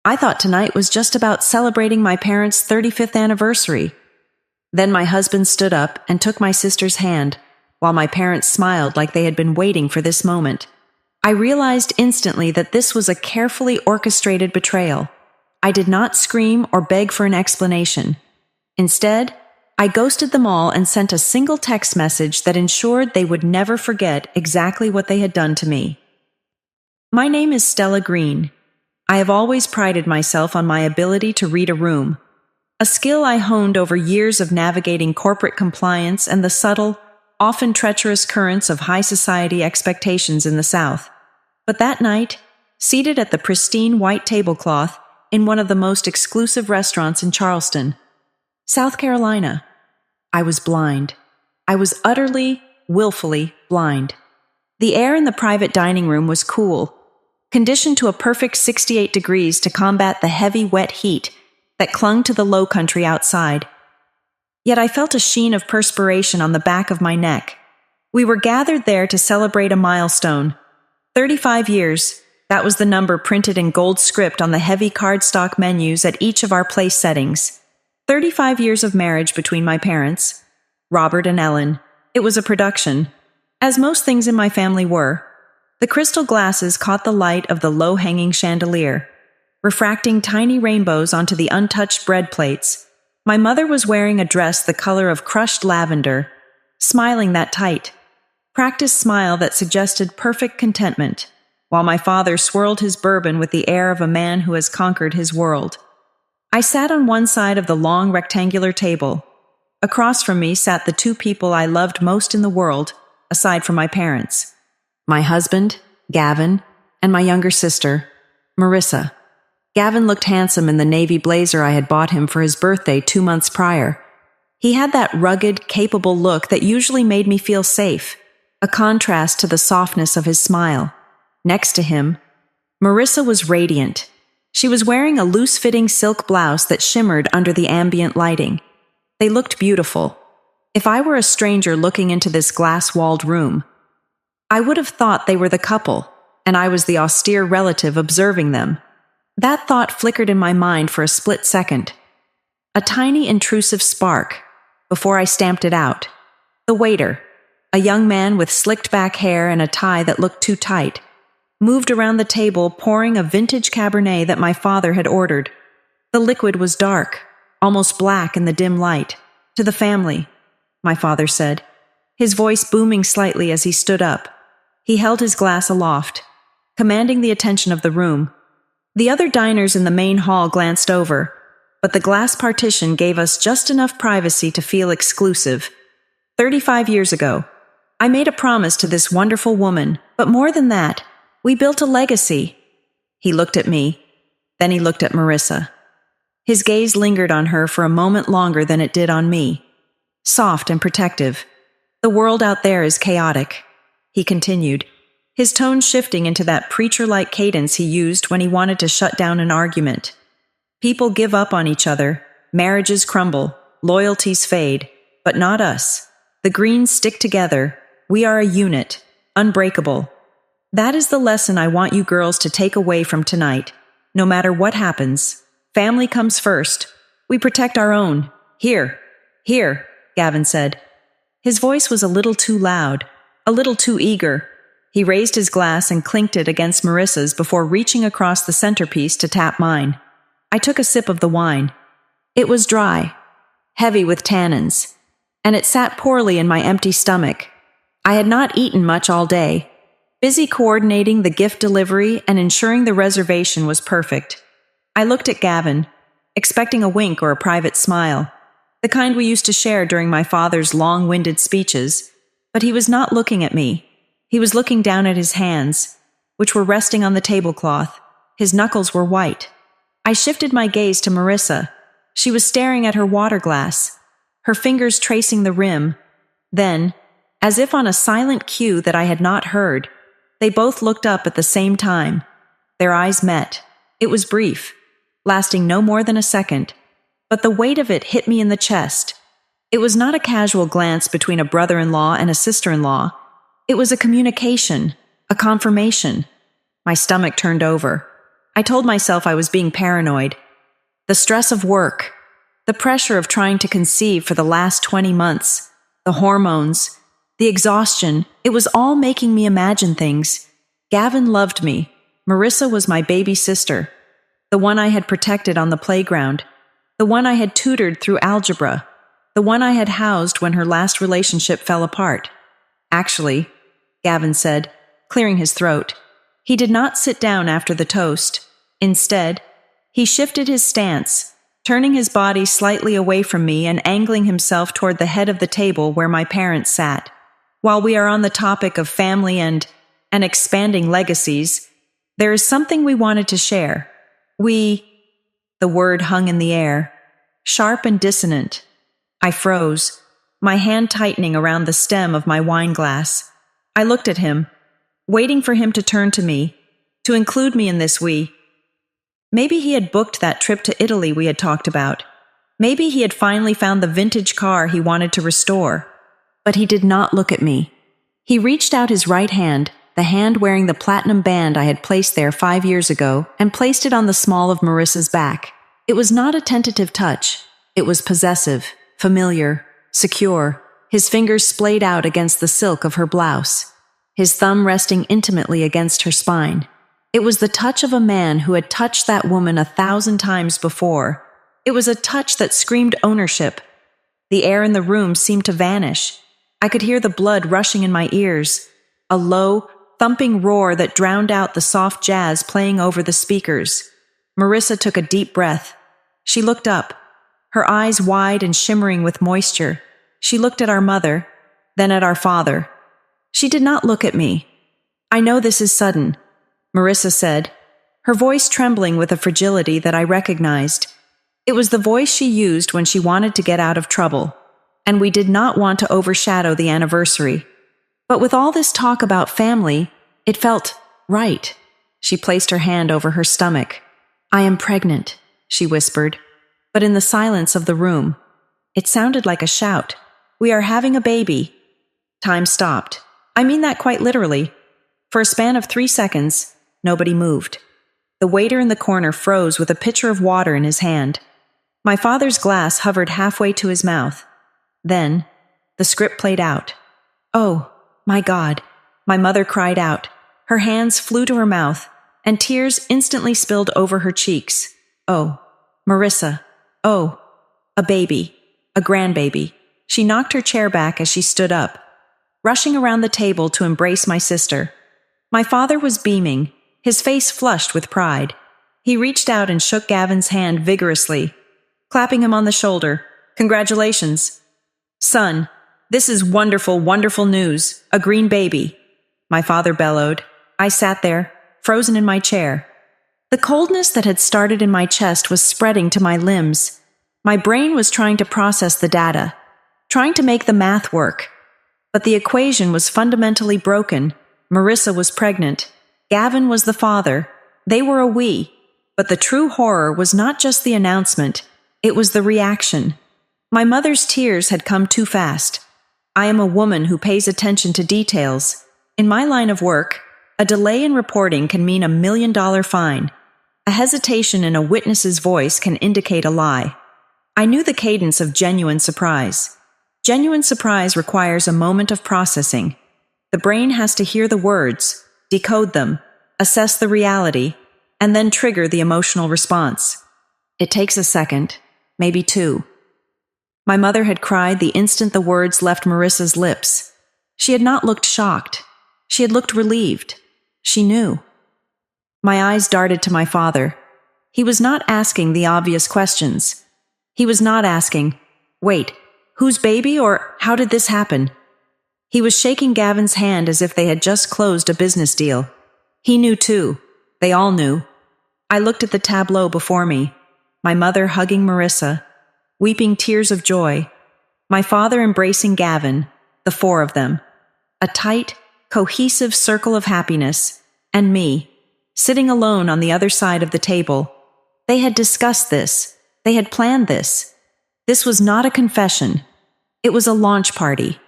I thought tonight was just about celebrating my parents' 35th anniversary. Then my husband stood up and took my sister's hand, while my parents smiled like they had been waiting for this moment. I realized instantly that this was a carefully orchestrated betrayal. I did not scream or beg for an explanation. Instead, I ghosted them all and sent a single text message that ensured they would never forget exactly what they had done to me. My name is Stella Green. I have always prided myself on my ability to read a room, a skill I honed over years of navigating corporate compliance and the subtle, often treacherous currents of high society expectations in the South. But that night, seated at the pristine white tablecloth in one of the most exclusive restaurants in Charleston, South Carolina, I was blind. I was utterly, willfully blind. The air in the private dining room was cool, conditioned to a perfect 68 degrees to combat the heavy, wet heat that clung to the low country outside. Yet I felt a sheen of perspiration on the back of my neck. We were gathered there to celebrate a milestone. 35 years, that was the number printed in gold script on the heavy cardstock menus at each of our place settings. 35 years of marriage between my parents, Robert and Ellen. It was a production, as most things in my family were. The crystal glasses caught the light of the low-hanging chandelier, refracting tiny rainbows onto the untouched bread plates. My mother was wearing a dress the color of crushed lavender, smiling that tight, practiced smile that suggested perfect contentment, while my father swirled his bourbon with the air of a man who has conquered his world. I sat on one side of the long rectangular table. Across from me sat the two people I loved most in the world, aside from my parents. My husband, Gavin, and my younger sister, Marissa. Gavin looked handsome in the navy blazer I had bought him for his birthday 2 months prior. He had that rugged, capable look that usually made me feel safe, a contrast to the softness of his smile. Next to him, Marissa was radiant. She was wearing a loose-fitting silk blouse that shimmered under the ambient lighting. They looked beautiful. If I were a stranger looking into this glass-walled room, I would have thought they were the couple, and I was the austere relative observing them. That thought flickered in my mind for a split second. A tiny intrusive spark, before I stamped it out. The waiter, a young man with slicked-back hair and a tie that looked too tight, moved around the table pouring a vintage Cabernet that my father had ordered. The liquid was dark, almost black in the dim light. "To the family," my father said, his voice booming slightly as he stood up. He held his glass aloft, commanding the attention of the room. The other diners in the main hall glanced over, but the glass partition gave us just enough privacy to feel exclusive. 35 years ago, I made a promise to this wonderful woman, but more than that, we built a legacy. He looked at me, then he looked at Marissa. His gaze lingered on her for a moment longer than it did on me. Soft and protective. "The world out there is chaotic," he continued, his tone shifting into that preacher-like cadence he used when he wanted to shut down an argument. "People give up on each other, marriages crumble, loyalties fade, but not us. The Greens stick together. We are a unit, unbreakable. That is the lesson I want you girls to take away from tonight. No matter what happens, family comes first. We protect our own. Here, here," Gavin said. His voice was a little too loud, a little too eager. He raised his glass and clinked it against Marissa's before reaching across the centerpiece to tap mine. I took a sip of the wine. It was dry, heavy with tannins, and it sat poorly in my empty stomach. I had not eaten much all day, busy coordinating the gift delivery and ensuring the reservation was perfect. I looked at Gavin, expecting a wink or a private smile, the kind we used to share during my father's long-winded speeches, but he was not looking at me. He was looking down at his hands, which were resting on the tablecloth. His knuckles were white. I shifted my gaze to Marissa. She was staring at her water glass, her fingers tracing the rim. Then, as if on a silent cue that I had not heard, they both looked up at the same time. Their eyes met. It was brief, lasting no more than a second, but the weight of it hit me in the chest. It was not a casual glance between a brother-in-law and a sister-in-law. It was a communication, a confirmation. My stomach turned over. I told myself I was being paranoid. The stress of work, the pressure of trying to conceive for the last 20 months, the hormones, the exhaustion, it was all making me imagine things. Gavin loved me. Marissa was my baby sister, the one I had protected on the playground, the one I had tutored through algebra, the one I had housed when her last relationship fell apart. Actually, Gavin said, clearing his throat. He did not sit down after the toast. Instead, he shifted his stance, turning his body slightly away from me and angling himself toward the head of the table where my parents sat. While we are on the topic of family and expanding legacies, there is something we wanted to share. The word hung in the air, sharp and dissonant. I froze, my hand tightening around the stem of my wine glass. I looked at him, waiting for him to turn to me, to include me in this we. Maybe he had booked that trip to Italy we had talked about. Maybe he had finally found the vintage car he wanted to restore. But he did not look at me. He reached out his right hand, the hand wearing the platinum band I had placed there 5 years ago, and placed it on the small of Marissa's back. It was not a tentative touch. It was possessive, familiar, secure, his fingers splayed out against the silk of her blouse, his thumb resting intimately against her spine. It was the touch of a man who had touched that woman 1,000 times before. It was a touch that screamed ownership. The air in the room seemed to vanish. I could hear the blood rushing in my ears, a low, thumping roar that drowned out the soft jazz playing over the speakers. Marissa took a deep breath. She looked up, her eyes wide and shimmering with moisture. She looked at our mother, then at our father. She did not look at me. "I know this is sudden," Marissa said, her voice trembling with a fragility that I recognized. It was the voice she used when she wanted to get out of trouble, and we did not want to overshadow the anniversary. But with all this talk about family, it felt right. She placed her hand over her stomach. "I am pregnant," she whispered, but in the silence of the room, it sounded like a shout. "We are having a baby." Time stopped. I mean that quite literally. For a span of 3 seconds, nobody moved. The waiter in the corner froze with a pitcher of water in his hand. My father's glass hovered halfway to his mouth. Then, the script played out. "Oh, my God," my mother cried out. Her hands flew to her mouth, and tears instantly spilled over her cheeks. "Oh, Marissa. Oh, a baby. A grandbaby." She knocked her chair back as she stood up, rushing around the table to embrace my sister. My father was beaming, his face flushed with pride. He reached out and shook Gavin's hand vigorously, clapping him on the shoulder. "Congratulations. Son, this is wonderful, wonderful news. A green baby," my father bellowed. I sat there, frozen in my chair. The coldness that had started in my chest was spreading to my limbs. My brain was trying to process the data, trying to make the math work. But the equation was fundamentally broken. Marissa was pregnant. Gavin was the father. They were a we. But the true horror was not just the announcement. It was the reaction. My mother's tears had come too fast. I am a woman who pays attention to details. In my line of work, a delay in reporting can mean $1 million fine. A hesitation in a witness's voice can indicate a lie. I knew the cadence of genuine surprise. Genuine surprise requires a moment of processing. The brain has to hear the words, decode them, assess the reality, and then trigger the emotional response. It takes a second, maybe 2. My mother had cried the instant the words left Marissa's lips. She had not looked shocked. She had looked relieved. She knew. My eyes darted to my father. He was not asking the obvious questions. He was not asking, "Wait, whose baby?" or "How did this happen?" He was shaking Gavin's hand as if they had just closed a business deal. He knew too. They all knew. I looked at the tableau before me. My mother hugging Marissa, weeping tears of joy. My father embracing Gavin, the 4 of them. A tight, cohesive circle of happiness. And me, sitting alone on the other side of the table. They had discussed this. They had planned this. This was not a confession. It was a launch party.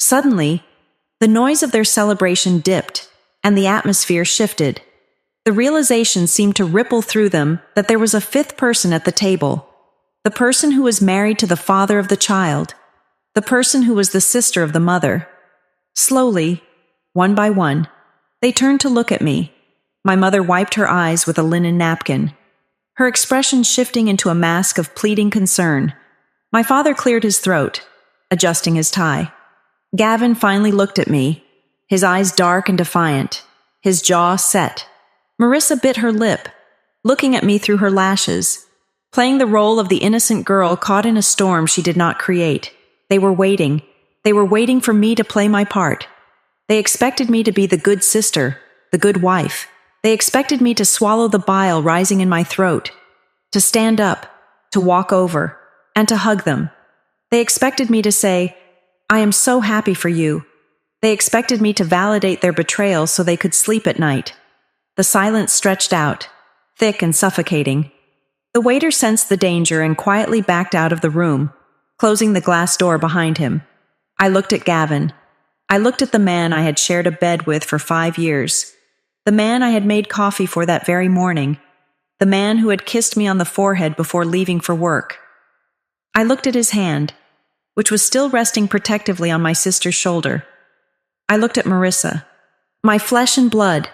Suddenly, the noise of their celebration dipped, and the atmosphere shifted. The realization seemed to ripple through them that there was a fifth person at the table. The person who was married to the father of the child. The person who was the sister of the mother. Slowly, one by one, they turned to look at me. My mother wiped her eyes with a linen napkin, her expression shifting into a mask of pleading concern. My father cleared his throat, adjusting his tie. Gavin finally looked at me, his eyes dark and defiant, his jaw set. Marissa bit her lip, looking at me through her lashes, playing the role of the innocent girl caught in a storm she did not create. They were waiting. They were waiting for me to play my part. They expected me to be the good sister, the good wife. They expected me to swallow the bile rising in my throat, to stand up, to walk over, and to hug them. They expected me to say, "I am so happy for you." They expected me to validate their betrayal so they could sleep at night. The silence stretched out, thick and suffocating. The waiter sensed the danger and quietly backed out of the room, closing the glass door behind him. I looked at Gavin. I looked at the man I had shared a bed with for 5 years. The man I had made coffee for that very morning. The man who had kissed me on the forehead before leaving for work. I looked at his hand, which was still resting protectively on my sister's shoulder. I looked at Marissa, my flesh and blood,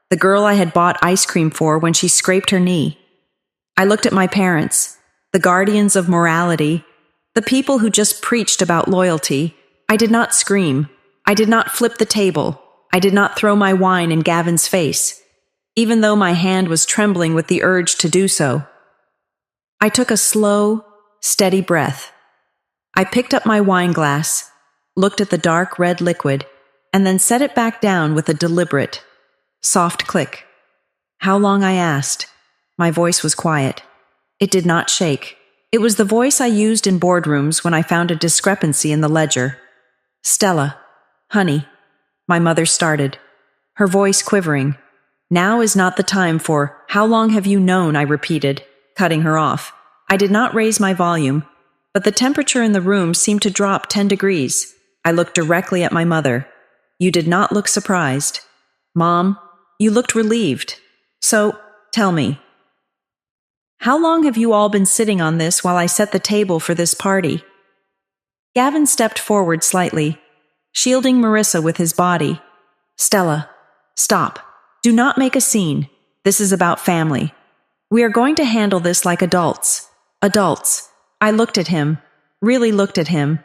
the girl I had bought ice cream for when she scraped her knee. I looked at my parents, the guardians of morality, the people who just preached about loyalty. I did not scream. I did not flip the table. I did not throw my wine in Gavin's face, even though my hand was trembling with the urge to do so. I took a slow, steady breath. I picked up my wine glass, looked at the dark red liquid, and then set it back down with a deliberate, soft click. How long, I asked. My voice was quiet. It did not shake. It was the voice I used in boardrooms when I found a discrepancy in the ledger. "Stella, honey," my mother started, her voice quivering. "Now is not the time for, 'How long have you known?'" I repeated, cutting her off. I did not raise my volume, but the temperature in the room seemed to drop 10 degrees. I looked directly at my mother. "You did not look surprised. Mom, you looked relieved. So, tell me, how long have you all been sitting on this while I set the table for this party?" Gavin stepped forward slightly, shielding Marissa with his body. "Stella, stop. Do not make a scene. This is about family. We are going to handle this like adults. Adults." I looked at him, really looked at him.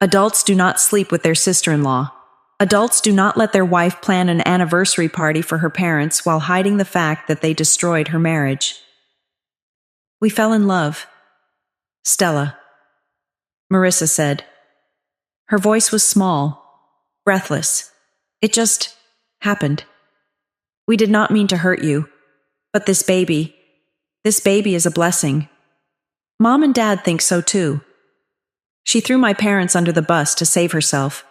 Adults do not sleep with their sister-in-law. Adults do not let their wife plan an anniversary party for her parents while hiding the fact that they destroyed her marriage. "We fell in love, Stella," Marissa said. Her voice was small, breathless. "It just happened. We did not mean to hurt you. But this baby is a blessing. Mom and Dad think so too." She threw my parents under the bus to save herself,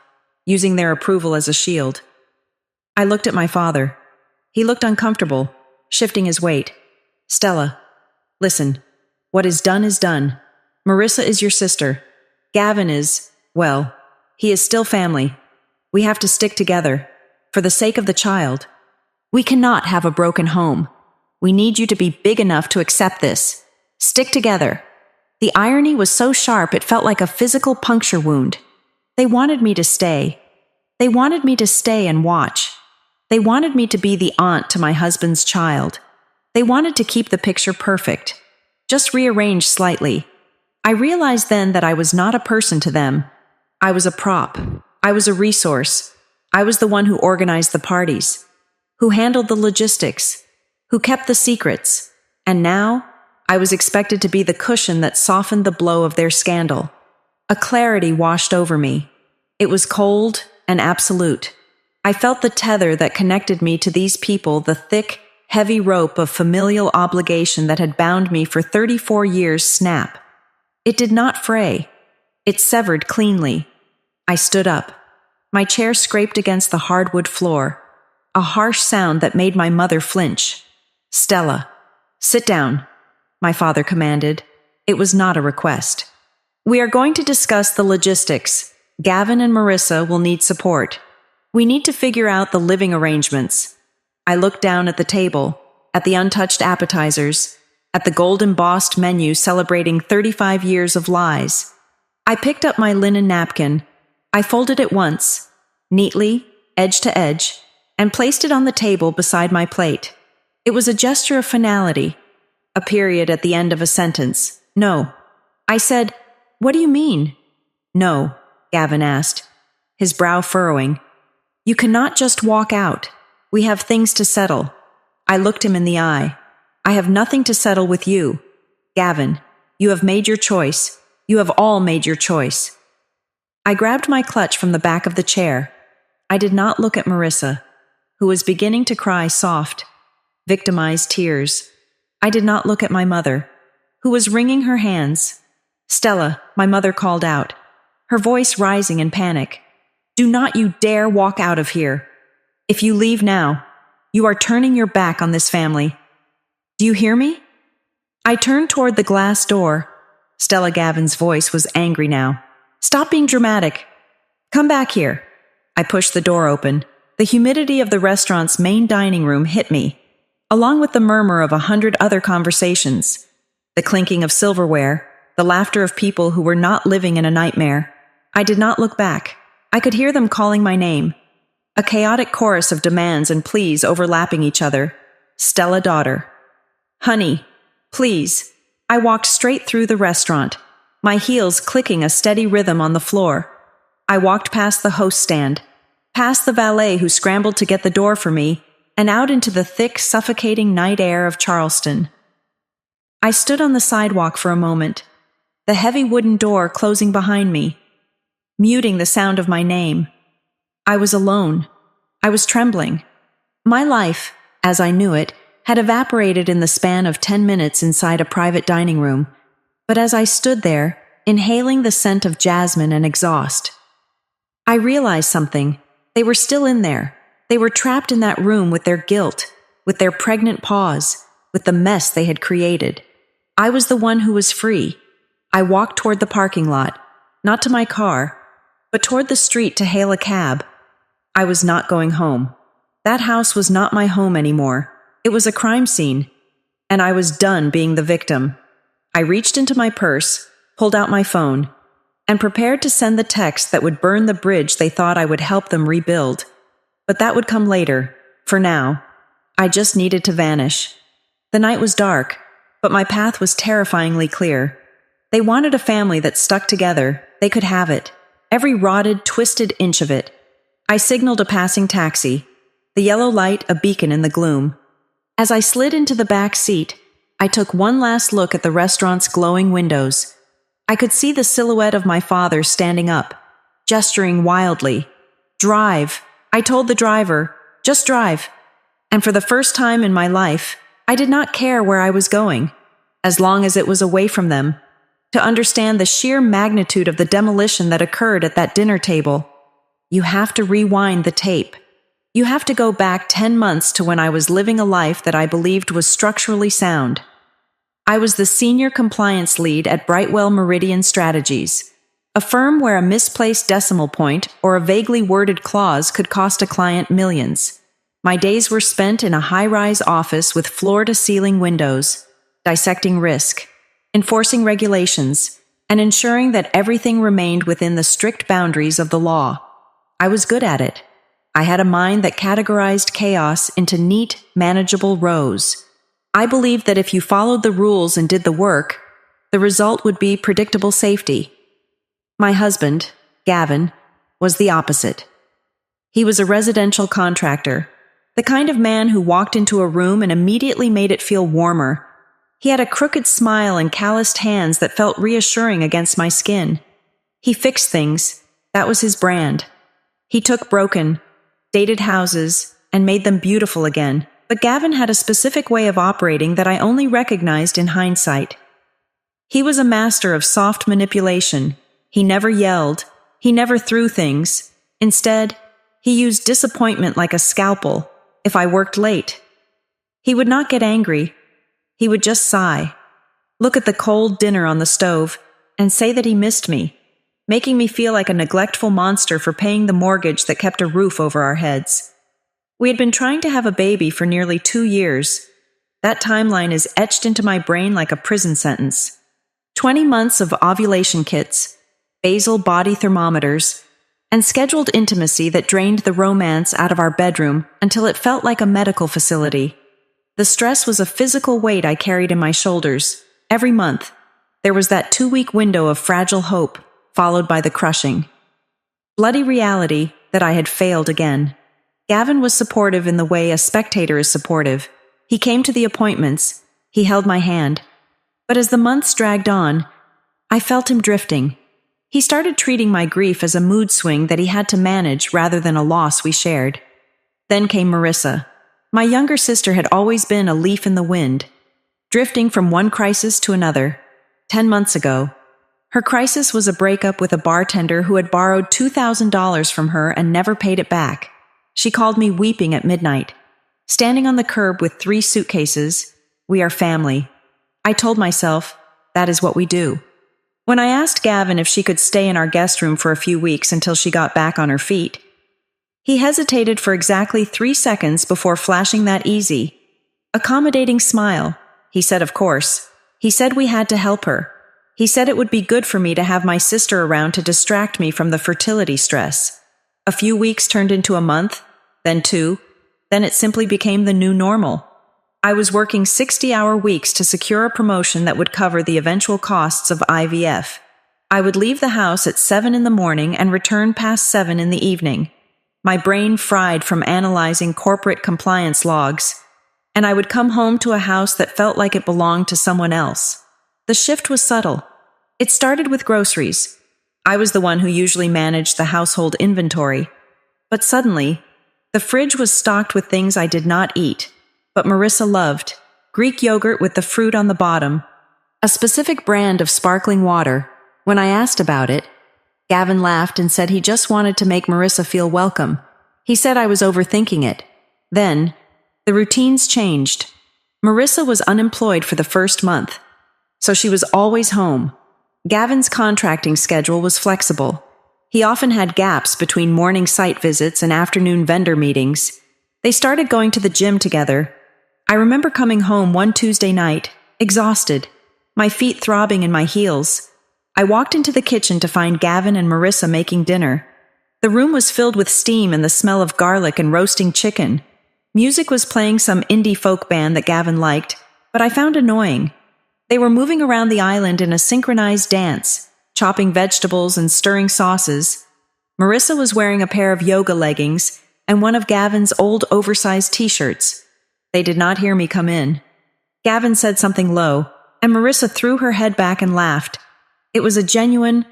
using their approval as a shield. I looked at my father. He looked uncomfortable, shifting his weight. "Stella, listen. What is done is done. Marissa is your sister. Gavin is, well, he is still family. We have to stick together, for the sake of the child. We cannot have a broken home. We need you to be big enough to accept this. Stick together." The irony was so sharp it felt like a physical puncture wound. They wanted me to stay. They wanted me to stay and watch. They wanted me to be the aunt to my husband's child. They wanted to keep the picture perfect, just rearranged slightly. I realized then that I was not a person to them. I was a prop. I was a resource. I was the one who organized the parties, who handled the logistics, who kept the secrets. And now, I was expected to be the cushion that softened the blow of their scandal. A clarity washed over me. It was cold and absolute. I felt the tether that connected me to these people, the thick, heavy rope of familial obligation that had bound me for 34 years snap. It did not fray. It severed cleanly. I stood up. My chair scraped against the hardwood floor, a harsh sound that made my mother flinch. "Stella, sit down," my father commanded. It was not a request. "We are going to discuss the logistics. Gavin and Marissa will need support. We need to figure out the living arrangements." I looked down at the table. at the untouched appetizers, at the gold-embossed menu celebrating 35 years of lies. I picked up my linen napkin. I folded it once, neatly, edge to edge, and placed it on the table beside my plate. It was a gesture of finality, a period at the end of a sentence. No. I said, "What do you mean?" "No," Gavin asked, his brow furrowing. "You cannot just walk out. We have things to settle." I looked him in the eye. "I have nothing to settle with you. Gavin, you have made your choice. You have all made your choice." I grabbed my clutch from the back of the chair. I did not look at Marissa, who was beginning to cry soft, victimized tears. I did not look at my mother, who was wringing her hands. "Stella," my mother called out, her voice rising in panic. "Do not you dare walk out of here. If you leave now, you are turning your back on this family. Do you hear me?" I turned toward the glass door. Stella Gavin's voice was angry now. "Stop being dramatic. Come back here." I pushed the door open. The humidity of the restaurant's main dining room hit me, along with the murmur of 100 other conversations, the clinking of silverware, the laughter of people who were not living in a nightmare. I did not look back. I could hear them calling my name, a chaotic chorus of demands and pleas overlapping each other. "Stella, daughter. Honey, please." I walked straight through the restaurant, my heels clicking a steady rhythm on the floor. I walked past the host stand, past the valet who scrambled to get the door for me, and out into the thick, suffocating night air of Charleston. I stood on the sidewalk for a moment, the heavy wooden door closing behind me, muting the sound of my name. I was alone. I was trembling. My life, as I knew it, had evaporated in the span of 10 minutes inside a private dining room, but as I stood there, inhaling the scent of jasmine and exhaust, I realized something. They were still in there. They were trapped in that room with their guilt, with their pregnant pause, with the mess they had created. I was the one who was free. I walked toward the parking lot, not to my car, but toward the street to hail a cab. I was not going home. That house was not my home anymore. It was a crime scene, and I was done being the victim. I reached into my purse, pulled out my phone, and prepared to send the text that would burn the bridge they thought I would help them rebuild. But that would come later. For now, I just needed to vanish. The night was dark, but my path was terrifyingly clear. They wanted a family that stuck together. They could have it. Every rotted, twisted inch of it. I signaled a passing taxi, the yellow light a beacon in the gloom. As I slid into the back seat, I took one last look at the restaurant's glowing windows. I could see the silhouette of my father standing up, gesturing wildly. "Drive," I told the driver, "just drive." And for the first time in my life, I did not care where I was going, as long as it was away from them, to understand the sheer magnitude of the demolition that occurred at that dinner table. You have to rewind the tape. You have to go back 10 months to when I was living a life that I believed was structurally sound. I was the senior compliance lead at Brightwell Meridian Strategies, a firm where a misplaced decimal point or a vaguely worded clause could cost a client millions. My days were spent in a high-rise office with floor-to-ceiling windows, dissecting risk, enforcing regulations, and ensuring that everything remained within the strict boundaries of the law. I was good at it. I had a mind that categorized chaos into neat, manageable rows. I believed that if you followed the rules and did the work, the result would be predictable safety. My husband, Gavin, was the opposite. He was a residential contractor, the kind of man who walked into a room and immediately made it feel warmer. He had a crooked smile and calloused hands that felt reassuring against my skin. He fixed things. That was his brand. He took broken, dated houses and made them beautiful again. But Gavin had a specific way of operating that I only recognized in hindsight. He was a master of soft manipulation. He never yelled. He never threw things. Instead, he used disappointment like a scalpel if I worked late. He would not get angry. He would just sigh, look at the cold dinner on the stove, and say that he missed me, making me feel like a neglectful monster for paying the mortgage that kept a roof over our heads. We had been trying to have a baby for nearly 2 years, That timeline is etched into my brain like a prison sentence. 20 months of ovulation kits, basal body thermometers, and scheduled intimacy that drained the romance out of our bedroom until it felt like a medical facility. The stress was a physical weight I carried in my shoulders. Every month, there was that 2-week window of fragile hope, followed by the crushing, bloody reality that I had failed again. Gavin was supportive in the way a spectator is supportive. He came to the appointments. He held my hand. But as the months dragged on, I felt him drifting. He started treating my grief as a mood swing that he had to manage rather than a loss we shared. Then came Marissa. My younger sister had always been a leaf in the wind, drifting from one crisis to another. 10 months ago, her crisis was a breakup with a bartender who had borrowed $2,000 from her and never paid it back. She called me weeping at midnight. Standing on the curb with 3 suitcases, we are family. I told myself, that is what we do. When I asked Gavin if she could stay in our guest room for a few weeks until she got back on her feet, he hesitated for exactly 3 seconds before flashing that easy, accommodating smile. He said, of course. He said we had to help her. He said it would be good for me to have my sister around to distract me from the fertility stress. A few weeks turned into a month, then 2, then it simply became the new normal. I was working 60-hour weeks to secure a promotion that would cover the eventual costs of IVF. I would leave the house at 7 in the morning and return past 7 in the evening. My brain fried from analyzing corporate compliance logs, and I would come home to a house that felt like it belonged to someone else. The shift was subtle. It started with groceries. I was the one who usually managed the household inventory. But suddenly, the fridge was stocked with things I did not eat, but Marissa loved: Greek yogurt with the fruit on the bottom, a specific brand of sparkling water. When I asked about it, Gavin laughed and said he just wanted to make Marissa feel welcome. He said I was overthinking it. Then, the routines changed. Marissa was unemployed for the first month, so she was always home. Gavin's contracting schedule was flexible. He often had gaps between morning site visits and afternoon vendor meetings. They started going to the gym together. I remember coming home one Tuesday night, exhausted, my feet throbbing in my heels. I walked into the kitchen to find Gavin and Marissa making dinner. The room was filled with steam and the smell of garlic and roasting chicken. Music was playing some indie folk band that Gavin liked, but I found annoying. They were moving around the island in a synchronized dance, chopping vegetables and stirring sauces. Marissa was wearing a pair of yoga leggings and one of Gavin's old oversized t-shirts. They did not hear me come in. Gavin said something low, and Marissa threw her head back and laughed. It was a genuine,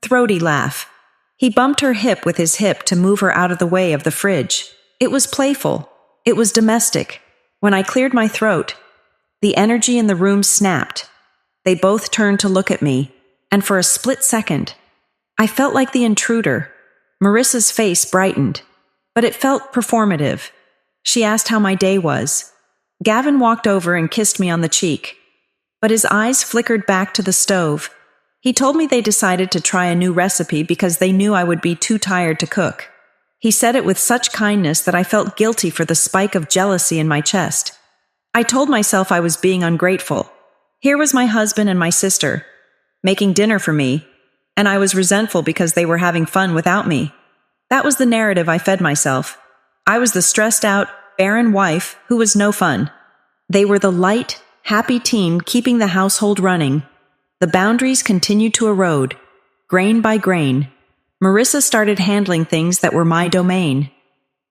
throaty laugh. He bumped her hip with his hip to move her out of the way of the fridge. It was playful. It was domestic. When I cleared my throat, the energy in the room snapped. They both turned to look at me, and for a split second, I felt like the intruder. Marissa's face brightened, but it felt performative. She asked how my day was. Gavin walked over and kissed me on the cheek, but his eyes flickered back to the stove. He told me they decided to try a new recipe because they knew I would be too tired to cook. He said it with such kindness that I felt guilty for the spike of jealousy in my chest. I told myself I was being ungrateful. Here was my husband and my sister, making dinner for me, and I was resentful because they were having fun without me. That was the narrative I fed myself. I was the stressed-out, barren wife who was no fun. They were the light, happy team keeping the household running. The boundaries continued to erode, grain by grain. Marissa started handling things that were my domain.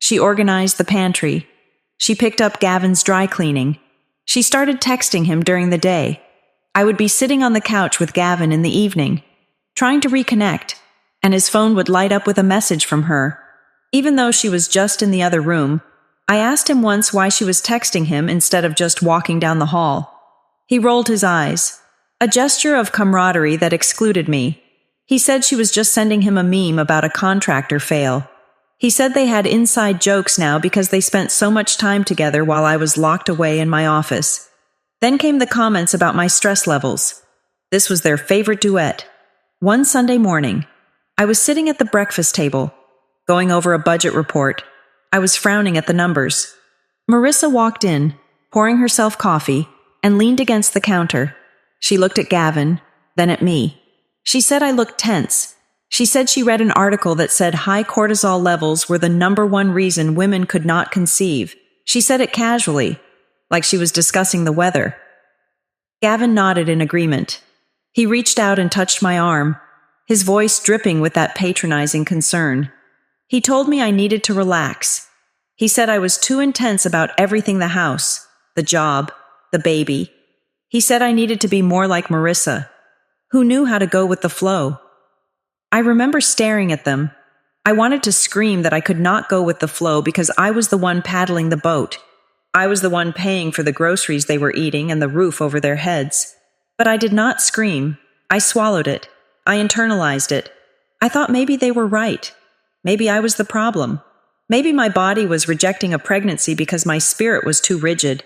She organized the pantry. She picked up Gavin's dry cleaning. She started texting him during the day. I would be sitting on the couch with Gavin in the evening, trying to reconnect, and his phone would light up with a message from her. Even though she was just in the other room, I asked him once why she was texting him instead of just walking down the hall. He rolled his eyes, a gesture of camaraderie that excluded me. He said she was just sending him a meme about a contractor fail. He said they had inside jokes now because they spent so much time together while I was locked away in my office. Then came the comments about my stress levels. This was their favorite duet. One Sunday morning, I was sitting at the breakfast table, going over a budget report. I was frowning at the numbers. Marissa walked in, pouring herself coffee, and leaned against the counter. She looked at Gavin, then at me. She said I looked tense. She said she read an article that said high cortisol levels were the #1 reason women could not conceive. She said it casually, like she was discussing the weather. Gavin nodded in agreement. He reached out and touched my arm, his voice dripping with that patronizing concern. He told me I needed to relax. He said I was too intense about everything: the house, the job, the baby. He said I needed to be more like Marissa, who knew how to go with the flow. I remember staring at them. I wanted to scream that I could not go with the flow because I was the one paddling the boat. I was the one paying for the groceries they were eating and the roof over their heads. But I did not scream. I swallowed it. I internalized it. I thought maybe they were right. Maybe I was the problem. Maybe my body was rejecting a pregnancy because my spirit was too rigid.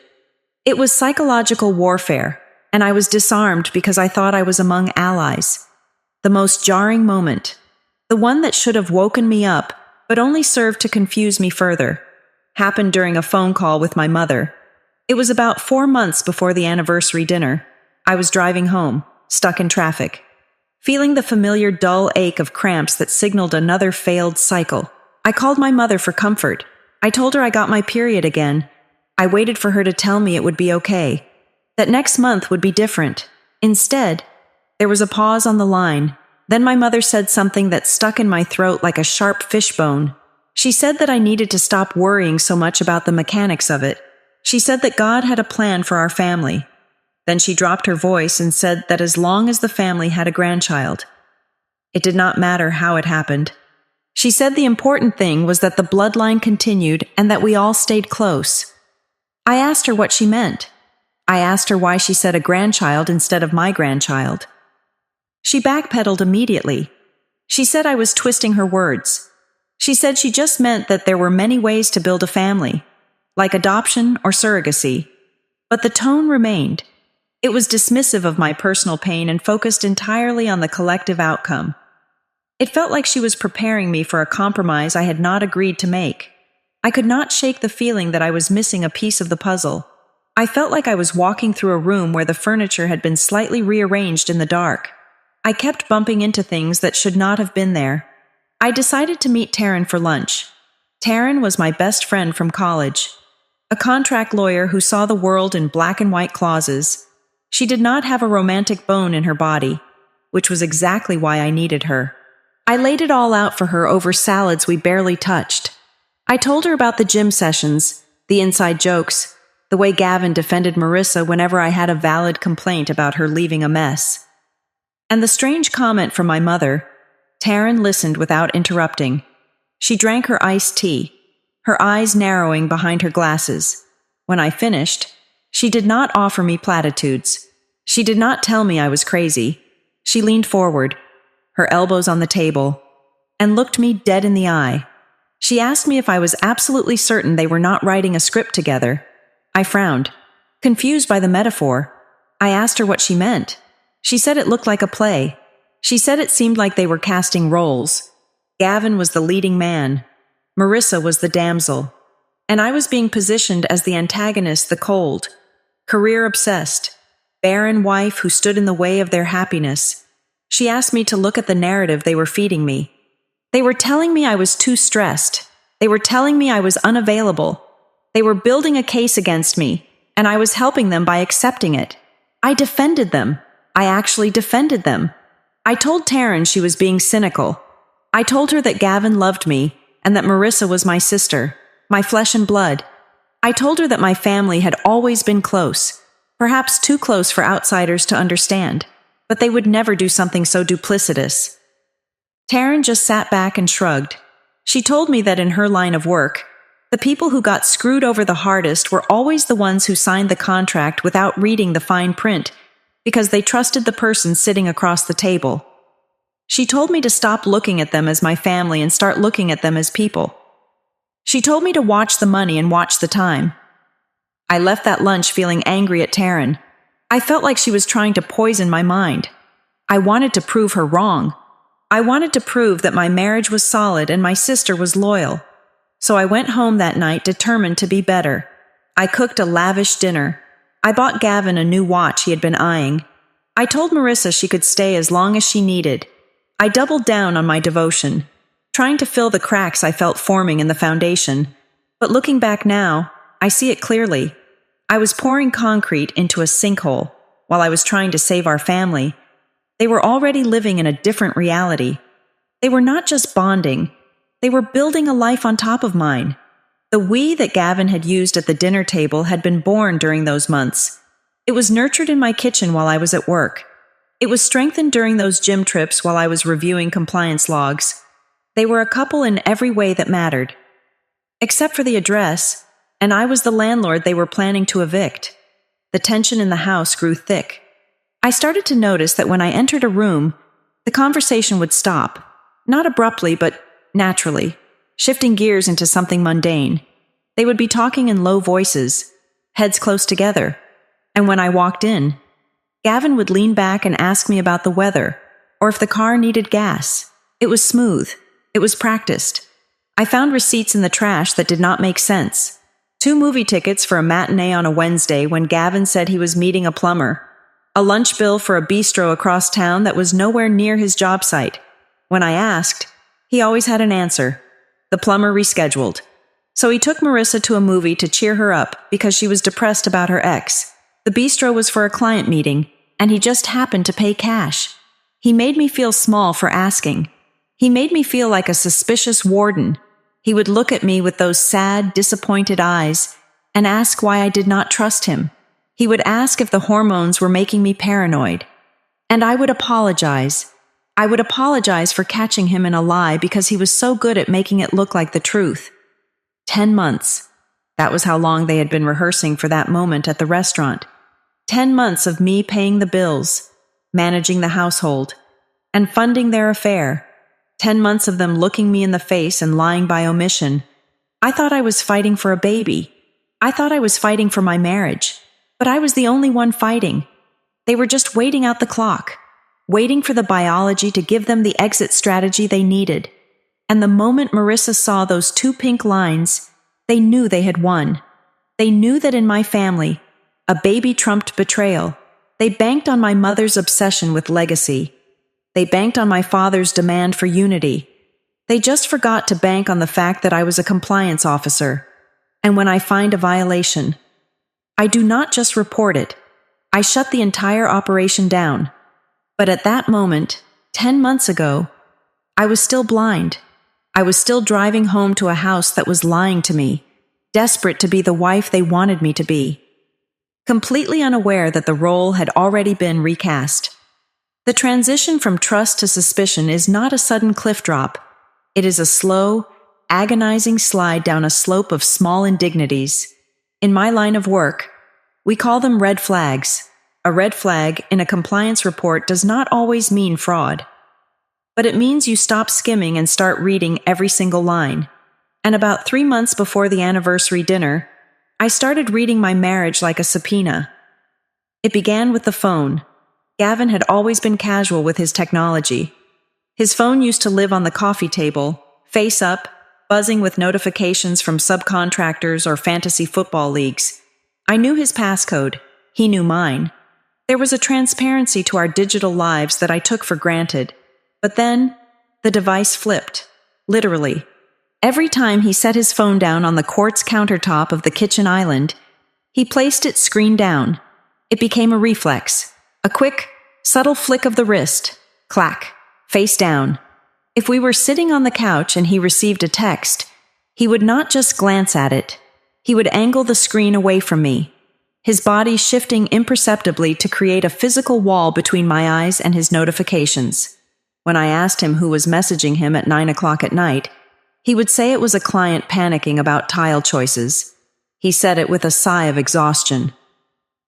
It was psychological warfare, and I was disarmed because I thought I was among allies. The most jarring moment, the one that should have woken me up, but only served to confuse me further, happened during a phone call with my mother. It was about 4 months before the anniversary dinner. I was driving home, stuck in traffic, feeling the familiar dull ache of cramps that signaled another failed cycle. I called my mother for comfort. I told her I got my period again. I waited for her to tell me it would be okay, that next month would be different. Instead, there was a pause on the line. Then my mother said something that stuck in my throat like a sharp fishbone. She said that I needed to stop worrying so much about the mechanics of it. She said that God had a plan for our family. Then she dropped her voice and said that as long as the family had a grandchild, it did not matter how it happened. She said the important thing was that the bloodline continued and that we all stayed close. I asked her what she meant. I asked her why she said a grandchild instead of my grandchild. She backpedaled immediately. She said I was twisting her words. She said she just meant that there were many ways to build a family, like adoption or surrogacy. But the tone remained. It was dismissive of my personal pain and focused entirely on the collective outcome. It felt like she was preparing me for a compromise I had not agreed to make. I could not shake the feeling that I was missing a piece of the puzzle. I felt like I was walking through a room where the furniture had been slightly rearranged in the dark. I kept bumping into things that should not have been there. I decided to meet Taryn for lunch. Taryn was my best friend from college, a contract lawyer who saw the world in black and white clauses. She did not have a romantic bone in her body, which was exactly why I needed her. I laid it all out for her over salads we barely touched. I told her about the gym sessions, the inside jokes, the way Gavin defended Marissa whenever I had a valid complaint about her leaving a mess. And the strange comment from my mother. Taryn listened without interrupting. She drank her iced tea, her eyes narrowing behind her glasses. When I finished, she did not offer me platitudes. She did not tell me I was crazy. She leaned forward, her elbows on the table, and looked me dead in the eye. She asked me if I was absolutely certain they were not writing a script together. I frowned, confused by the metaphor. I asked her what she meant. She said it looked like a play. She said it seemed like they were casting roles. Gavin was the leading man. Marissa was the damsel. And I was being positioned as the antagonist, the cold, career-obsessed, barren wife who stood in the way of their happiness. She asked me to look at the narrative they were feeding me. They were telling me I was too stressed. They were telling me I was unavailable. They were building a case against me, and I was helping them by accepting it. I defended them. I actually defended them. I told Taryn she was being cynical. I told her that Gavin loved me and that Marissa was my sister, my flesh and blood. I told her that my family had always been close, perhaps too close for outsiders to understand, but they would never do something so duplicitous. Taryn just sat back and shrugged. She told me that in her line of work, the people who got screwed over the hardest were always the ones who signed the contract without reading the fine print, because they trusted the person sitting across the table. She told me to stop looking at them as my family and start looking at them as people. She told me to watch the money and watch the time. I left that lunch feeling angry at Taryn. I felt like she was trying to poison my mind. I wanted to prove her wrong. I wanted to prove that my marriage was solid and my sister was loyal. So I went home that night determined to be better. I cooked a lavish dinner. I bought Gavin a new watch he had been eyeing. I told Marissa she could stay as long as she needed. I doubled down on my devotion, trying to fill the cracks I felt forming in the foundation. But looking back now, I see it clearly. I was pouring concrete into a sinkhole while I was trying to save our family. They were already living in a different reality. They were not just bonding. They were building a life on top of mine. The we that Gavin had used at the dinner table had been born during those months. It was nurtured in my kitchen while I was at work. It was strengthened during those gym trips while I was reviewing compliance logs. They were a couple in every way that mattered. Except for the address, and I was the landlord they were planning to evict. The tension in the house grew thick. I started to notice that when I entered a room, the conversation would stop. Not abruptly, but naturally, shifting gears into something mundane. They would be talking in low voices, heads close together. And when I walked in, Gavin would lean back and ask me about the weather, or if the car needed gas. It was smooth. It was practiced. I found receipts in the trash that did not make sense. 2 movie tickets for a matinee on a Wednesday when Gavin said he was meeting a plumber. A lunch bill for a bistro across town that was nowhere near his job site. When I asked, he always had an answer. The plumber rescheduled. So he took Marissa to a movie to cheer her up because she was depressed about her ex. The bistro was for a client meeting, and he just happened to pay cash. He made me feel small for asking. He made me feel like a suspicious warden. He would look at me with those sad, disappointed eyes and ask why I did not trust him. He would ask if the hormones were making me paranoid. And I would apologize. I would apologize for catching him in a lie because he was so good at making it look like the truth. 10 months. That was how long they had been rehearsing for that moment at the restaurant. 10 months of me paying the bills, managing the household, and funding their affair. 10 months of them looking me in the face and lying by omission. I thought I was fighting for a baby. I thought I was fighting for my marriage. But I was the only one fighting. They were just waiting out the clock, waiting for the biology to give them the exit strategy they needed. And the moment Marissa saw those 2 pink lines, they knew they had won. They knew that in my family, a baby trumped betrayal. They banked on my mother's obsession with legacy. They banked on my father's demand for unity. They just forgot to bank on the fact that I was a compliance officer. And when I find a violation, I do not just report it. I shut the entire operation down. But at that moment, 10 months ago, I was still blind. I was still driving home to a house that was lying to me, desperate to be the wife they wanted me to be, completely unaware that the role had already been recast. The transition from trust to suspicion is not a sudden cliff drop. It is a slow, agonizing slide down a slope of small indignities. In my line of work, we call them red flags. A red flag in a compliance report does not always mean fraud. But it means you stop skimming and start reading every single line. And about 3 months before the anniversary dinner, I started reading my marriage like a subpoena. It began with the phone. Gavin had always been casual with his technology. His phone used to live on the coffee table, face up, buzzing with notifications from subcontractors or fantasy football leagues. I knew his passcode. He knew mine. There was a transparency to our digital lives that I took for granted. But then, the device flipped. Literally. Every time he set his phone down on the quartz countertop of the kitchen island, he placed its screen down. It became a reflex. A quick, subtle flick of the wrist. Clack. Face down. If we were sitting on the couch and he received a text, he would not just glance at it. He would angle the screen away from me, his body shifting imperceptibly to create a physical wall between my eyes and his notifications. When I asked him who was messaging him at 9 o'clock at night, he would say it was a client panicking about tile choices. He said it with a sigh of exhaustion,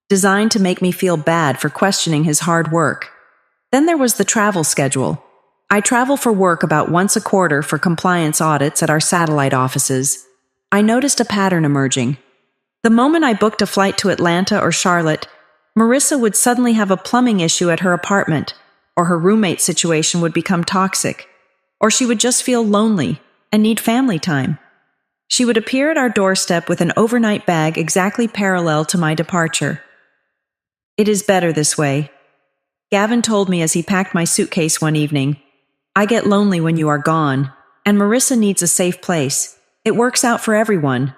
designed to make me feel bad for questioning his hard work. Then there was the travel schedule. I travel for work about once a quarter for compliance audits at our satellite offices. I noticed a pattern emerging. The moment I booked a flight to Atlanta or Charlotte, Marissa would suddenly have a plumbing issue at her apartment, or her roommate situation would become toxic, or she would just feel lonely and need family time. She would appear at our doorstep with an overnight bag exactly parallel to my departure. "It is better this way," Gavin told me as he packed my suitcase one evening. "I get lonely when you are gone, and Marissa needs a safe place. It works out for everyone."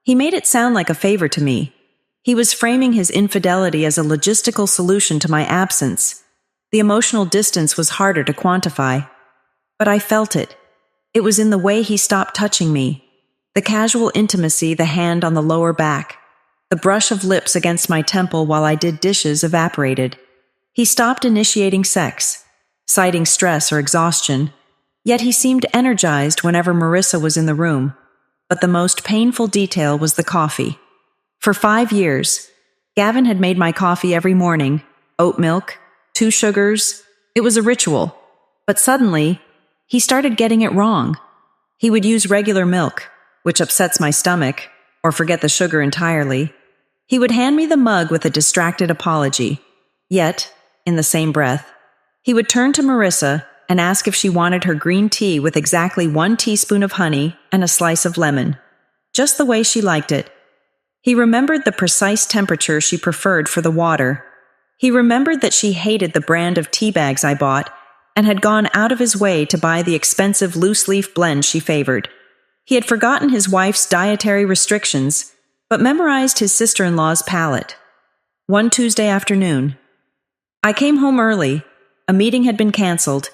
He made it sound like a favor to me. He was framing his infidelity as a logistical solution to my absence. The emotional distance was harder to quantify. But I felt it. It was in the way he stopped touching me. The casual intimacy, the hand on the lower back. The brush of lips against my temple while I did dishes evaporated. He stopped initiating sex, citing stress or exhaustion, yet he seemed energized whenever Marissa was in the room. But the most painful detail was the coffee. For 5 years, Gavin had made my coffee every morning, oat milk, 2 sugars. It was a ritual. But suddenly, he started getting it wrong. He would use regular milk, which upsets my stomach, or forget the sugar entirely. He would hand me the mug with a distracted apology. Yet, in the same breath, he would turn to Marissa and ask if she wanted her green tea with exactly 1 teaspoon of honey and a slice of lemon, just the way she liked it. He remembered the precise temperature she preferred for the water. He remembered that she hated the brand of tea bags I bought and had gone out of his way to buy the expensive loose-leaf blend she favored. He had forgotten his wife's dietary restrictions, but memorized his sister-in-law's palate. One Tuesday afternoon, I came home early. A meeting had been canceled,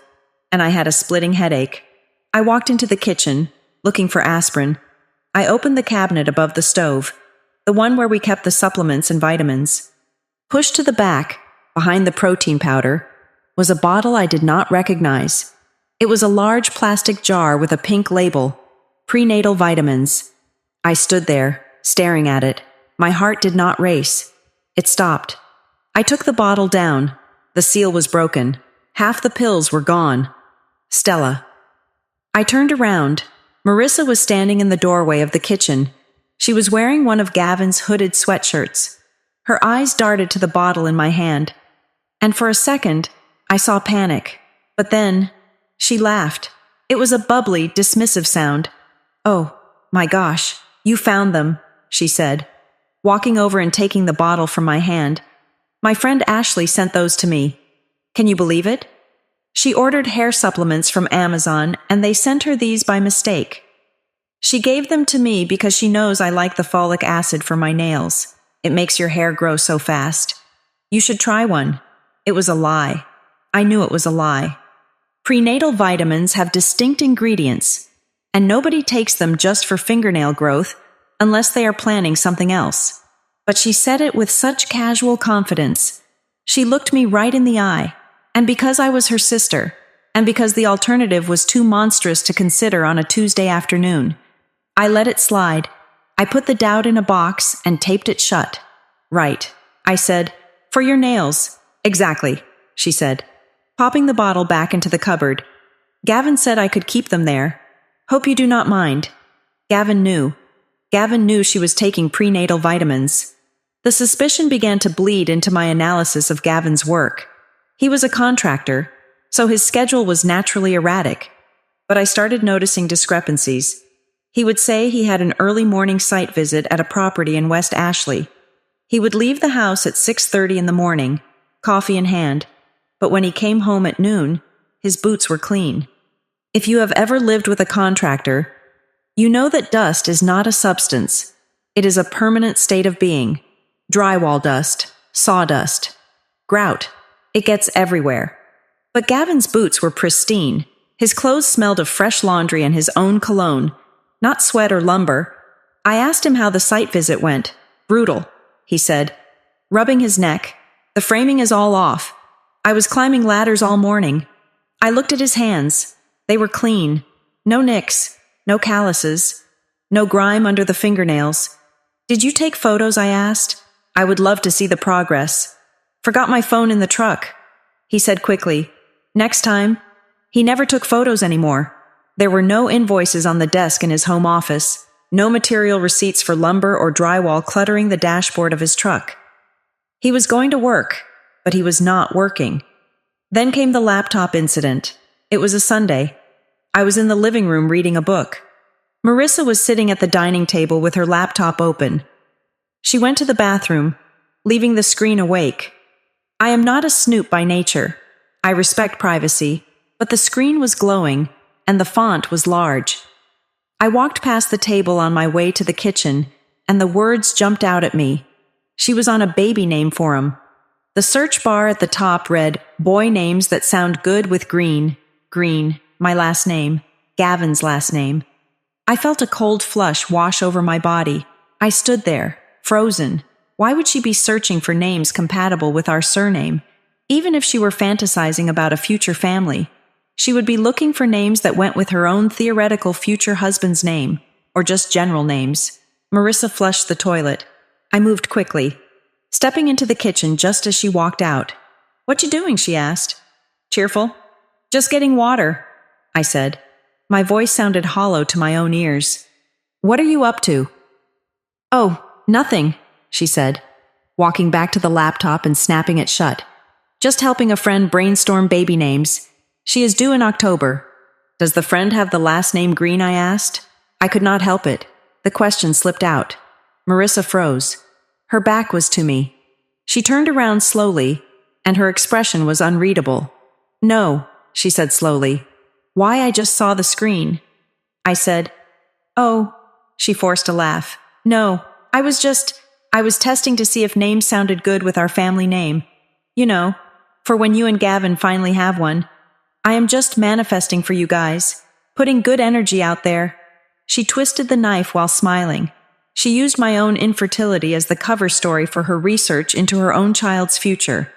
and I had a splitting headache. I walked into the kitchen, looking for aspirin. I opened the cabinet above the stove, the one where we kept the supplements and vitamins. Pushed to the back, behind the protein powder, was a bottle I did not recognize. It was a large plastic jar with a pink label, prenatal vitamins. I stood there, staring at it. My heart did not race. It stopped. I took the bottle down. The seal was broken. Half the pills were gone. Stella. I turned around. Marissa was standing in the doorway of the kitchen. She was wearing one of Gavin's hooded sweatshirts. Her eyes darted to the bottle in my hand. And for a second, I saw panic. But then, she laughed. It was a bubbly, dismissive sound. "Oh, my gosh, you found them," she said, walking over and taking the bottle from my hand. "My friend Ashley sent those to me. Can you believe it? She ordered hair supplements from Amazon, and they sent her these by mistake. She gave them to me because she knows I like the folic acid for my nails. It makes your hair grow so fast. You should try one." It was a lie. I knew it was a lie. Prenatal vitamins have distinct ingredients, and nobody takes them just for fingernail growth unless they are planning something else. But she said it with such casual confidence. She looked me right in the eye, and because I was her sister, and because the alternative was too monstrous to consider on a Tuesday afternoon, I let it slide. I put the doubt in a box and taped it shut. "Right," I said. "For your nails." "Exactly," she said, popping the bottle back into the cupboard. "Gavin said I could keep them there. Hope you do not mind." Gavin knew. Gavin knew she was taking prenatal vitamins. The suspicion began to bleed into my analysis of Gavin's work. He was a contractor, so his schedule was naturally erratic. But I started noticing discrepancies. He would say he had an early morning site visit at a property in West Ashley. He would leave the house at 6:30 in the morning, coffee in hand, but when he came home at noon, his boots were clean. If you have ever lived with a contractor, you know that dust is not a substance. It is a permanent state of being. Drywall dust, sawdust, grout. It gets everywhere. But Gavin's boots were pristine. His clothes smelled of fresh laundry and his own cologne, not sweat or lumber. I asked him how the site visit went. "Brutal," he said, rubbing his neck. "The framing is all off. I was climbing ladders all morning." I looked at his hands. They were clean. No nicks, no calluses, no grime under the fingernails. "Did you take photos?" I asked. "I would love to see the progress." "Forgot my phone in the truck," he said quickly. "Next time." He never took photos anymore. There were no invoices on the desk in his home office, no material receipts for lumber or drywall cluttering the dashboard of his truck. He was going to work, but he was not working. Then came the laptop incident. It was a Sunday. I was in the living room reading a book. Marissa was sitting at the dining table with her laptop open. She went to the bathroom, leaving the screen awake. I am not a snoop by nature. I respect privacy, but the screen was glowing, and the font was large. I walked past the table on my way to the kitchen, and the words jumped out at me. She was on a baby name forum. The search bar at the top read, "Boy names that sound good with Green, my last name, Gavin's last name." I felt a cold flush wash over my body. I stood there, frozen. Why would she be searching for names compatible with our surname? Even if she were fantasizing about a future family, she would be looking for names that went with her own theoretical future husband's name, or just general names. Marissa flushed the toilet. I moved quickly, stepping into the kitchen just as she walked out. "What you doing?" she asked. "Cheerful?" "Just getting water," I said. My voice sounded hollow to my own ears. "What are you up to?" "Oh, nothing," she said, walking back to the laptop and snapping it shut. "Just helping a friend brainstorm baby names. She is due in October." "Does the friend have the last name Green?" I asked. I could not help it. The question slipped out. Marissa froze. Her back was to me. She turned around slowly, and her expression was unreadable. "No," she said slowly. "Why, I just saw the screen." I said, "Oh," she forced a laugh. "No, I was testing to see if names sounded good with our family name. You know, for when you and Gavin finally have one. I am just manifesting for you guys, putting good energy out there." She twisted the knife while smiling. She used my own infertility as the cover story for her research into her own child's future.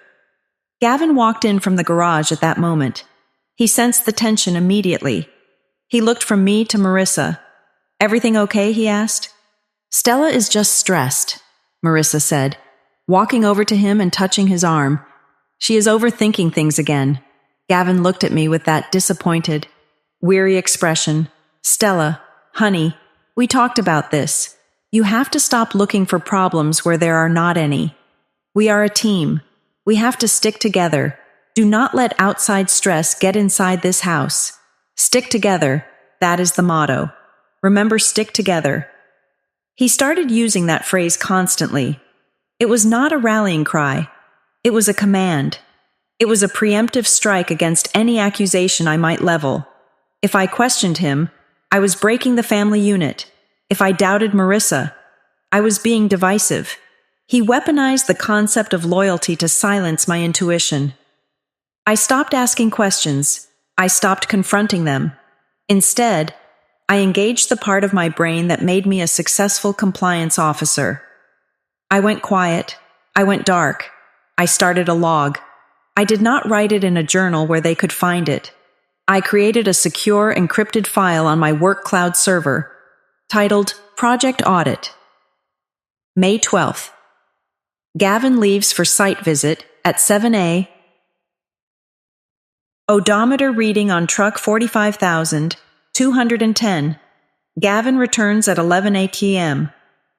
Gavin walked in from the garage at that moment. He sensed the tension immediately. He looked from me to Marissa. "Everything okay?" he asked. "Stella is just stressed," Marissa said, walking over to him and touching his arm. "She is overthinking things again." Gavin looked at me with that disappointed, weary expression. "Stella, honey, we talked about this. You have to stop looking for problems where there are not any. We are a team. We have to stick together. Do not let outside stress get inside this house. Stick together, that is the motto. Remember, stick together." He started using that phrase constantly. It was not a rallying cry. It was a command. It was a preemptive strike against any accusation I might level. If I questioned him, I was breaking the family unit. If I doubted Marissa, I was being divisive. He weaponized the concept of loyalty to silence my intuition. I stopped asking questions. I stopped confronting them. Instead, I engaged the part of my brain that made me a successful compliance officer. I went quiet. I went dark. I started a log. I did not write it in a journal where they could find it. I created a secure, encrypted file on my work cloud server, titled Project Audit. May 12th. Gavin leaves for site visit at 7 a.m. Odometer reading on truck 45,210. Gavin returns at 11 a.m.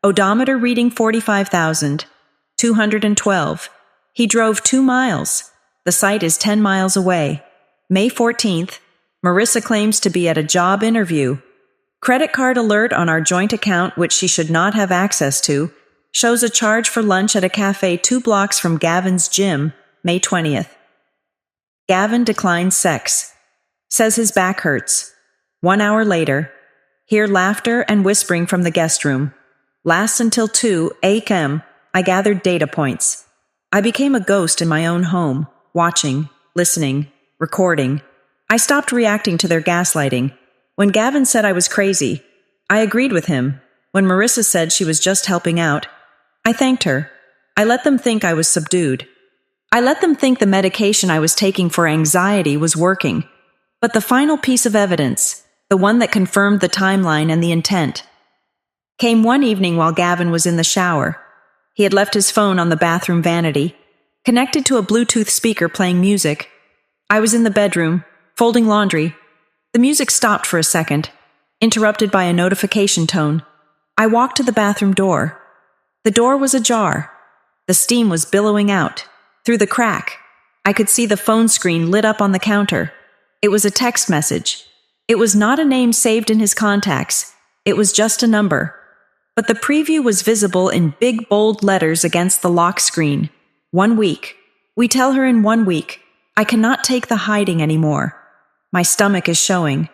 Odometer reading 45,212. He drove 2 miles. The site is 10 miles away. May 14th. Marissa claims to be at a job interview. Credit card alert on our joint account, which she should not have access to, shows a charge for lunch at a cafe 2 blocks from Gavin's gym, May 20th. Gavin declines sex. Says his back hurts. 1 hour later, hear laughter and whispering from the guest room. Lasts until 2 a.m. I gathered data points. I became a ghost in my own home, watching, listening, recording. I stopped reacting to their gaslighting. When Gavin said I was crazy, I agreed with him. When Marissa said she was just helping out, I thanked her. I let them think I was subdued. I let them think the medication I was taking for anxiety was working. But the final piece of evidence, the one that confirmed the timeline and the intent, came one evening while Gavin was in the shower. He had left his phone on the bathroom vanity, connected to a Bluetooth speaker playing music. I was in the bedroom, folding laundry. The music stopped for a second, interrupted by a notification tone. I walked to the bathroom door. The door was ajar. The steam was billowing out. Through the crack, I could see the phone screen lit up on the counter. It was a text message. It was not a name saved in his contacts. It was just a number. But the preview was visible in big, bold letters against the lock screen. 1 week. We tell her in 1 week. I cannot take the hiding anymore. My stomach is showing.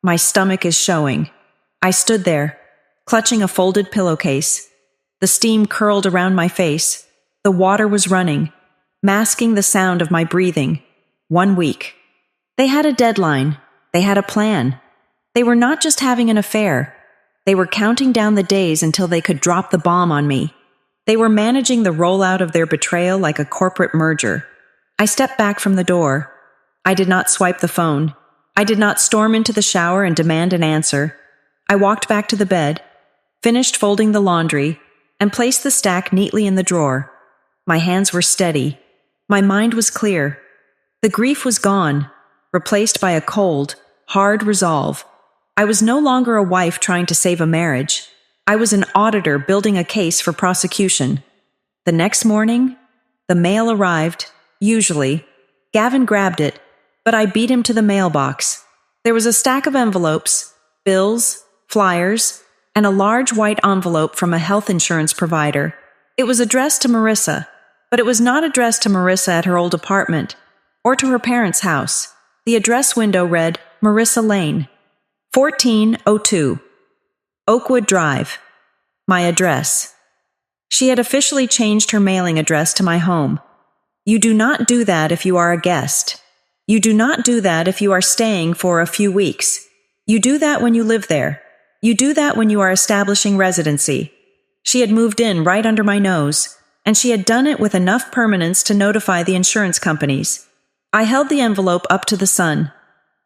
My stomach is showing. I stood there, clutching a folded pillowcase. The steam curled around my face. The water was running, masking the sound of my breathing. 1 week. They had a deadline. They had a plan. They were not just having an affair. They were counting down the days until they could drop the bomb on me. They were managing the rollout of their betrayal like a corporate merger. I stepped back from the door. I did not swipe the phone. I did not storm into the shower and demand an answer. I walked back to the bed, finished folding the laundry, and placed the stack neatly in the drawer. My hands were steady. My mind was clear. The grief was gone, replaced by a cold, hard resolve. I was no longer a wife trying to save a marriage. I was an auditor building a case for prosecution. The next morning, the mail arrived. Usually, Gavin grabbed it, but I beat him to the mailbox. There was a stack of envelopes, bills, flyers, and a large white envelope from a health insurance provider. It was addressed to Marissa, but it was not addressed to Marissa at her old apartment or to her parents' house. The address window read Marissa Lane, 1402, Oakwood Drive. My address. She had officially changed her mailing address to my home. You do not do that if you are a guest. You do not do that if you are staying for a few weeks. You do that when you live there. You do that when you are establishing residency. She had moved in right under my nose, and she had done it with enough permanence to notify the insurance companies. I held the envelope up to the sun.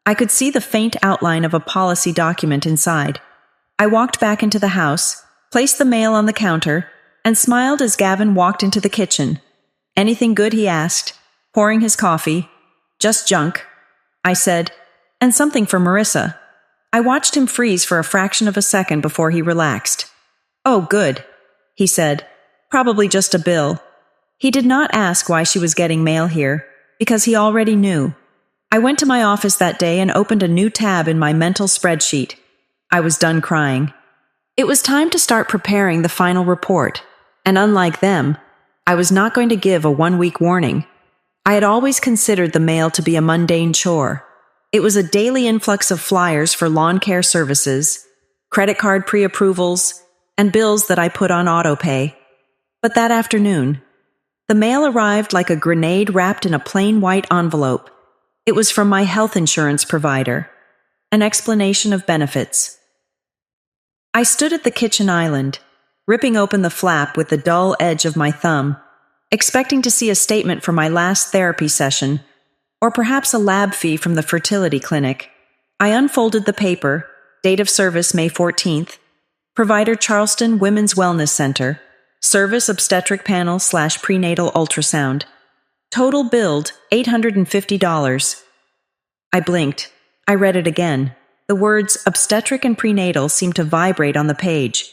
I could see the faint outline of a policy document inside. I walked back into the house, placed the mail on the counter, and smiled as Gavin walked into the kitchen. Anything good, he asked, pouring his coffee. Just junk, I said, and something for Marissa. I watched him freeze for a fraction of a second before he relaxed. Oh, good, he said, probably just a bill. He did not ask why she was getting mail here, because he already knew. I went to my office that day and opened a new tab in my mental spreadsheet. I was done crying. It was time to start preparing the final report, and unlike them, I was not going to give a 1-week warning. I had always considered the mail to be a mundane chore. It was a daily influx of flyers for lawn care services, credit card pre-approvals, and bills that I put on autopay. But that afternoon, the mail arrived like a grenade wrapped in a plain white envelope. It was from my health insurance provider. An explanation of benefits. I stood at the kitchen island, ripping open the flap with the dull edge of my thumb, expecting to see a statement for my last therapy session, or perhaps a lab fee from the fertility clinic. I unfolded the paper, date of service May 14th, provider Charleston Women's Wellness Center, service obstetric panel / prenatal ultrasound. Total billed $850. I blinked. I read it again. The words obstetric and prenatal seemed to vibrate on the page.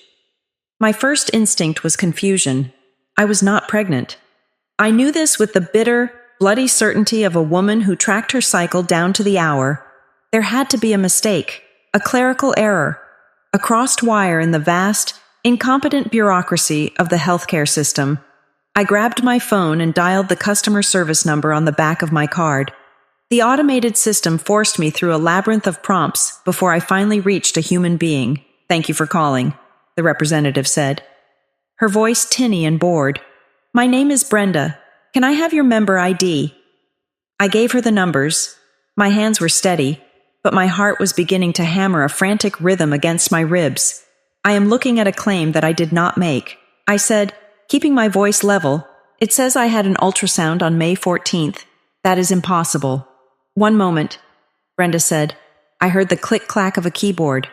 My first instinct was confusion. I was not pregnant. I knew this with the bitter, bloody certainty of a woman who tracked her cycle down to the hour. There had to be a mistake, a clerical error, a crossed wire in the vast, incompetent bureaucracy of the healthcare system. I grabbed my phone and dialed the customer service number on the back of my card. The automated system forced me through a labyrinth of prompts before I finally reached a human being. "Thank you for calling," the representative said. Her voice tinny and bored. "My name is Brenda. Can I have your member ID?" I gave her the numbers. My hands were steady, but my heart was beginning to hammer a frantic rhythm against my ribs. "I am looking at a claim that I did not make," I said, keeping my voice level. "It says I had an ultrasound on May 14th. That is impossible." "1 moment," Brenda said. I heard the click-clack of a keyboard.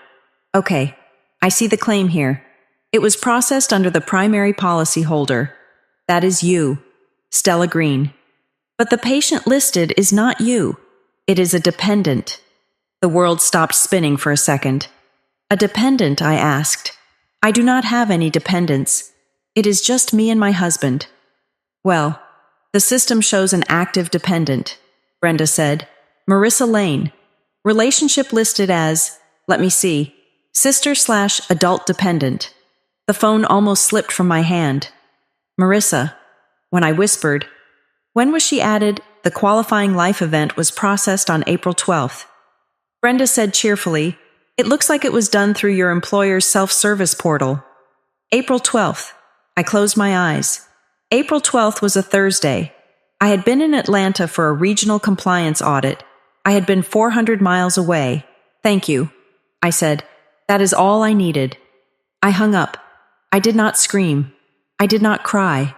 "Okay, I see the claim here. It was processed under the primary policy holder. That is you, Stella Green. But the patient listed is not you. It is a dependent." The world stopped spinning for a second. "A dependent?" I asked. "I do not have any dependents. It is just me and my husband." "Well, the system shows an active dependent," Brenda said. "Marissa Lane. Relationship listed as, let me see, Sister/adult dependent. The phone almost slipped from my hand. Marissa. When I whispered, when was she added? The qualifying life event was processed on April 12th. Brenda said cheerfully, it looks like it was done through your employer's self-service portal. April 12th. I closed my eyes. April 12th was a Thursday. I had been in Atlanta for a regional compliance audit. I had been 400 miles away. Thank you, I said. That is all I needed. I hung up. I did not scream. I did not cry.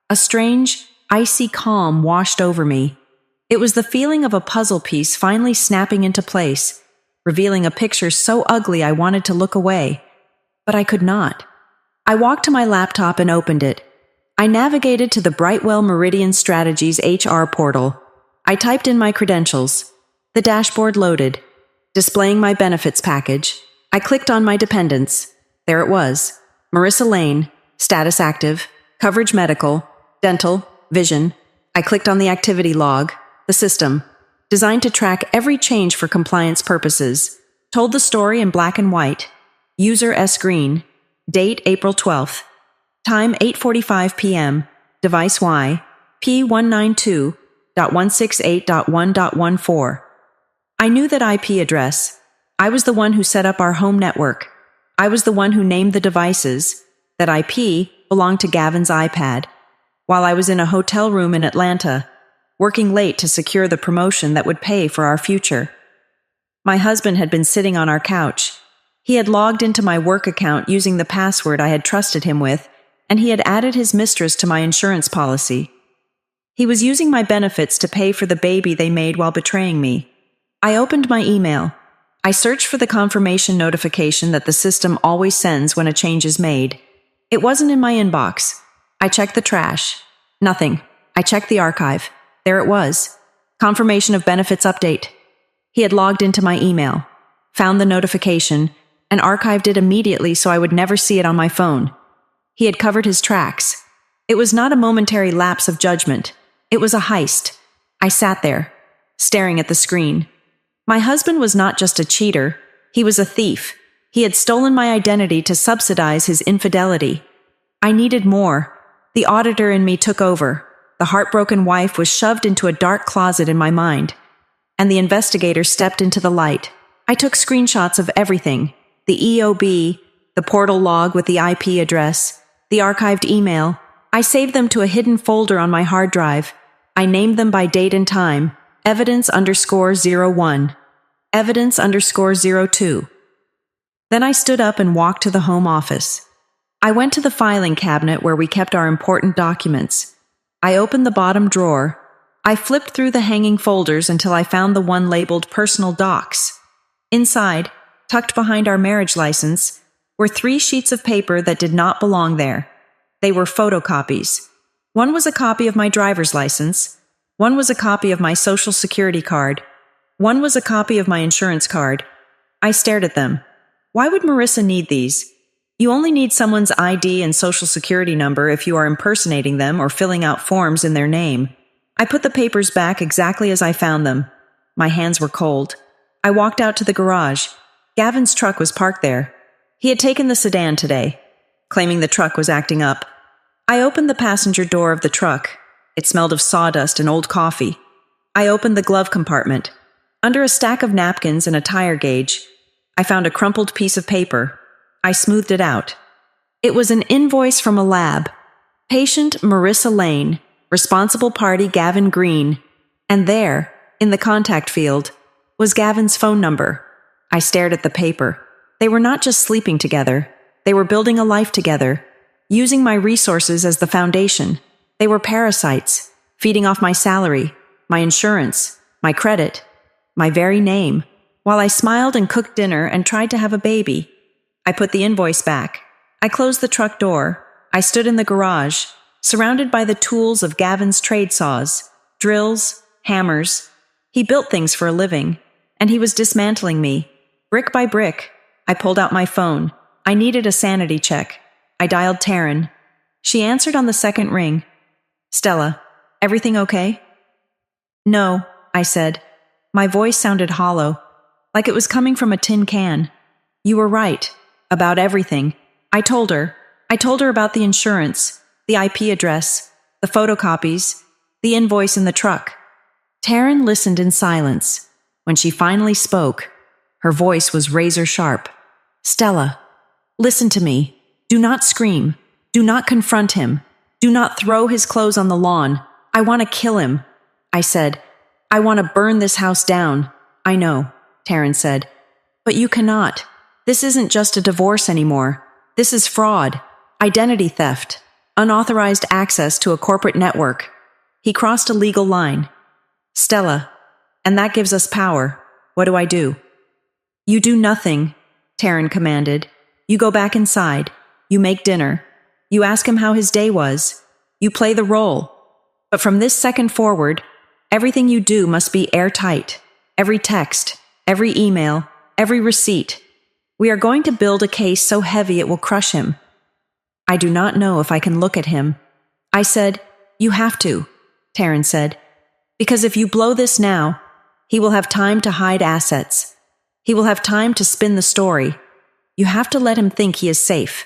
A strange, icy calm washed over me. It was the feeling of a puzzle piece finally snapping into place, revealing a picture so ugly I wanted to look away. But I could not. I walked to my laptop and opened it. I navigated to the Brightwell Meridian Strategies HR portal. I typed in my credentials. The dashboard loaded, displaying my benefits package. I clicked on my dependents. There it was. Marissa Lane, status active, coverage medical, dental, vision. I clicked on the activity log, the system, designed to track every change for compliance purposes. Told the story in black and white. User S. Green. Date April 12th. Time 8:45 p.m. Device Y. P192.168.1.14. I knew that IP address. I was the one who set up our home network. I was the one who named the devices. That IP belonged to Gavin's iPad. While I was in a hotel room in Atlanta, working late to secure the promotion that would pay for our future. My husband had been sitting on our couch. He had logged into my work account using the password I had trusted him with, and he had added his mistress to my insurance policy. He was using my benefits to pay for the baby they made while betraying me. I opened my email. I searched for the confirmation notification that the system always sends when a change is made. It wasn't in my inbox. I checked the trash. Nothing. I checked the archive. There it was. Confirmation of benefits update. He had logged into my email, found the notification, and archived it immediately so I would never see it on my phone. He had covered his tracks. It was not a momentary lapse of judgment. It was a heist. I sat there, staring at the screen. My husband was not just a cheater. He was a thief. He had stolen my identity to subsidize his infidelity. I needed more. The auditor in me took over. The heartbroken wife was shoved into a dark closet in my mind, and the investigator stepped into the light. I took screenshots of everything: the EOB, the portal log with the IP address, the archived email. I saved them to a hidden folder on my hard drive. I named them by date and time: evidence_01, evidence_02. Then I stood up and walked to the home office. I went to the filing cabinet where we kept our important documents. I opened the bottom drawer. I flipped through the hanging folders until I found the one labeled Personal Docs. Inside, tucked behind our marriage license, were 3 sheets of paper that did not belong there. They were photocopies. One was a copy of my driver's license. One was a copy of my social security card. One was a copy of my insurance card. I stared at them. Why would Marissa need these? You only need someone's ID and social security number if you are impersonating them or filling out forms in their name. I put the papers back exactly as I found them. My hands were cold. I walked out to the garage. Gavin's truck was parked there. He had taken the sedan today, claiming the truck was acting up. I opened the passenger door of the truck. It smelled of sawdust and old coffee. I opened the glove compartment. Under a stack of napkins and a tire gauge, I found a crumpled piece of paper. I smoothed it out. It was an invoice from a lab. Patient Marissa Lane, responsible party Gavin Green. And there, in the contact field, was Gavin's phone number. I stared at the paper. They were not just sleeping together. They were building a life together, using my resources as the foundation. They were parasites, feeding off my salary, my insurance, my credit, my very name. While I smiled and cooked dinner and tried to have a baby, I put the invoice back. I closed the truck door. I stood in the garage, surrounded by the tools of Gavin's trade saws, drills, hammers. He built things for a living, and he was dismantling me. Brick by brick, I pulled out my phone. I needed a sanity check. I dialed Taryn. She answered on the second ring. Stella, everything okay? No, I said. My voice sounded hollow, like it was coming from a tin can. You were right. About everything. I told her. I told her about the insurance, the IP address, the photocopies, the invoice in the truck. Taryn listened in silence. When she finally spoke, her voice was razor sharp. Stella, listen to me. Do not scream. Do not confront him. Do not throw his clothes on the lawn. I want to kill him. I said, I want to burn this house down. I know, Taryn said. But you cannot. This isn't just a divorce anymore. This is fraud, identity theft, unauthorized access to a corporate network. He crossed a legal line. Stella, and that gives us power. What do I do? You do nothing, Taryn commanded. You go back inside. You make dinner. You ask him how his day was. You play the role. But from this second forward, everything you do must be airtight. Every text, every email, every receipt. We are going to build a case so heavy it will crush him. I do not know if I can look at him. I said, You have to, Taryn said, because if you blow this now, he will have time to hide assets. He will have time to spin the story. You have to let him think he is safe.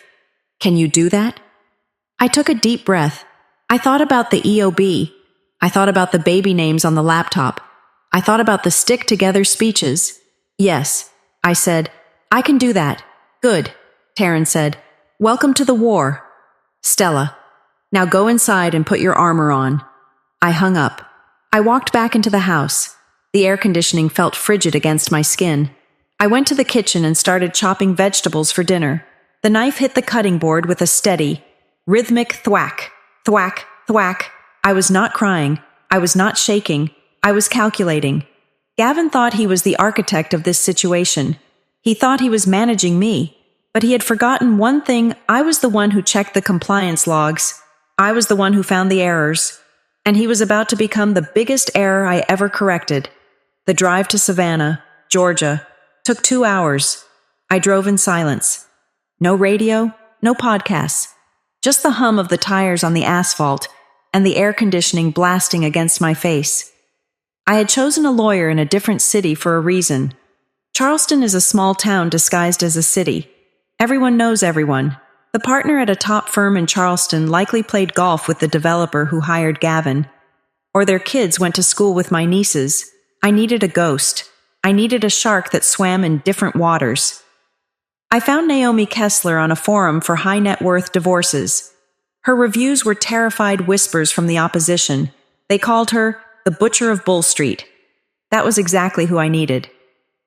Can you do that? I took a deep breath. I thought about the EOB. I thought about the baby names on the laptop. I thought about the stick-together speeches. Yes, I said, I can do that. Good, Taryn said. Welcome to the war. Stella, now go inside and put your armor on. I hung up. I walked back into the house. The air conditioning felt frigid against my skin. I went to the kitchen and started chopping vegetables for dinner. The knife hit the cutting board with a steady, rhythmic thwack, thwack, thwack. I was not crying. I was not shaking. I was calculating. Gavin thought he was the architect of this situation. He thought he was managing me, but he had forgotten one thing. I was the one who checked the compliance logs. I was the one who found the errors. And he was about to become the biggest error I ever corrected. The drive to Savannah, Georgia, took 2 hours. I drove in silence. No radio, no podcasts. Just the hum of the tires on the asphalt and the air conditioning blasting against my face. I had chosen a lawyer in a different city for a reason. Charleston is a small town disguised as a city. Everyone knows everyone. The partner at a top firm in Charleston likely played golf with the developer who hired Gavin. Or their kids went to school with my nieces. I needed a ghost. I needed a shark that swam in different waters. I found Naomi Kessler on a forum for high net worth divorces. Her reviews were terrified whispers from the opposition. They called her the Butcher of Bull Street. That was exactly who I needed.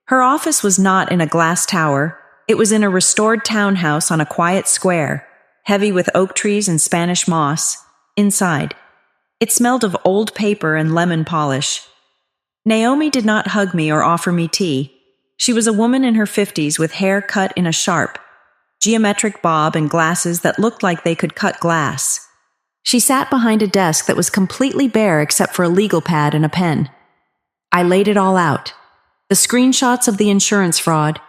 Her office was not in a glass tower. It was in a restored townhouse on a quiet square, heavy with oak trees and Spanish moss. Inside, it smelled of old paper and lemon polish. Naomi did not hug me or offer me tea. She was a woman in her 50s with hair cut in a sharp, geometric bob and glasses that looked like they could cut glass. She sat behind a desk that was completely bare except for a legal pad and a pen. I laid it all out. The screenshots of the insurance fraud,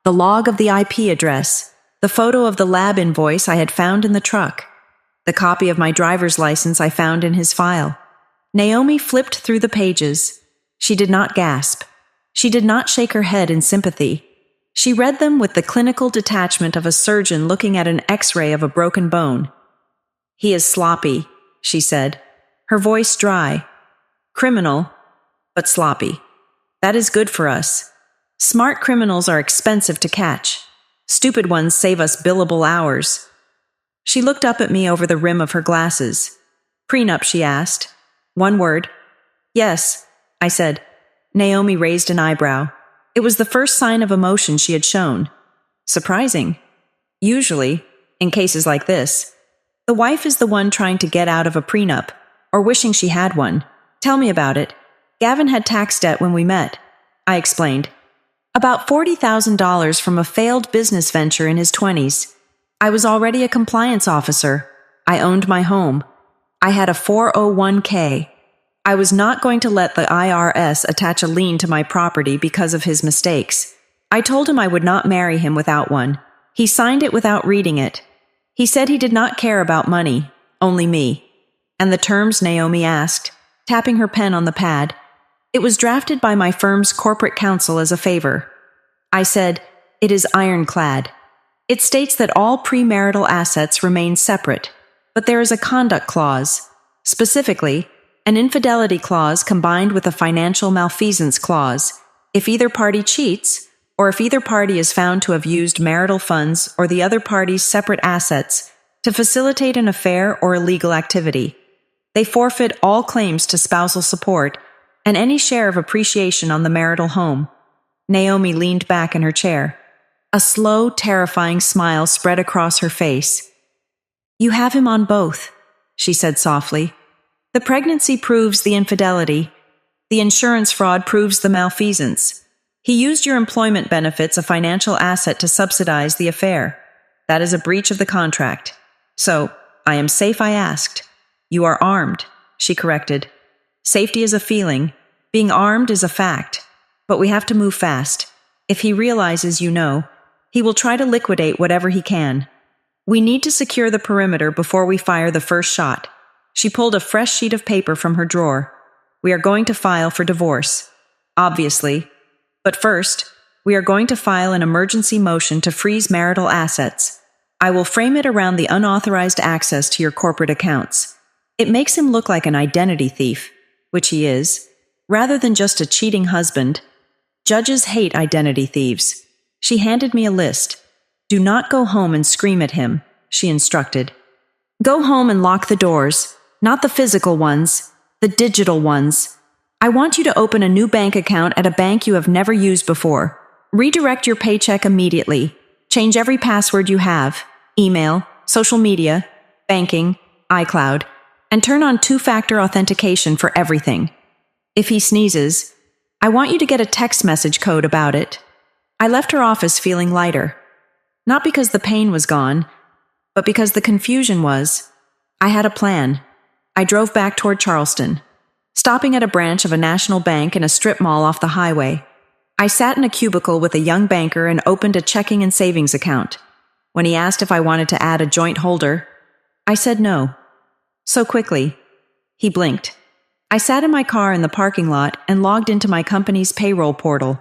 the log of the IP address, the photo of the lab invoice I had found in the truck, the copy of my driver's license I found in his file. Naomi flipped through the pages. She did not gasp. She did not shake her head in sympathy. She read them with the clinical detachment of a surgeon looking at an X-ray of a broken bone. He is sloppy, she said, her voice dry. Criminal, but sloppy. That is good for us. Smart criminals are expensive to catch. Stupid ones save us billable hours. She looked up at me over the rim of her glasses. Prenup, she asked. One word. Yes, I said. Naomi raised an eyebrow. It was the first sign of emotion she had shown. Surprising. Usually, in cases like this, the wife is the one trying to get out of a prenup, or wishing she had one. Tell me about it. Gavin had tax debt when we met, I explained. About $40,000 from a failed business venture in his 20s. I was already a compliance officer. I owned my home. I had a 401k. I was not going to let the IRS attach a lien to my property because of his mistakes. I told him I would not marry him without one. He signed it without reading it. He said he did not care about money, only me. And the terms, Naomi asked, tapping her pen on the pad. It was drafted by my firm's corporate counsel as a favor. I said, It is ironclad. It states that all premarital assets remain separate, but there is a conduct clause, specifically, an infidelity clause combined with a financial malfeasance clause, if either party cheats, or if either party is found to have used marital funds or the other party's separate assets to facilitate an affair or illegal activity. They forfeit all claims to spousal support and any share of appreciation on the marital home. Naomi leaned back in her chair. A slow, terrifying smile spread across her face. "You have him on both," she said softly. "The pregnancy proves the infidelity. The insurance fraud proves the malfeasance. He used your employment benefits, a financial asset, to subsidize the affair. That is a breach of the contract. So, I am safe, I asked. You are armed," she corrected. "Safety is a feeling. Being armed is a fact. But we have to move fast. If he realizes you know, he will try to liquidate whatever he can. We need to secure the perimeter before we fire the first shot." She pulled a fresh sheet of paper from her drawer. "We are going to file for divorce. Obviously. But first, we are going to file an emergency motion to freeze marital assets. I will frame it around the unauthorized access to your corporate accounts. It makes him look like an identity thief, which he is, rather than just a cheating husband. Judges hate identity thieves." She handed me a list. "Do not go home and scream at him," she instructed. "Go home and lock the doors, not the physical ones, the digital ones. I want you to open a new bank account at a bank you have never used before. Redirect your paycheck immediately. Change every password you have, email, social media, banking, iCloud, and turn on two-factor authentication for everything. If he sneezes, I want you to get a text message code about it." I left her office feeling lighter. Not because the pain was gone, but because the confusion was. I had a plan. I drove back toward Charleston, stopping at a branch of a national bank in a strip mall off the highway. I sat in a cubicle with a young banker and opened a checking and savings account. When he asked if I wanted to add a joint holder, I said no. So quickly. He blinked. I sat in my car in the parking lot and logged into my company's payroll portal.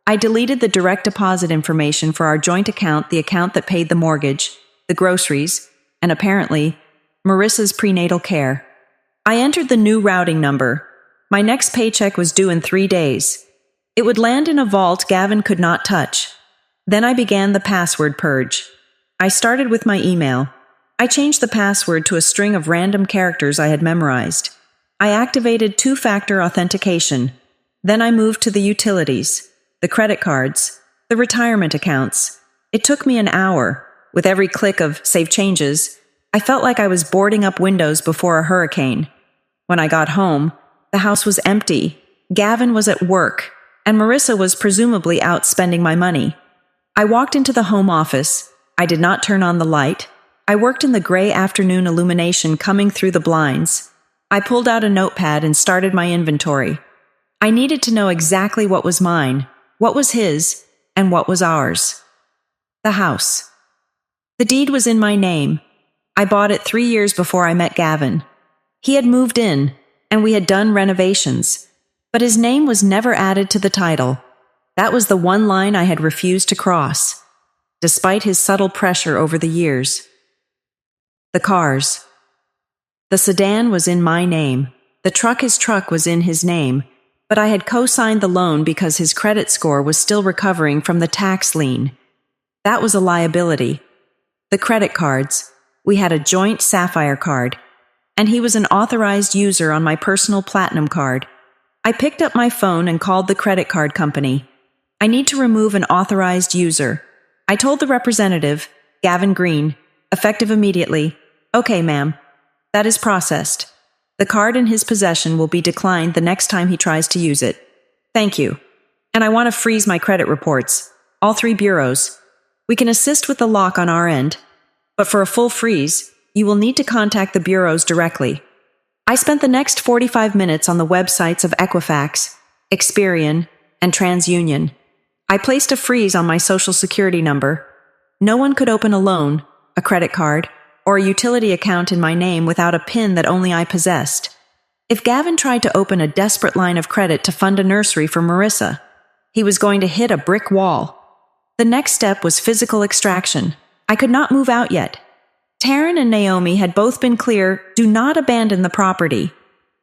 I deleted the direct deposit information for our joint account, the account that paid the mortgage, the groceries, and apparently, Marissa's prenatal care. I entered the new routing number. My next paycheck was due in 3 days. It would land in a vault Gavin could not touch. Then I began the password purge. I started with my email. I changed the password to a string of random characters I had memorized. I activated two-factor authentication. Then I moved to the utilities, the credit cards, the retirement accounts. It took me an hour. With every click of Save Changes, I felt like I was boarding up windows before a hurricane. When I got home, the house was empty. Gavin was at work, and Marissa was presumably out spending my money. I walked into the home office. I did not turn on the light. I worked in the gray afternoon illumination coming through the blinds. I pulled out a notepad and started my inventory. I needed to know exactly what was mine, what was his, and what was ours. The house. The deed was in my name. I bought it 3 years before I met Gavin. He had moved in, and we had done renovations, but his name was never added to the title. That was the one line I had refused to cross, despite his subtle pressure over the years. The cars. The sedan was in my name. The truck his truck was in his name, but I had co-signed the loan because his credit score was still recovering from the tax lien. That was a liability. The credit cards. We had a joint Sapphire card, and he was an authorized user on my personal Platinum card. I picked up my phone and called the credit card company. I need to remove an authorized user. I told the representative, Gavin Green, effective immediately, "Okay, ma'am. That is processed. The card in his possession will be declined the next time he tries to use it. Thank you. And I want to freeze my credit reports. All 3 bureaus. We can assist with the lock on our end, but for a full freeze, you will need to contact the bureaus directly." I spent the next 45 minutes on the websites of Equifax, Experian, and TransUnion. I placed a freeze on my social security number. No one could open a loan, a credit card, or a utility account in my name without a PIN that only I possessed. If Gavin tried to open a desperate line of credit to fund a nursery for Marissa, he was going to hit a brick wall. The next step was physical extraction. I could not move out yet. Taryn and Naomi had both been clear, do not abandon the property.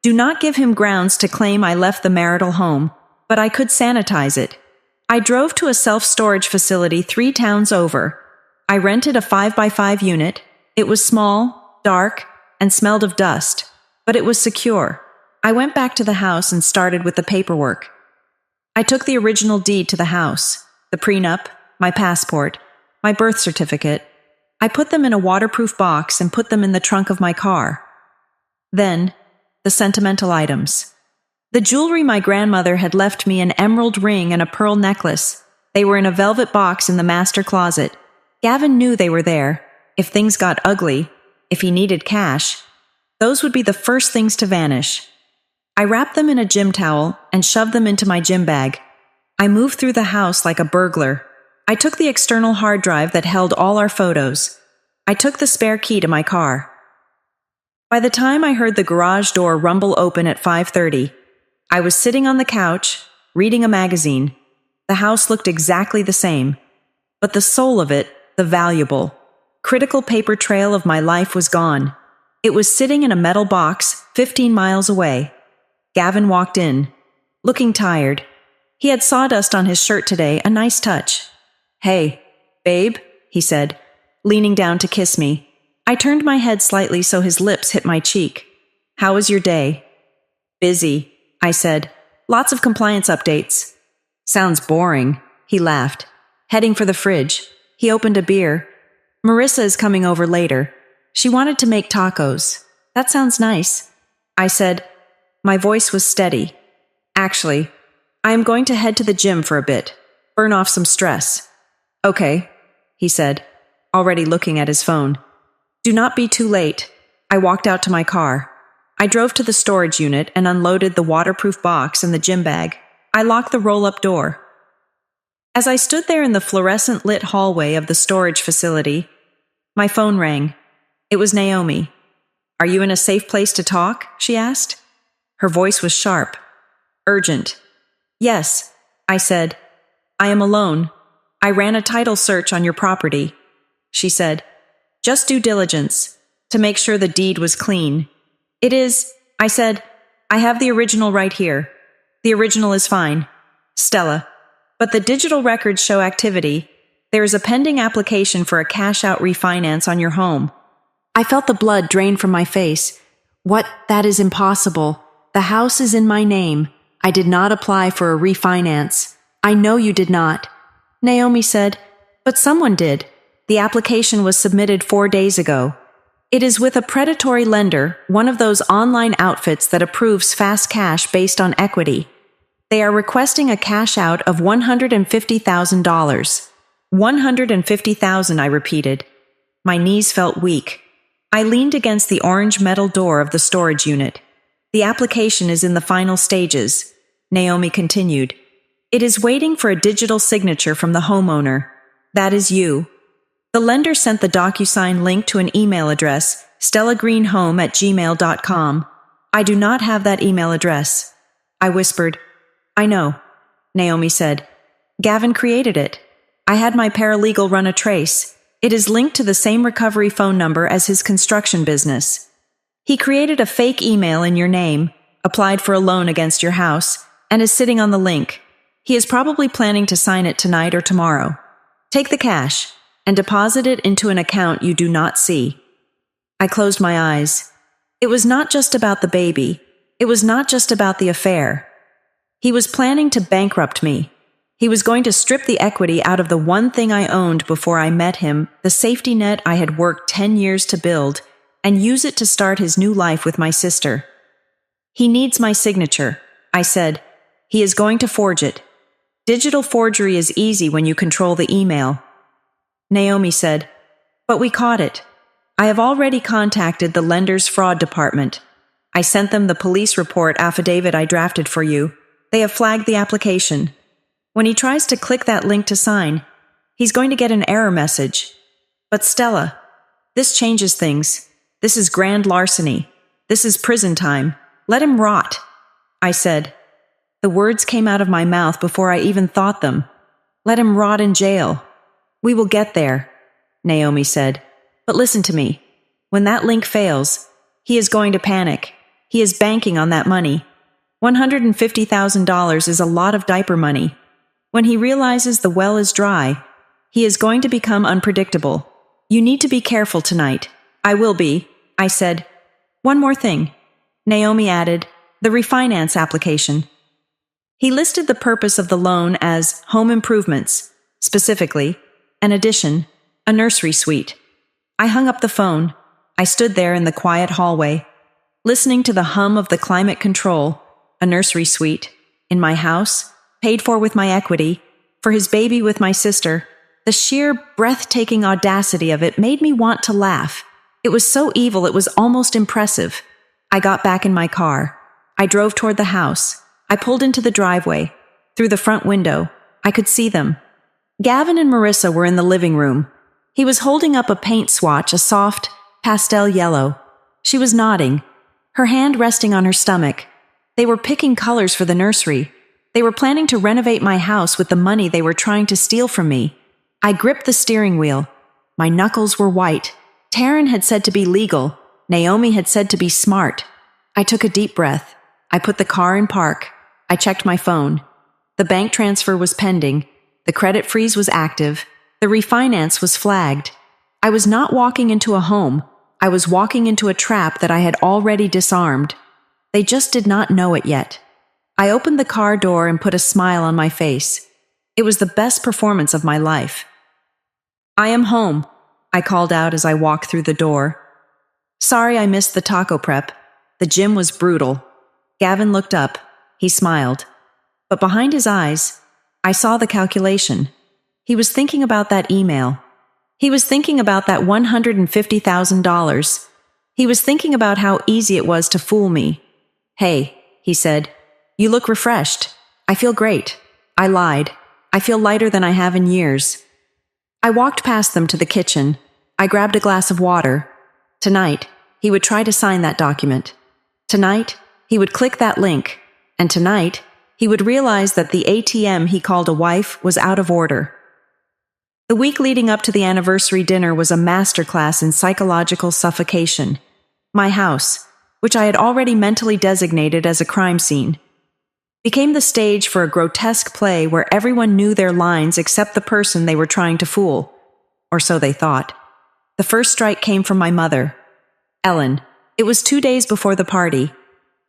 Do not give him grounds to claim I left the marital home, but I could sanitize it. I drove to a self-storage facility 3 towns over. I rented a 5x5 unit. It was small, dark, and smelled of dust, but it was secure. I went back to the house and started with the paperwork. I took the original deed to the house, the prenup, my passport, my birth certificate. I put them in a waterproof box and put them in the trunk of my car. Then, the sentimental items. The jewelry my grandmother had left me, an emerald ring and a pearl necklace. They were in a velvet box in the master closet. Gavin knew they were there. If things got ugly, if he needed cash, those would be the first things to vanish. I wrapped them in a gym towel and shoved them into my gym bag. I moved through the house like a burglar. I took the external hard drive that held all our photos. I took the spare key to my car. By the time I heard the garage door rumble open at 5:30, I was sitting on the couch, reading a magazine. The house looked exactly the same, but the soul of it, the valuable, critical paper trail of my life was gone. It was sitting in a metal box 15 miles away. Gavin walked in, looking tired. He had sawdust on his shirt today, a nice touch. "Hey, babe," he said, leaning down to kiss me. I turned my head slightly so his lips hit my cheek. "How was your day?" "Busy," I said. "Lots of compliance updates." "Sounds boring," he laughed. Heading for the fridge, he opened a beer. "Marissa is coming over later. She wanted to make tacos." "That sounds nice," I said. My voice was steady. "Actually, I am going to head to the gym for a bit, burn off some stress." "Okay," he said, already looking at his phone. "Do not be too late." I walked out to my car. I drove to the storage unit and unloaded the waterproof box and the gym bag. I locked the roll-up door. As I stood there in the fluorescent-lit hallway of the storage facility, my phone rang. It was Naomi. "Are you in a safe place to talk?" she asked. Her voice was sharp, urgent. "Yes," I said. "I am alone. I ran a title search on your property." She said, "Just due diligence, to make sure the deed was clean." "It is," I said. "I have the original right here. The original is fine. Stella. But the digital records show activity. There is a pending application for a cash-out refinance on your home." I felt the blood drain from my face. "What? That is impossible. The house is in my name. I did not apply for a refinance." "I know you did not." Naomi said, "But someone did. The application was submitted 4 days ago. It is with a predatory lender, one of those online outfits that approves fast cash based on equity. They are requesting a cash out of $150,000. $150,000, I repeated. My knees felt weak. I leaned against the orange metal door of the storage unit. "The application is in the final stages," Naomi continued. "It is waiting for a digital signature from the homeowner. That is you." The lender sent the DocuSign link to an email address, stellagreenhome@gmail.com. "I do not have that email address." I whispered. "I know," Naomi said. "Gavin created it. I had my paralegal run a trace. It is linked to the same recovery phone number as his construction business. He created a fake email in your name, applied for a loan against your house, and is sitting on the link. He is probably planning to sign it tonight or tomorrow. Take the cash and deposit it into an account you do not see." I closed my eyes. It was not just about the baby. It was not just about the affair. He was planning to bankrupt me. He was going to strip the equity out of the one thing I owned before I met him, the safety net I had worked 10 years to build, and use it to start his new life with my sister. "He needs my signature," I said. "He is going to forge it. Digital forgery is easy when you control the email." Naomi said, "But we caught it. I have already contacted the lender's fraud department. I sent them the police report affidavit I drafted for you. They have flagged the application. When he tries to click that link to sign, he's going to get an error message. But Stella, this changes things. This is grand larceny. This is prison time. Let him rot," I said. The words came out of my mouth before I even thought them. Let him rot in jail. We will get there, Naomi said. But listen to me. When that link fails, he is going to panic. He is banking on that money. $150,000 is a lot of diaper money. When he realizes the well is dry, he is going to become unpredictable. You need to be careful tonight. I will be, I said. One more thing. Naomi added, the refinance application. He listed the purpose of the loan as home improvements, specifically, an addition, a nursery suite. I hung up the phone. I stood there in the quiet hallway, listening to the hum of the climate control, a nursery suite, in my house, paid for with my equity, for his baby with my sister. The sheer, breathtaking audacity of it made me want to laugh. It was so evil it was almost impressive. I got back in my car. I drove toward the house. I pulled into the driveway. Through the front window, I could see them. Gavin and Marissa were in the living room. He was holding up a paint swatch, a soft, pastel yellow. She was nodding, her hand resting on her stomach. They were picking colors for the nursery. They were planning to renovate my house with the money they were trying to steal from me. I gripped the steering wheel. My knuckles were white. Taryn had said to be legal. Naomi had said to be smart. I took a deep breath. I put the car in park. I checked my phone. The bank transfer was pending. The credit freeze was active. The refinance was flagged. I was not walking into a home. I was walking into a trap that I had already disarmed. They just did not know it yet. I opened the car door and put a smile on my face. It was the best performance of my life. I am home, I called out as I walked through the door. Sorry I missed the taco prep. The gym was brutal. Gavin looked up. He smiled. But behind his eyes, I saw the calculation. He was thinking about that email. He was thinking about that $150,000. He was thinking about how easy it was to fool me. Hey, he said, you look refreshed. I feel great. I lied. I feel lighter than I have in years. I walked past them to the kitchen. I grabbed a glass of water. Tonight, he would try to sign that document. Tonight, he would click that link. And tonight, he would realize that the ATM he called a wife was out of order. The week leading up to the anniversary dinner was a masterclass in psychological suffocation. My house, which I had already mentally designated as a crime scene, became the stage for a grotesque play where everyone knew their lines except the person they were trying to fool. Or so they thought. The first strike came from my mother, Ellen. It was 2 days before the party.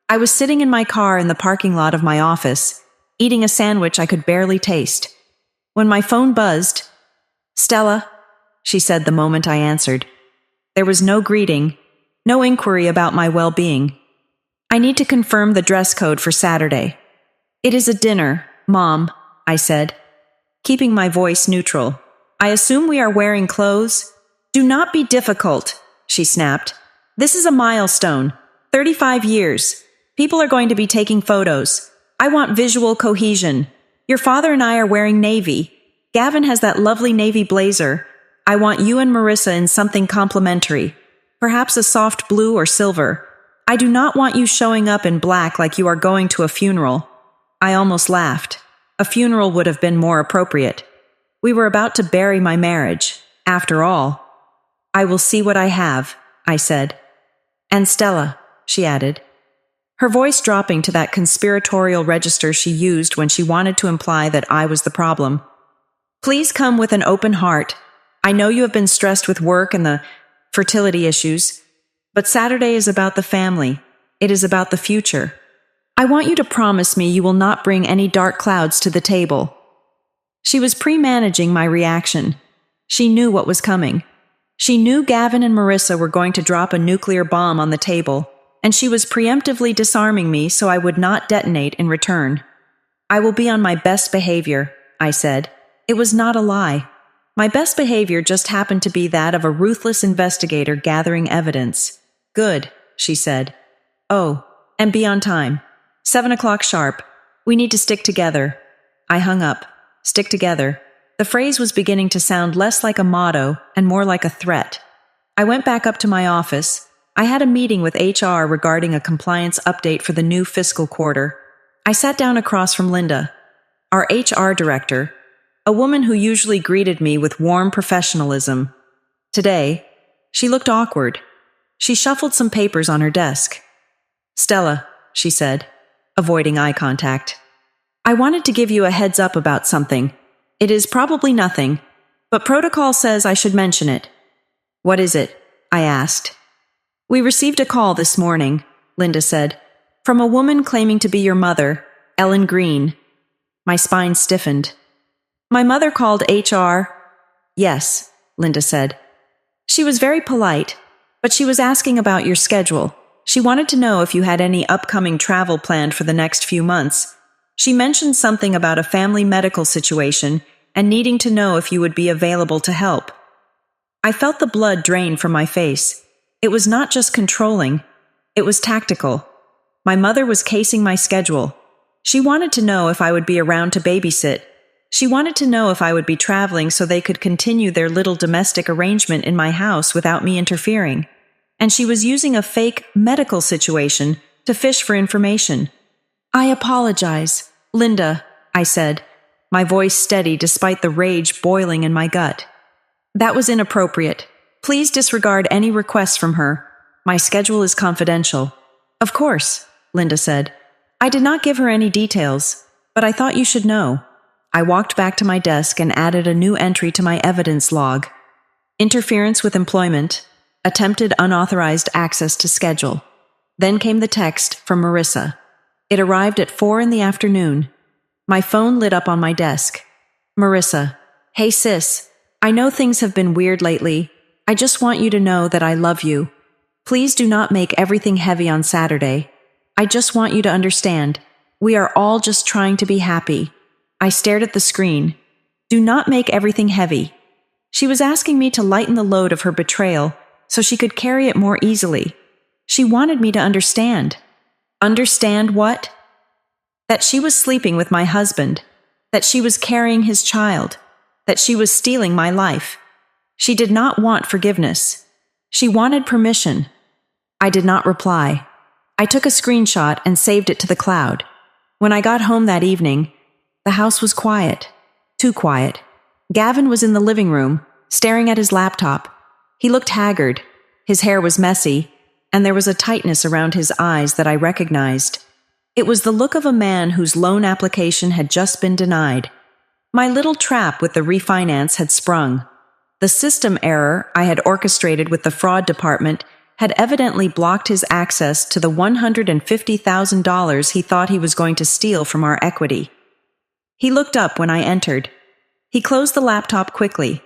I was sitting in my car in the parking lot of my office, eating a sandwich I could barely taste. When my phone buzzed, Stella, she said the moment I answered. There was no greeting, no inquiry about my well-being. I need to confirm the dress code for Saturday. It is a dinner, Mom, I said, keeping my voice neutral. I assume we are wearing clothes? Do not be difficult, she snapped. This is a milestone. 35 years. People are going to be taking photos. I want visual cohesion. Your father and I are wearing navy. Gavin has that lovely navy blazer. I want you and Marissa in something complementary. Perhaps a soft blue or silver. I do not want you showing up in black like you are going to a funeral. I almost laughed. A funeral would have been more appropriate. We were about to bury my marriage. After all, I will see what I have, I said. And Stella, she added, her voice dropping to that conspiratorial register she used when she wanted to imply that I was the problem. Please come with an open heart. I know you have been stressed with work and the fertility issues, but Saturday is about the family. It is about the future. I want you to promise me you will not bring any dark clouds to the table. She was pre-managing my reaction. She knew what was coming. She knew Gavin and Marissa were going to drop a nuclear bomb on the table, and she was preemptively disarming me so I would not detonate in return. I will be on my best behavior, I said. It was not a lie. My best behavior just happened to be that of a ruthless investigator gathering evidence. Good, she said. Oh, and be on time. 7 o'clock sharp. We need to stick together. I hung up. Stick together. The phrase was beginning to sound less like a motto and more like a threat. I went back up to my office. I had a meeting with HR regarding a compliance update for the new fiscal quarter. I sat down across from Linda, our HR director. a woman who usually greeted me with warm professionalism. Today, she looked awkward. She shuffled some papers on her desk. "Stella," she said, avoiding eye contact. "I wanted to give you a heads up about something. It is probably nothing, but protocol says I should mention it." "What is it?" I asked. "We received a call this morning," Linda said, "from a woman claiming to be your mother, Ellen Green." My spine stiffened. "My mother called HR?" "Yes," Linda said. "She was very polite, but she was asking about your schedule. She wanted to know if you had any upcoming travel planned for the next few months. She mentioned something about a family medical situation and needing to know if you would be available to help." I felt the blood drain from my face. It was not just controlling, it was tactical. My mother was casing my schedule. She wanted to know if I would be around to babysit. She wanted to know if I would be traveling so they could continue their little domestic arrangement in my house without me interfering. And she was using a fake medical situation to fish for information. "I apologize, Linda," I said, my voice steady despite the rage boiling in my gut. "That was inappropriate. Please disregard any requests from her. My schedule is confidential." "Of course," Linda said. I did not give her any details, but I thought you should know. I walked back to my desk and added a new entry to my evidence log. Interference with employment. Attempted unauthorized access to schedule. Then came the text from Marissa. It arrived at 4 in the afternoon. My phone lit up on my desk. "Marissa, hey sis, I know things have been weird lately. I just want you to know that I love you. Please do not make everything heavy on Saturday. I just want you to understand. We are all just trying to be happy." I stared at the screen. "Do not make everything heavy." She was asking me to lighten the load of her betrayal so she could carry it more easily. She wanted me to understand. Understand what? That she was sleeping with my husband, that she was carrying his child, that she was stealing my life. She did not want forgiveness. She wanted permission. I did not reply. I took a screenshot and saved it to the cloud. When I got home that evening, the house was quiet. Too quiet. Gavin was in the living room, staring at his laptop. He looked haggard. His hair was messy, and there was a tightness around his eyes that I recognized. It was the look of a man whose loan application had just been denied. My little trap with the refinance had sprung. The system error I had orchestrated with the fraud department had evidently blocked his access to the $150,000 he thought he was going to steal from our equity. He looked up when I entered. He closed the laptop quickly.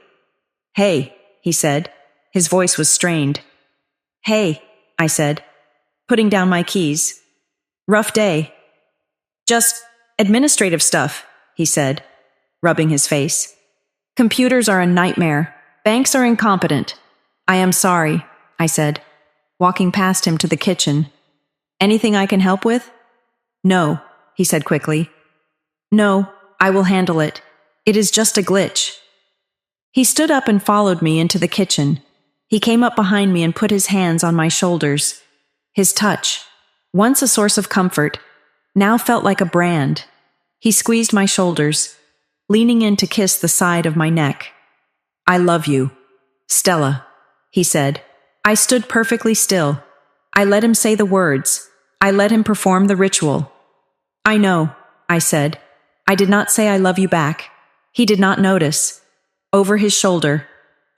"Hey," he said. His voice was strained. "Hey," I said, putting down my keys. "Rough day." "Just administrative stuff," he said, rubbing his face. "Computers are a nightmare. Banks are incompetent." "I am sorry," I said, walking past him to the kitchen. "Anything I can help with?" "No," he said quickly. "No, I will handle it. It is just a glitch." He stood up and followed me into the kitchen. He came up behind me and put his hands on my shoulders. His touch, once a source of comfort, now felt like a brand. He squeezed my shoulders, leaning in to kiss the side of my neck. "I love you, Stella," he said. I stood perfectly still. I let him say the words. I let him perform the ritual. "I know," I said. I did not say I love you back. He did not notice. Over his shoulder,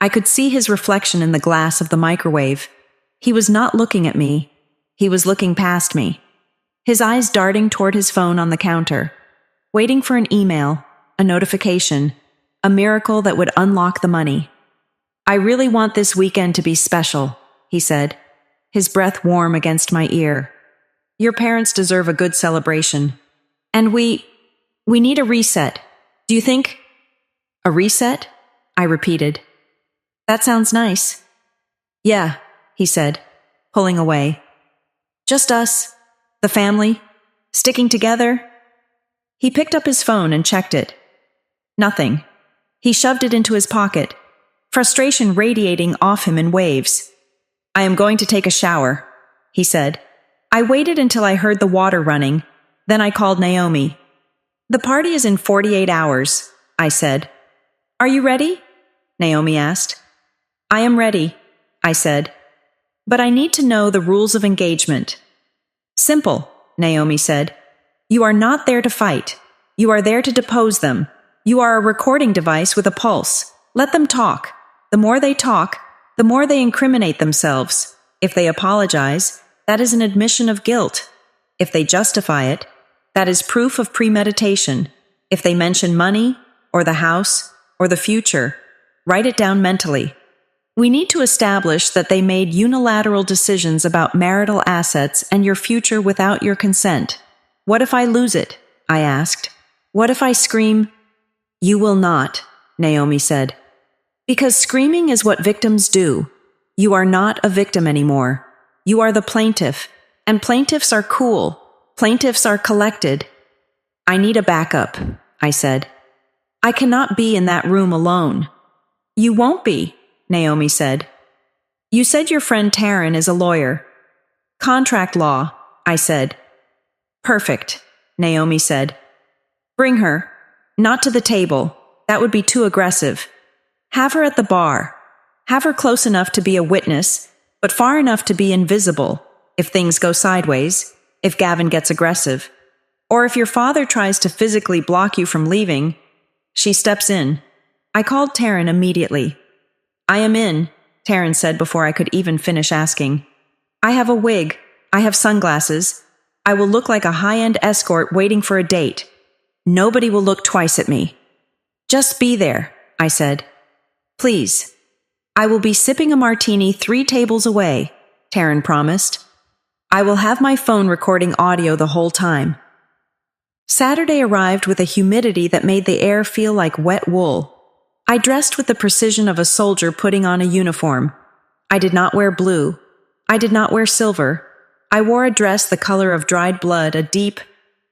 I could see his reflection in the glass of the microwave. He was not looking at me. He was looking past me. His eyes darting toward his phone on the counter, waiting for an email, a notification, a miracle that would unlock the money. "I really want this weekend to be special," he said, his breath warm against my ear. "Your parents deserve a good celebration. And we need a reset. Do you think—" "A reset?" I repeated. "That sounds nice." "Yeah," he said, pulling away. "Just us, the family, sticking together." He picked up his phone and checked it. Nothing. He shoved it into his pocket, frustration radiating off him in waves. "I am going to take a shower," he said. I waited until I heard the water running, then I called Naomi. "The party is in 48 hours. I said. Are you ready? Naomi asked. I am ready, I said. But I need to know the rules of engagement. Simple, Naomi said. You are not there to fight. You are there to depose them. You are a recording device with a pulse. Let them talk. The more they talk, the more they incriminate themselves. If they apologize, that is an admission of guilt. If they justify it, that is proof of premeditation. If they mention money, or the house, or the future, write it down mentally. We need to establish that they made unilateral decisions about marital assets and your future without your consent. What if I lose it? I asked. What if I scream? You will not, Naomi said. Because screaming is what victims do. You are not a victim anymore. You are the plaintiff, and plaintiffs are cool. Plaintiffs are collected. I need a backup, I said. I cannot be in that room alone. You won't be, Naomi said. You said your friend Taryn is a lawyer. Contract law, I said. Perfect, Naomi said. Bring her. Not to the table. That would be too aggressive. Have her at the bar. Have her close enough to be a witness, but far enough to be invisible, if things go sideways, if Gavin gets aggressive, or if your father tries to physically block you from leaving. She steps in. I called Taryn immediately. I am in, Taryn said before I could even finish asking. I have a wig. I have sunglasses. I will look like a high-end escort waiting for a date. Nobody will look twice at me. Just be there, I said. Please. I will be sipping a martini 3 tables away, Taryn promised. I will have my phone recording audio the whole time. Saturday arrived with a humidity that made the air feel like wet wool. I dressed with the precision of a soldier putting on a uniform. I did not wear blue. I did not wear silver. I wore a dress the color of dried blood, a deep,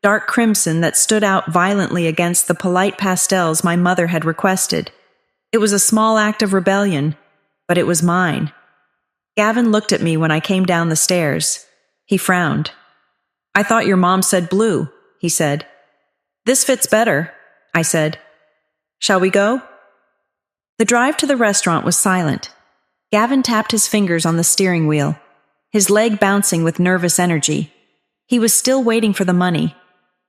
dark crimson that stood out violently against the polite pastels my mother had requested. It was a small act of rebellion, but it was mine. Gavin looked at me when I came down the stairs. He frowned. I thought your mom said blue, he said. This fits better, I said. Shall we go? The drive to the restaurant was silent. Gavin tapped his fingers on the steering wheel, his leg bouncing with nervous energy. He was still waiting for the money.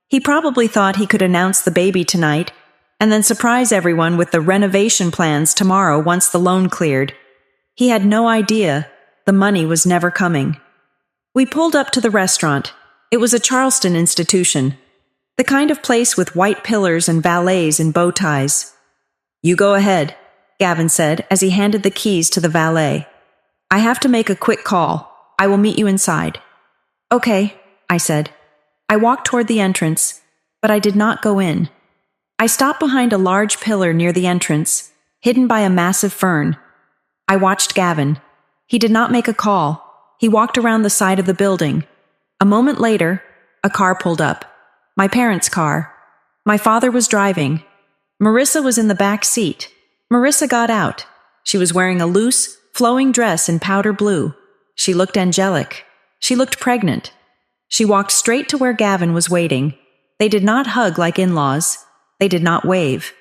He probably thought he could announce the baby tonight and then surprise everyone with the renovation plans tomorrow once the loan cleared. He had no idea the money was never coming. We pulled up to the restaurant. It was a Charleston institution, the kind of place with white pillars and valets in bow ties. You go ahead, Gavin said as he handed the keys to the valet. I have to make a quick call. I will meet you inside. Okay, I said. I walked toward the entrance, but I did not go in. I stopped behind a large pillar near the entrance, hidden by a massive fern. I watched Gavin. He did not make a call. He walked around the side of the building. A moment later, a car pulled up. My parents' car. My father was driving. Marissa was in the back seat. Marissa got out. She was wearing a loose, flowing dress in powder blue. She looked angelic. She looked pregnant. She walked straight to where Gavin was waiting. They did not hug like in-laws. They did not wave.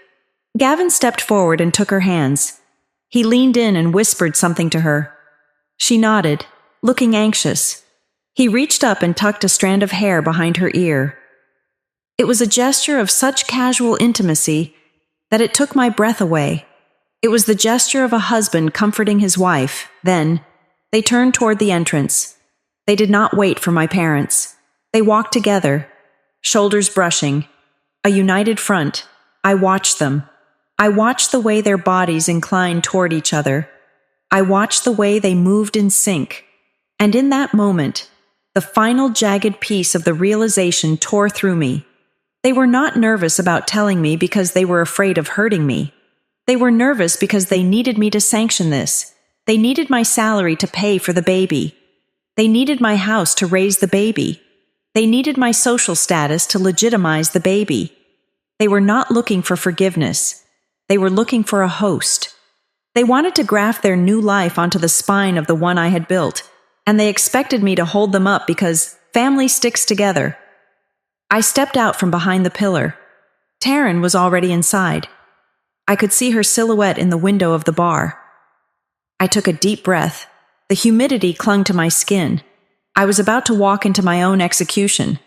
Gavin stepped forward and took her hands. He leaned in and whispered something to her. She nodded, looking anxious. He reached up and tucked a strand of hair behind her ear. It was a gesture of such casual intimacy that it took my breath away. It was the gesture of a husband comforting his wife. Then, they turned toward the entrance. They did not wait for my parents. They walked together, shoulders brushing, a united front. I watched them. I watched the way their bodies inclined toward each other. I watched the way they moved in sync. And in that moment, the final jagged piece of the realization tore through me. They were not nervous about telling me because they were afraid of hurting me. They were nervous because they needed me to sanction this. They needed my salary to pay for the baby. They needed my house to raise the baby. They needed my social status to legitimize the baby. They were not looking for forgiveness. They were looking for a host. They wanted to graft their new life onto the spine of the one I had built, and they expected me to hold them up because family sticks together. I stepped out from behind the pillar. Taryn was already inside. I could see her silhouette in the window of the bar. I took a deep breath. The humidity clung to my skin. I was about to walk into my own execution.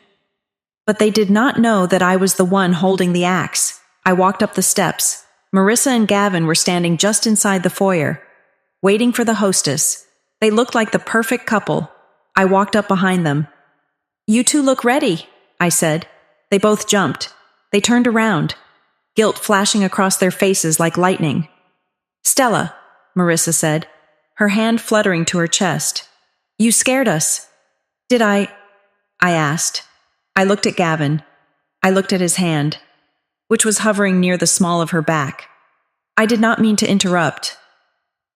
But they did not know that I was the one holding the axe. I walked up the steps. Marissa and Gavin were standing just inside the foyer, waiting for the hostess. They looked like the perfect couple. I walked up behind them. "You two look ready," I said. They both jumped. They turned around, guilt flashing across their faces like lightning. "Stella," Marissa said, her hand fluttering to her chest. "You scared us." "Did I?" I asked. I looked at Gavin. I looked at his hand, which was hovering near the small of her back. I did not mean to interrupt.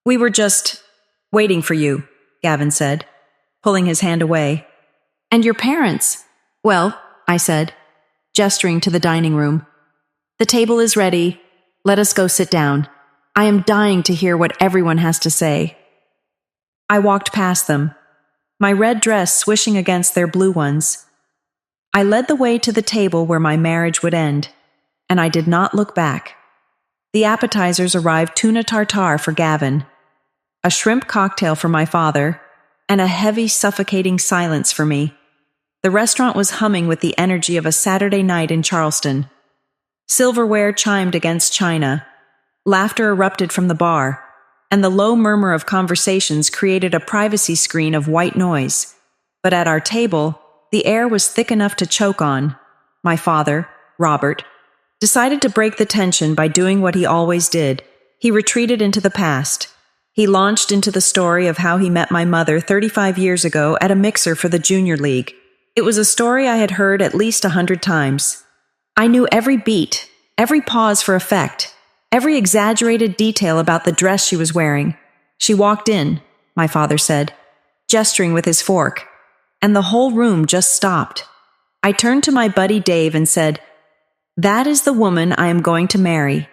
"We were just waiting for you," Gavin said, pulling his hand away. "And your parents?" "Well," I said, gesturing to the dining room. "The table is ready. Let us go sit down. I am dying to hear what everyone has to say." I walked past them, my red dress swishing against their blue ones. I led the way to the table where my marriage would end, and I did not look back. The appetizers arrived: tuna tartare for Gavin, a shrimp cocktail for my father, and a heavy, suffocating silence for me. The restaurant was humming with the energy of a Saturday night in Charleston. Silverware chimed against china, laughter erupted from the bar, and the low murmur of conversations created a privacy screen of white noise. But at our table, the air was thick enough to choke on. My father, Robert, decided to break the tension by doing what he always did. He retreated into the past. He launched into the story of how he met my mother 35 years ago at a mixer for the Junior League. It was a story I had heard at least 100 times. I knew every beat, every pause for effect, every exaggerated detail about the dress she was wearing. She walked in, my father said, gesturing with his fork, and the whole room just stopped. I turned to my buddy Dave and said, "That is the woman I am going to marry."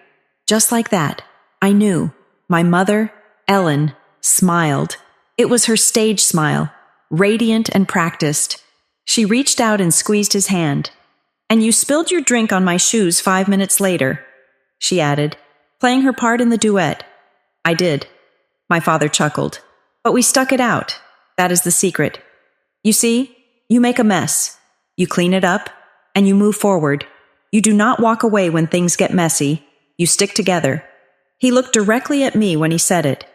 Just like that, I knew. My mother, Ellen, smiled. It was her stage smile, radiant and practiced. She reached out and squeezed his hand. "And you spilled your drink on my shoes 5 minutes later," she added, playing her part in the duet. "I did," my father chuckled. "But we stuck it out. That is the secret. You see, you make a mess. You clean it up, and you move forward. You do not walk away when things get messy. You stick together." He looked directly at me when he said it.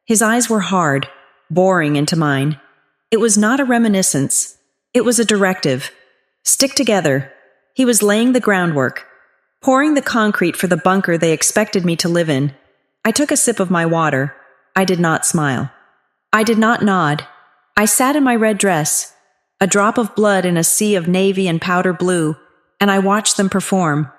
His eyes were hard, boring into mine. It was not a reminiscence. It was a directive. Stick together. He was laying the groundwork, pouring the concrete for the bunker they expected me to live in. I took a sip of my water. I did not smile. I did not nod. I sat in my red dress, a drop of blood in a sea of navy and powder blue, and I watched them perform.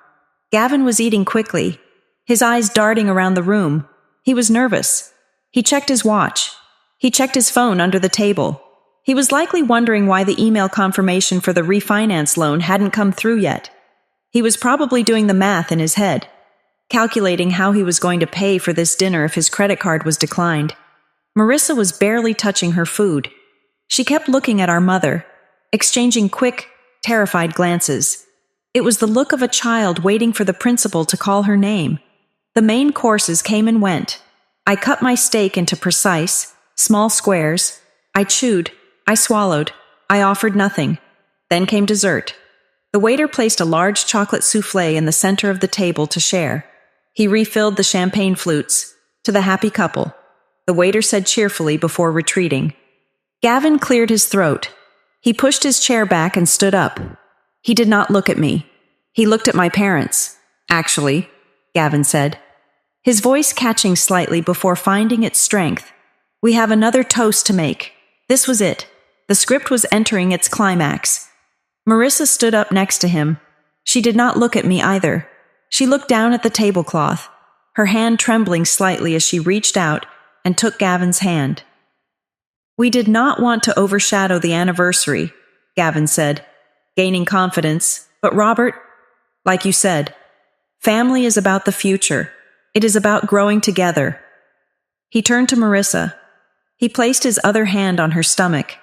Gavin was eating quickly, his eyes darting around the room. He was nervous. He checked his watch. He checked his phone under the table. He was likely wondering why the email confirmation for the refinance loan hadn't come through yet. He was probably doing the math in his head, calculating how he was going to pay for this dinner if his credit card was declined. Marissa was barely touching her food. She kept looking at our mother, exchanging quick, terrified glances. It was the look of a child waiting for the principal to call her name. The main courses came and went. I cut my steak into precise, small squares. I chewed. I swallowed. I offered nothing. Then came dessert. The waiter placed a large chocolate soufflé in the center of the table to share. He refilled the champagne flutes. To the happy couple, the waiter said cheerfully before retreating. Gavin cleared his throat. He pushed his chair back and stood up. He did not look at me. He looked at my parents. "Actually," Gavin said, his voice catching slightly before finding its strength. "We have another toast to make." This was it. The script was entering its climax. Marissa stood up next to him. She did not look at me either. She looked down at the tablecloth, her hand trembling slightly as she reached out and took Gavin's hand. "We did not want to overshadow the anniversary," Gavin said, gaining confidence. "But Robert, like you said, family is about the future. It is about growing together." He turned to Marissa. He placed his other hand on her stomach.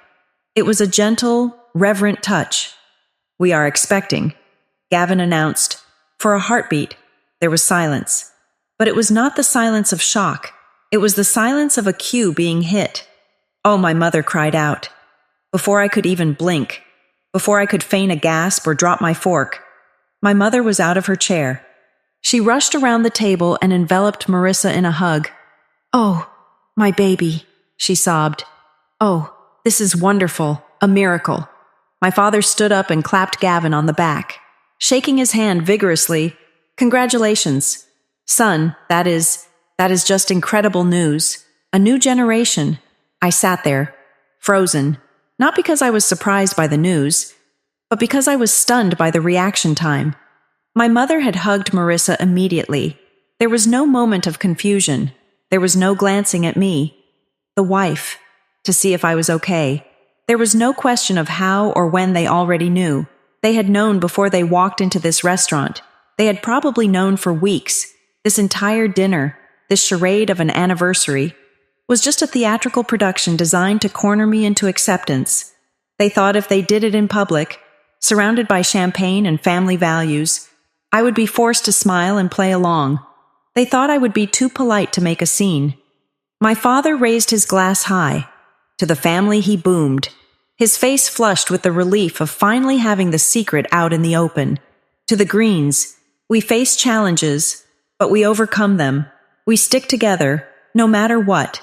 It was a gentle, reverent touch. "We are expecting," Gavin announced. For a heartbeat, there was silence. But it was not the silence of shock. It was the silence of a cue being hit. Oh, my mother cried out. Before I could even blink, before I could feign a gasp or drop my fork, my mother was out of her chair. She rushed around the table and enveloped Marissa in a hug. "Oh, my baby," she sobbed. "Oh, this is wonderful, a miracle." My father stood up and clapped Gavin on the back, shaking his hand vigorously. "Congratulations. Son, that is just incredible news. A new generation." I sat there, frozen, not because I was surprised by the news, but because I was stunned by the reaction time. My mother had hugged Marissa immediately. There was no moment of confusion. There was no glancing at me, the wife, to see if I was okay. There was no question of how or when they already knew. They had known before they walked into this restaurant. They had probably known for weeks. This entire dinner, this charade of an anniversary, was just a theatrical production designed to corner me into acceptance. They thought if they did it in public, surrounded by champagne and family values, I would be forced to smile and play along. They thought I would be too polite to make a scene. My father raised his glass high. To the family he boomed, his face flushed with the relief of finally having the secret out in the open. To the Greens, we face challenges, but we overcome them. We stick together, no matter what.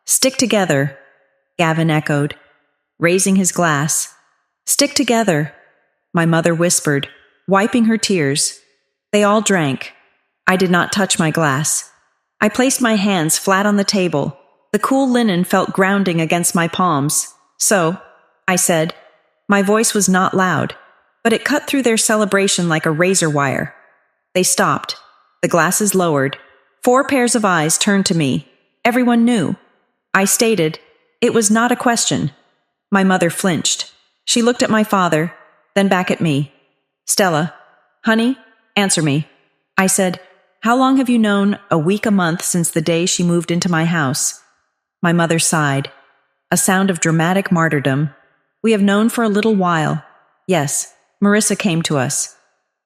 "Stick together," Gavin echoed, raising his glass. "Stick together," my mother whispered, wiping her tears. They all drank. I did not touch my glass. I placed my hands flat on the table. The cool linen felt grounding against my palms. "So," I said. My voice was not loud, but it cut through their celebration like a razor wire. They stopped. The glasses lowered. 4 pairs of eyes turned to me. Everyone knew. I stated, "It was not a question." My mother flinched. She looked at my father, then back at me. "Stella, honey, answer me." I said, "How long have you known? A week, a month since the day she moved into my house." My mother sighed. A sound of dramatic martyrdom. "We have known for a little while. Yes, Marissa came to us.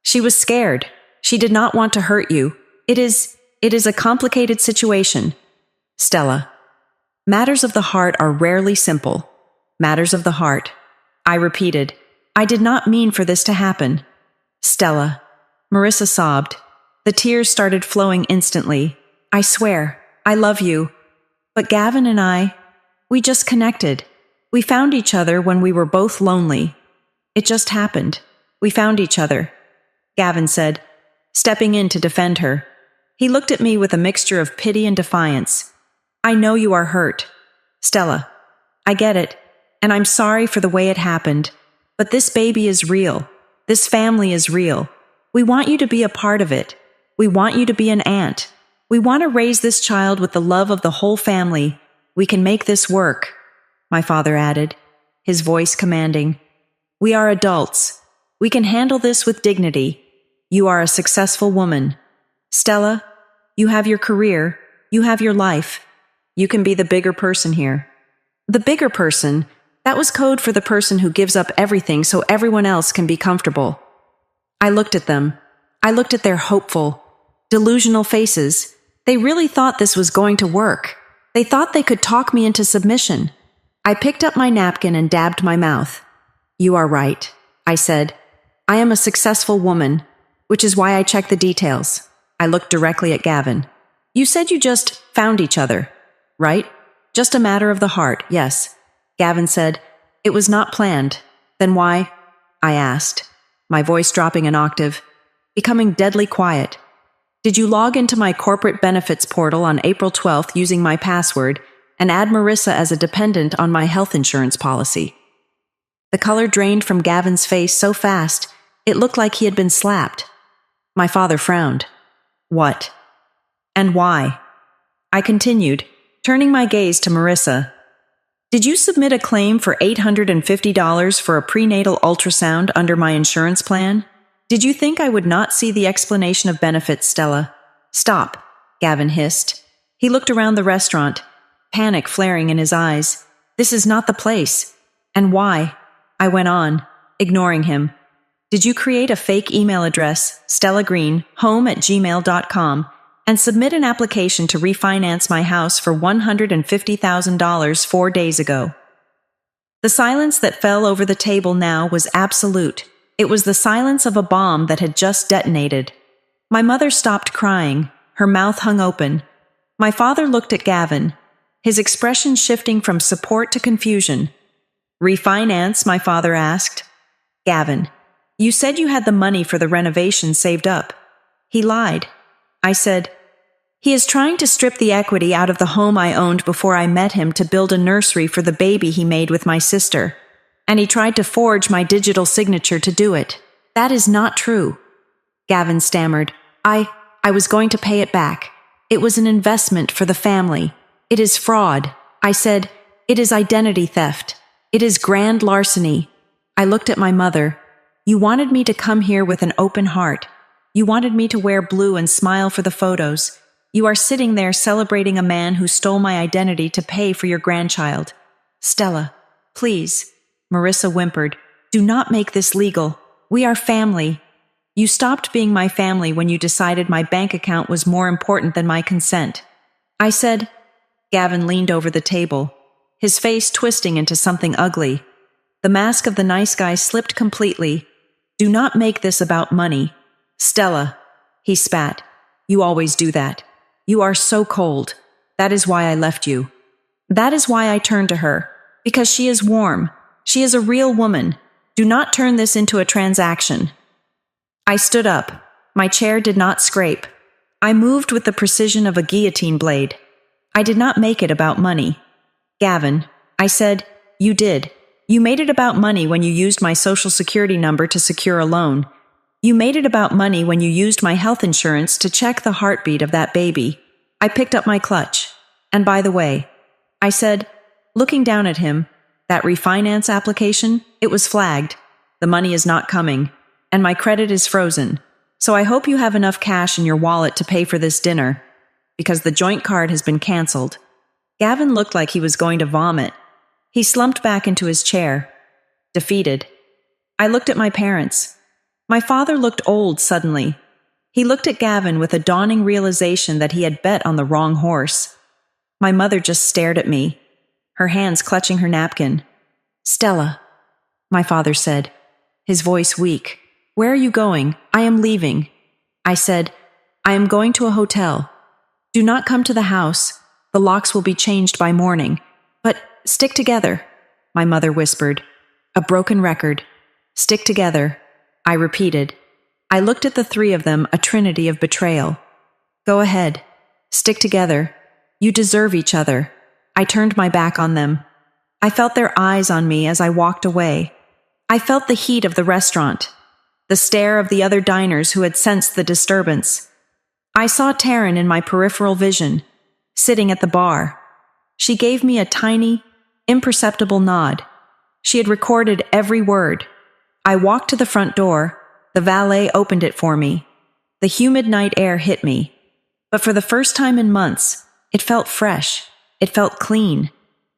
She was scared. She did not want to hurt you. It is a complicated situation." "Stella, matters of the heart are rarely simple. Matters of the heart." I repeated, "I did not mean for this to happen." "Stella," Marissa sobbed. The tears started flowing instantly. "I swear, I love you. But Gavin and we just connected. We found each other when we were both lonely. It just happened. We found each other," Gavin said, stepping in to defend her. He looked at me with a mixture of pity and defiance. "I know you are hurt. Stella, I get it, and I'm sorry for the way it happened. But this baby is real. This family is real. We want you to be a part of it. We want you to be an aunt. We want to raise this child with the love of the whole family. We can make this work," my father added, his voice commanding. "We are adults. We can handle this with dignity. You are a successful woman. Stella, you have your career. You have your life. You can be the bigger person here." The bigger person, that was code for the person who gives up everything so everyone else can be comfortable. I looked at them. I looked at their hopeful, delusional faces. They really thought this was going to work. They thought they could talk me into submission. I picked up my napkin and dabbed my mouth. "You are right," I said. "I am a successful woman, which is why I checked the details." I looked directly at Gavin. "You said you just found each other, right? Just a matter of the heart, yes." Gavin said, "It was not planned." "Then why?" I asked, my voice dropping an octave, becoming deadly quiet. "Did you log into my corporate benefits portal on April 12th using my password and add Marissa as a dependent on my health insurance policy?" The color drained from Gavin's face so fast, it looked like he had been slapped. My father frowned. "What? And why?" I continued, turning my gaze to Marissa. "Did you submit a claim for $850 for a prenatal ultrasound under my insurance plan? Did you think I would not see the explanation of benefits, Stella?" "Stop," Gavin hissed. He looked around the restaurant, panic flaring in his eyes. "This is not the place." "And why?" I went on, ignoring him. "Did you create a fake email address, stellagreen@gmail.com, and submit an application to refinance my house for $150,000 4 days ago. The silence that fell over the table now was absolute. It was the silence of a bomb that had just detonated. My mother stopped crying. Her mouth hung open. My father looked at Gavin, his expression shifting from support to confusion. "Refinance?" my father asked. "Gavin, you said you had the money for the renovation saved up." He lied. I said, "He is trying to strip the equity out of the home I owned before I met him to build a nursery for the baby he made with my sister. And he tried to forge my digital signature to do it. That is not true." Gavin stammered, I was going to pay it back. It was an investment for the family. It is fraud." I said, "It is identity theft. It is grand larceny." I looked at my mother. "You wanted me to come here with an open heart. You wanted me to wear blue and smile for the photos. You are sitting there celebrating a man who stole my identity to pay for your grandchild. Stella, please." Marissa whimpered, "Do not make this legal. We are family. You stopped being my family when you decided my bank account was more important than my consent." I said. Gavin leaned over the table, his face twisting into something ugly. The mask of the nice guy slipped completely. "Do not make this about money. Stella," he spat, "you always do that. You are so cold. That is why I left you. That is why I turned to her. Because she is warm. She is a real woman. Do not turn this into a transaction." I stood up. My chair did not scrape. I moved with the precision of a guillotine blade. I did not make it about money. "Gavin," I said, "you did. You made it about money when you used my social security number to secure a loan. You made it about money when you used my health insurance to check the heartbeat of that baby." I picked up my clutch. "And by the way," I said, looking down at him, "that refinance application, it was flagged. The money is not coming, and my credit is frozen. So I hope you have enough cash in your wallet to pay for this dinner, because the joint card has been canceled." Gavin looked like he was going to vomit. He slumped back into his chair, defeated. I looked at my parents. My father looked old suddenly. He looked at Gavin with a dawning realization that he had bet on the wrong horse. My mother just stared at me, her hands clutching her napkin. "Stella," my father said, his voice weak. "Where are you going?" "I am leaving." I said, "I am going to a hotel. Do not come to the house. The locks will be changed by morning. But stick together," my mother whispered. A broken record. "Stick together," I repeated. I looked at the three of them, a trinity of betrayal. "Go ahead. Stick together. You deserve each other." I turned my back on them. I felt their eyes on me as I walked away. I felt the heat of the restaurant, the stare of the other diners who had sensed the disturbance. I saw Taryn in my peripheral vision, sitting at the bar. She gave me a tiny, imperceptible nod. She had recorded every word. I walked to the front door. The valet opened it for me. The humid night air hit me. But for the first time in months, it felt fresh. It felt clean.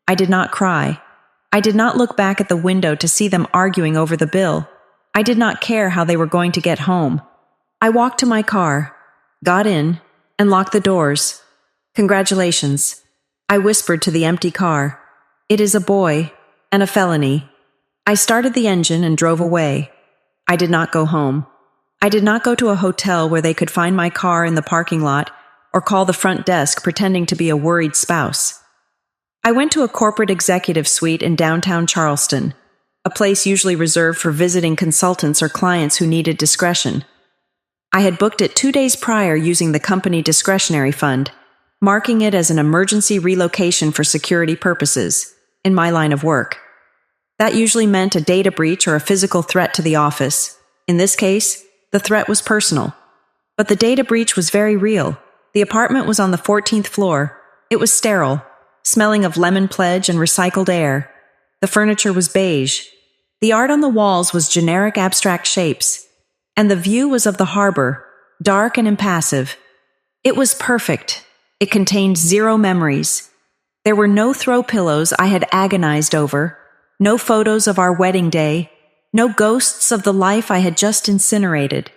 I did not cry. I did not look back at the window to see them arguing over the bill. I did not care how they were going to get home. I walked to my car, got in, and locked the doors. "Congratulations," I whispered to the empty car. "It is a boy and a felony." I started the engine and drove away. I did not go home. I did not go to a hotel where they could find my car in the parking lot or call the front desk pretending to be a worried spouse. I went to a corporate executive suite in downtown Charleston, a place usually reserved for visiting consultants or clients who needed discretion. I had booked it 2 days prior using the company discretionary fund, marking it as an emergency relocation for security purposes, in my line of work. That usually meant a data breach or a physical threat to the office. In this case, the threat was personal. But the data breach was very real. The apartment was on the 14th floor. It was sterile, smelling of lemon pledge and recycled air. The furniture was beige. The art on the walls was generic abstract shapes. And the view was of the harbor, dark and impassive. It was perfect. It contained 0 memories. There were no throw pillows I had agonized over, no photos of our wedding day, no ghosts of the life I had just incinerated.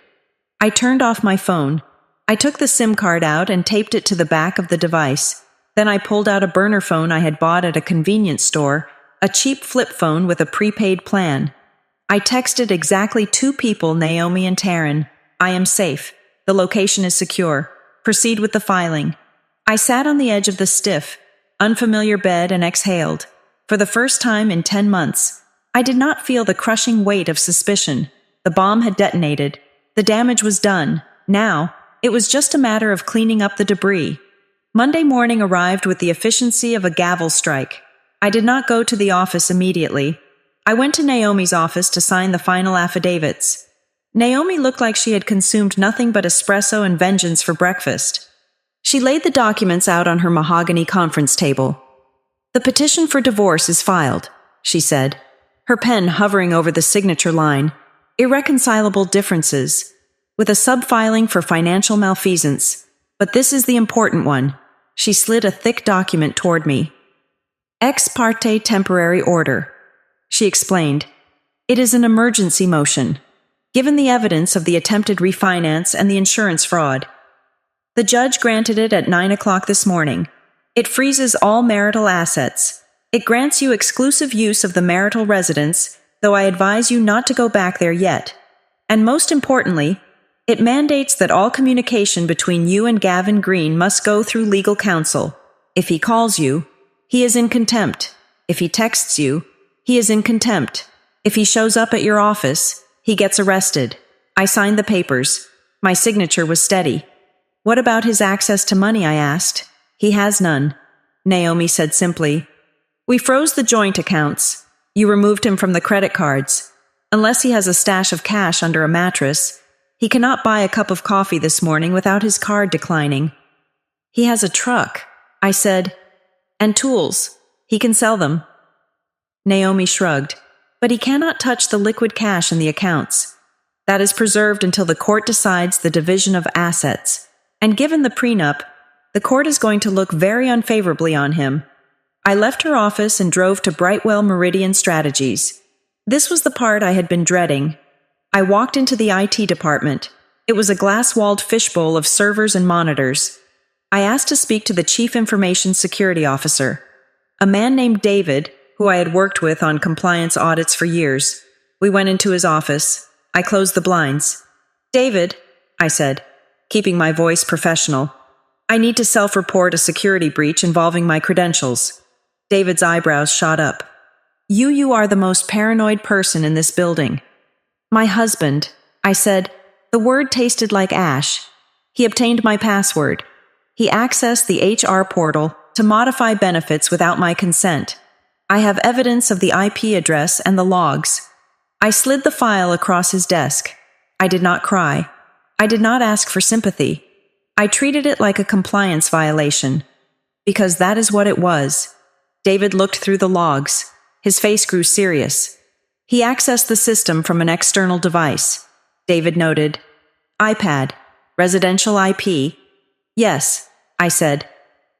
I turned off my phone. I took the SIM card out and taped it to the back of the device. Then I pulled out a burner phone I had bought at a convenience store, a cheap flip phone with a prepaid plan. I texted exactly 2 people, Naomi and Taryn. I am safe. The location is secure. Proceed with the filing. I sat on the edge of the stiff, unfamiliar bed and exhaled. For the first time in 10 months, I did not feel the crushing weight of suspicion. The bomb had detonated. The damage was done. Now, it was just a matter of cleaning up the debris. Monday morning arrived with the efficiency of a gavel strike. I did not go to the office immediately. I went to Naomi's office to sign the final affidavits. Naomi looked like she had consumed nothing but espresso and vengeance for breakfast. She laid the documents out on her mahogany conference table. "The petition for divorce is filed," she said, her pen hovering over the signature line, "Irreconcilable differences," with a sub-filing for financial malfeasance. But this is the important one. She slid a thick document toward me. "Ex parte temporary order," she explained. "It is an emergency motion, given the evidence of the attempted refinance and the insurance fraud. The judge granted it at 9 o'clock this morning. It freezes all marital assets. It grants you exclusive use of the marital residence, though I advise you not to go back there yet. And most importantly, it mandates that all communication between you and Gavin Green must go through legal counsel. If he calls you, he is in contempt. If he texts you, he is in contempt. If he shows up at your office, he gets arrested." I signed the papers. My signature was steady. "What about his access to money?" I asked. "He has none," Naomi said simply. "We froze the joint accounts. You removed him from the credit cards. Unless he has a stash of cash under a mattress, he cannot buy a cup of coffee this morning without his card declining." "He has a truck," I said, "and tools. He can sell them." Naomi shrugged. "But he cannot touch the liquid cash in the accounts. That is preserved until the court decides the division of assets. And given the prenup, the court is going to look very unfavorably on him." I left her office and drove to Brightwell Meridian Strategies. This was the part I had been dreading. I walked into the IT department. It was a glass-walled fishbowl of servers and monitors. I asked to speak to the Chief Information Security Officer, a man named David, who I had worked with on compliance audits for years. We went into his office. I closed the blinds. "David," I said, keeping my voice professional, "I need to self-report a security breach involving my credentials." David's eyebrows shot up. You are the most paranoid person in this building." "My husband," I said. The word tasted like ash. "He obtained my password. He accessed the HR portal to modify benefits without my consent. I have evidence of the IP address and the logs." I slid the file across his desk. I did not cry. I did not ask for sympathy. I treated it like a compliance violation. Because that is what it was. David looked through the logs. His face grew serious. "He accessed the system from an external device," David noted. "iPad. Residential IP." "Yes," I said.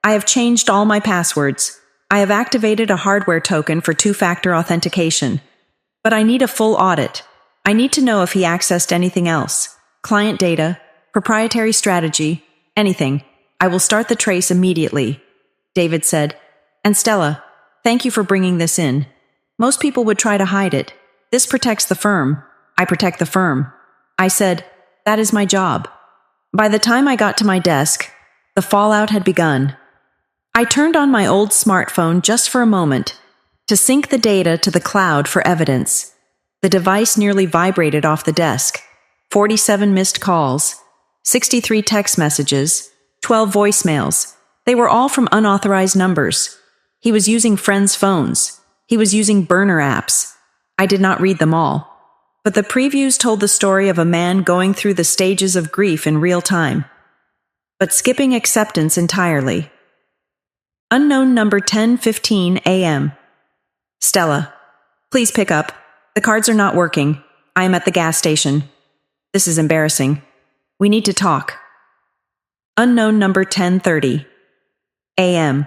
"I have changed all my passwords. I have activated a hardware token for 2-factor authentication. But I need a full audit. I need to know if he accessed anything else. Client data, proprietary strategy, anything. I will start the trace immediately." David said, "And Stella, thank you for bringing this in. Most people would try to hide it. This protects the firm. I protect the firm." I said, "That is my job." By the time I got to my desk, the fallout had begun. I turned on my old smartphone just for a moment to sync the data to the cloud for evidence. The device nearly vibrated off the desk. 47 missed calls, 63 text messages, 12 voicemails. They were all from unauthorized numbers. He was using friends' phones. He was using burner apps. I did not read them all. But the previews told the story of a man going through the stages of grief in real time, but skipping acceptance entirely. Unknown number 10:15 a.m. "Stella, please pick up. The cards are not working. I am at the gas station. This is embarrassing. We need to talk." Unknown number 10:30 a.m.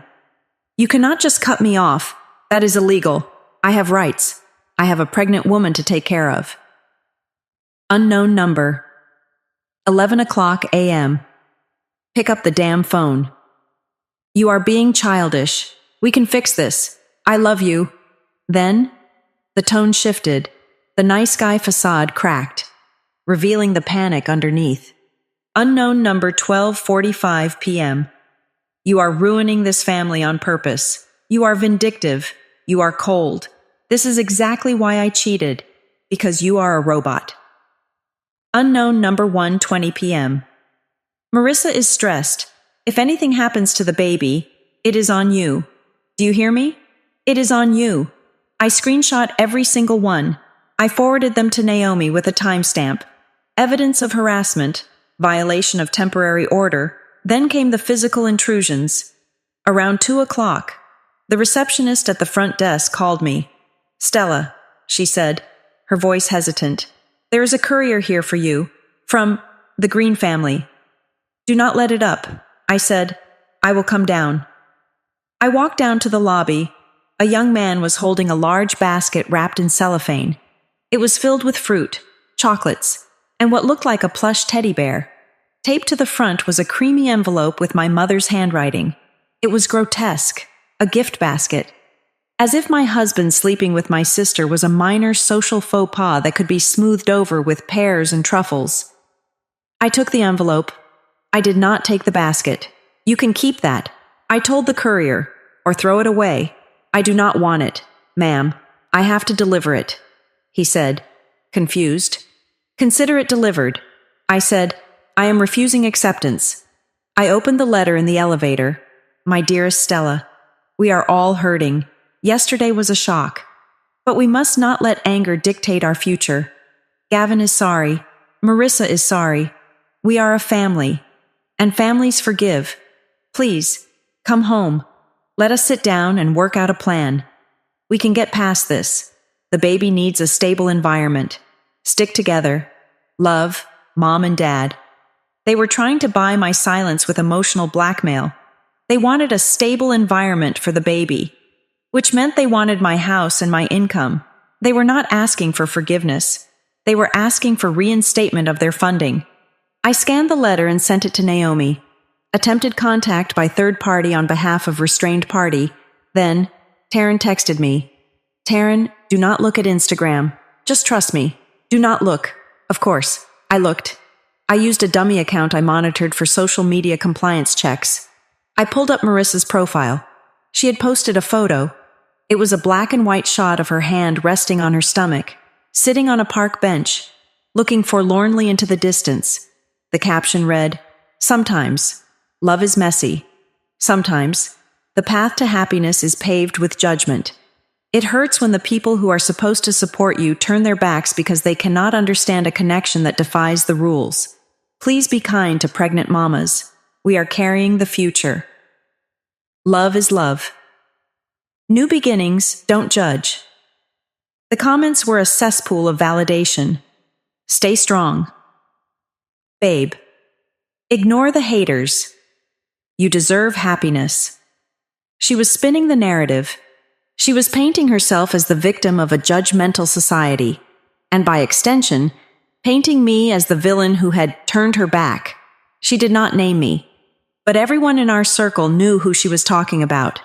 "You cannot just cut me off. That is illegal. I have rights. I have a pregnant woman to take care of." Unknown number 11 o'clock a.m. Pick up the damn phone. You are being childish. We can fix this. I love you. Then, the tone shifted. The nice guy facade cracked, revealing the panic underneath. Unknown number 12:45 p.m. You are ruining this family on purpose. You are vindictive. You are cold. This is exactly why I cheated. Because you are a robot. Unknown number 1:20 p.m. Marissa is stressed. If anything happens to the baby, it is on you. Do you hear me? It is on you. I screenshot every single one. I forwarded them to Naomi with a timestamp. Evidence of harassment, violation of temporary order, then came the physical intrusions. Around 2 o'clock, the receptionist at the front desk called me. Stella, she said, her voice hesitant. There is a courier here for you, from the Green family. Do not let it up, I said. I will come down. I walked down to the lobby. A young man was holding a large basket wrapped in cellophane. It was filled with fruit, chocolates, and what looked like a plush teddy bear. Taped to the front was a creamy envelope with my mother's handwriting. It was grotesque, a gift basket. As if my husband sleeping with my sister was a minor social faux pas that could be smoothed over with pears and truffles. I took the envelope. I did not take the basket. You can keep that. I told the courier, or throw it away. I do not want it, ma'am. I have to deliver it, he said, confused. Consider it delivered. I said, I am refusing acceptance. I opened the letter in the elevator. My dearest Stella, we are all hurting. Yesterday was a shock. But we must not let anger dictate our future. Gavin is sorry. Marissa is sorry. We are a family. And families forgive. Please, come home. Let us sit down and work out a plan. We can get past this. The baby needs a stable environment. Stick together. Love, Mom and Dad. They were trying to buy my silence with emotional blackmail. They wanted a stable environment for the baby, which meant they wanted my house and my income. They were not asking for forgiveness. They were asking for reinstatement of their funding. I scanned the letter and sent it to Naomi. Attempted contact by third party on behalf of restrained party. Then, Taryn texted me. Taryn, do not look at Instagram. Just trust me. Do not look. Of course, I looked. I used a dummy account I monitored for social media compliance checks. I pulled up Marissa's profile. She had posted a photo. It was a black and white shot of her hand resting on her stomach, sitting on a park bench, looking forlornly into the distance. The caption read, Sometimes, love is messy. Sometimes, the path to happiness is paved with judgment. It hurts when the people who are supposed to support you turn their backs because they cannot understand a connection that defies the rules. Please be kind to pregnant mamas. We are carrying the future. Love is love. New beginnings, don't judge. The comments were a cesspool of validation. Stay strong. Babe. Ignore the haters. You deserve happiness. She was spinning the narrative. She was painting herself as the victim of a judgmental society, and by extension, painting me as the villain who had turned her back. She did not name me, but everyone in our circle knew who she was talking about.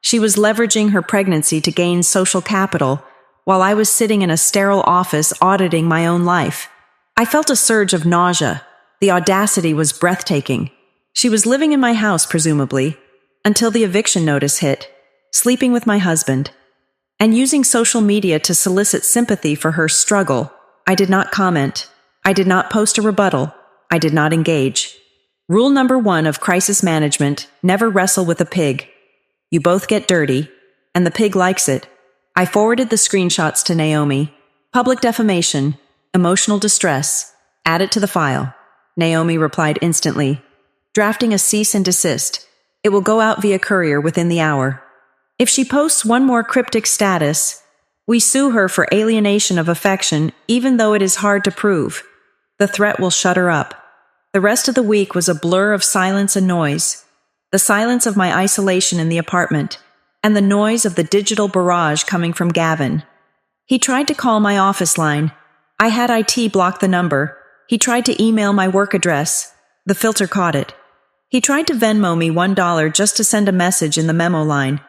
She was leveraging her pregnancy to gain social capital, while I was sitting in a sterile office auditing my own life. I felt a surge of nausea. The audacity was breathtaking. She was living in my house, presumably, until the eviction notice hit, sleeping with my husband, and using social media to solicit sympathy for her struggle. I did not comment. I did not post a rebuttal. I did not engage. Rule number 1 of crisis management, never wrestle with a pig. You both get dirty, and the pig likes it. I forwarded the screenshots to Naomi. Public defamation, emotional distress, add it to the file. Naomi replied instantly. Drafting a cease and desist. It will go out via courier within the hour. If she posts one more cryptic status, we sue her for alienation of affection, even though it is hard to prove. The threat will shut her up. The rest of the week was a blur of silence and noise. The silence of my isolation in the apartment, and the noise of the digital barrage coming from Gavin. He tried to call my office line. I had IT block the number. He tried to email my work address. The filter caught it. He tried to Venmo me $1 just to send a message in the memo line.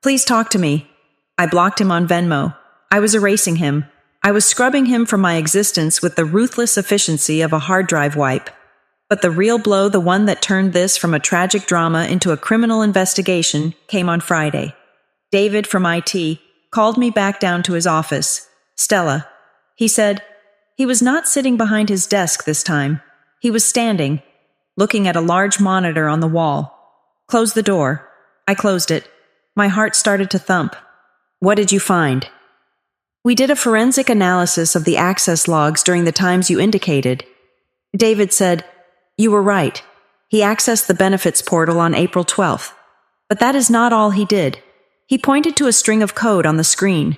Please talk to me. I blocked him on Venmo. I was erasing him. I was scrubbing him from my existence with the ruthless efficiency of a hard drive wipe. But the real blow, the one that turned this from a tragic drama into a criminal investigation, came on Friday. David from IT called me back down to his office. Stella, he said. He was not sitting behind his desk this time. He was standing, looking at a large monitor on the wall. Close the door. I closed it. My heart started to thump. What did you find? We did a forensic analysis of the access logs during the times you indicated. David said, you were right. He accessed the benefits portal on April 12th. But that is not all he did. He pointed to a string of code on the screen.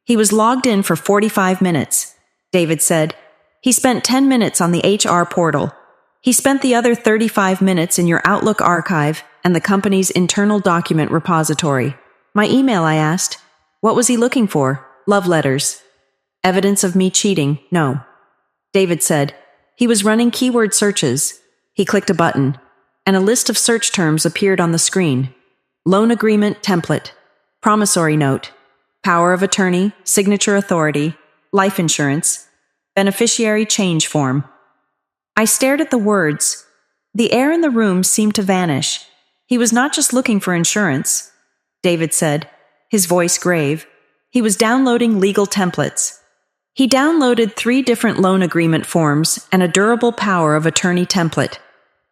He was logged in for 45 minutes. David said, he spent 10 minutes on the HR portal. He spent the other 35 minutes in your Outlook archive and the company's internal document repository. My email, I asked. What was he looking for? Love letters. Evidence of me cheating? No. David said, he was running keyword searches. He clicked a button, and a list of search terms appeared on the screen. Loan agreement template, promissory note, power of attorney, signature authority, life insurance, beneficiary change form. I stared at the words. The air in the room seemed to vanish. He was not just looking for insurance, David said, his voice grave. He was downloading legal templates. He downloaded 3 different loan agreement forms and a durable power of attorney template.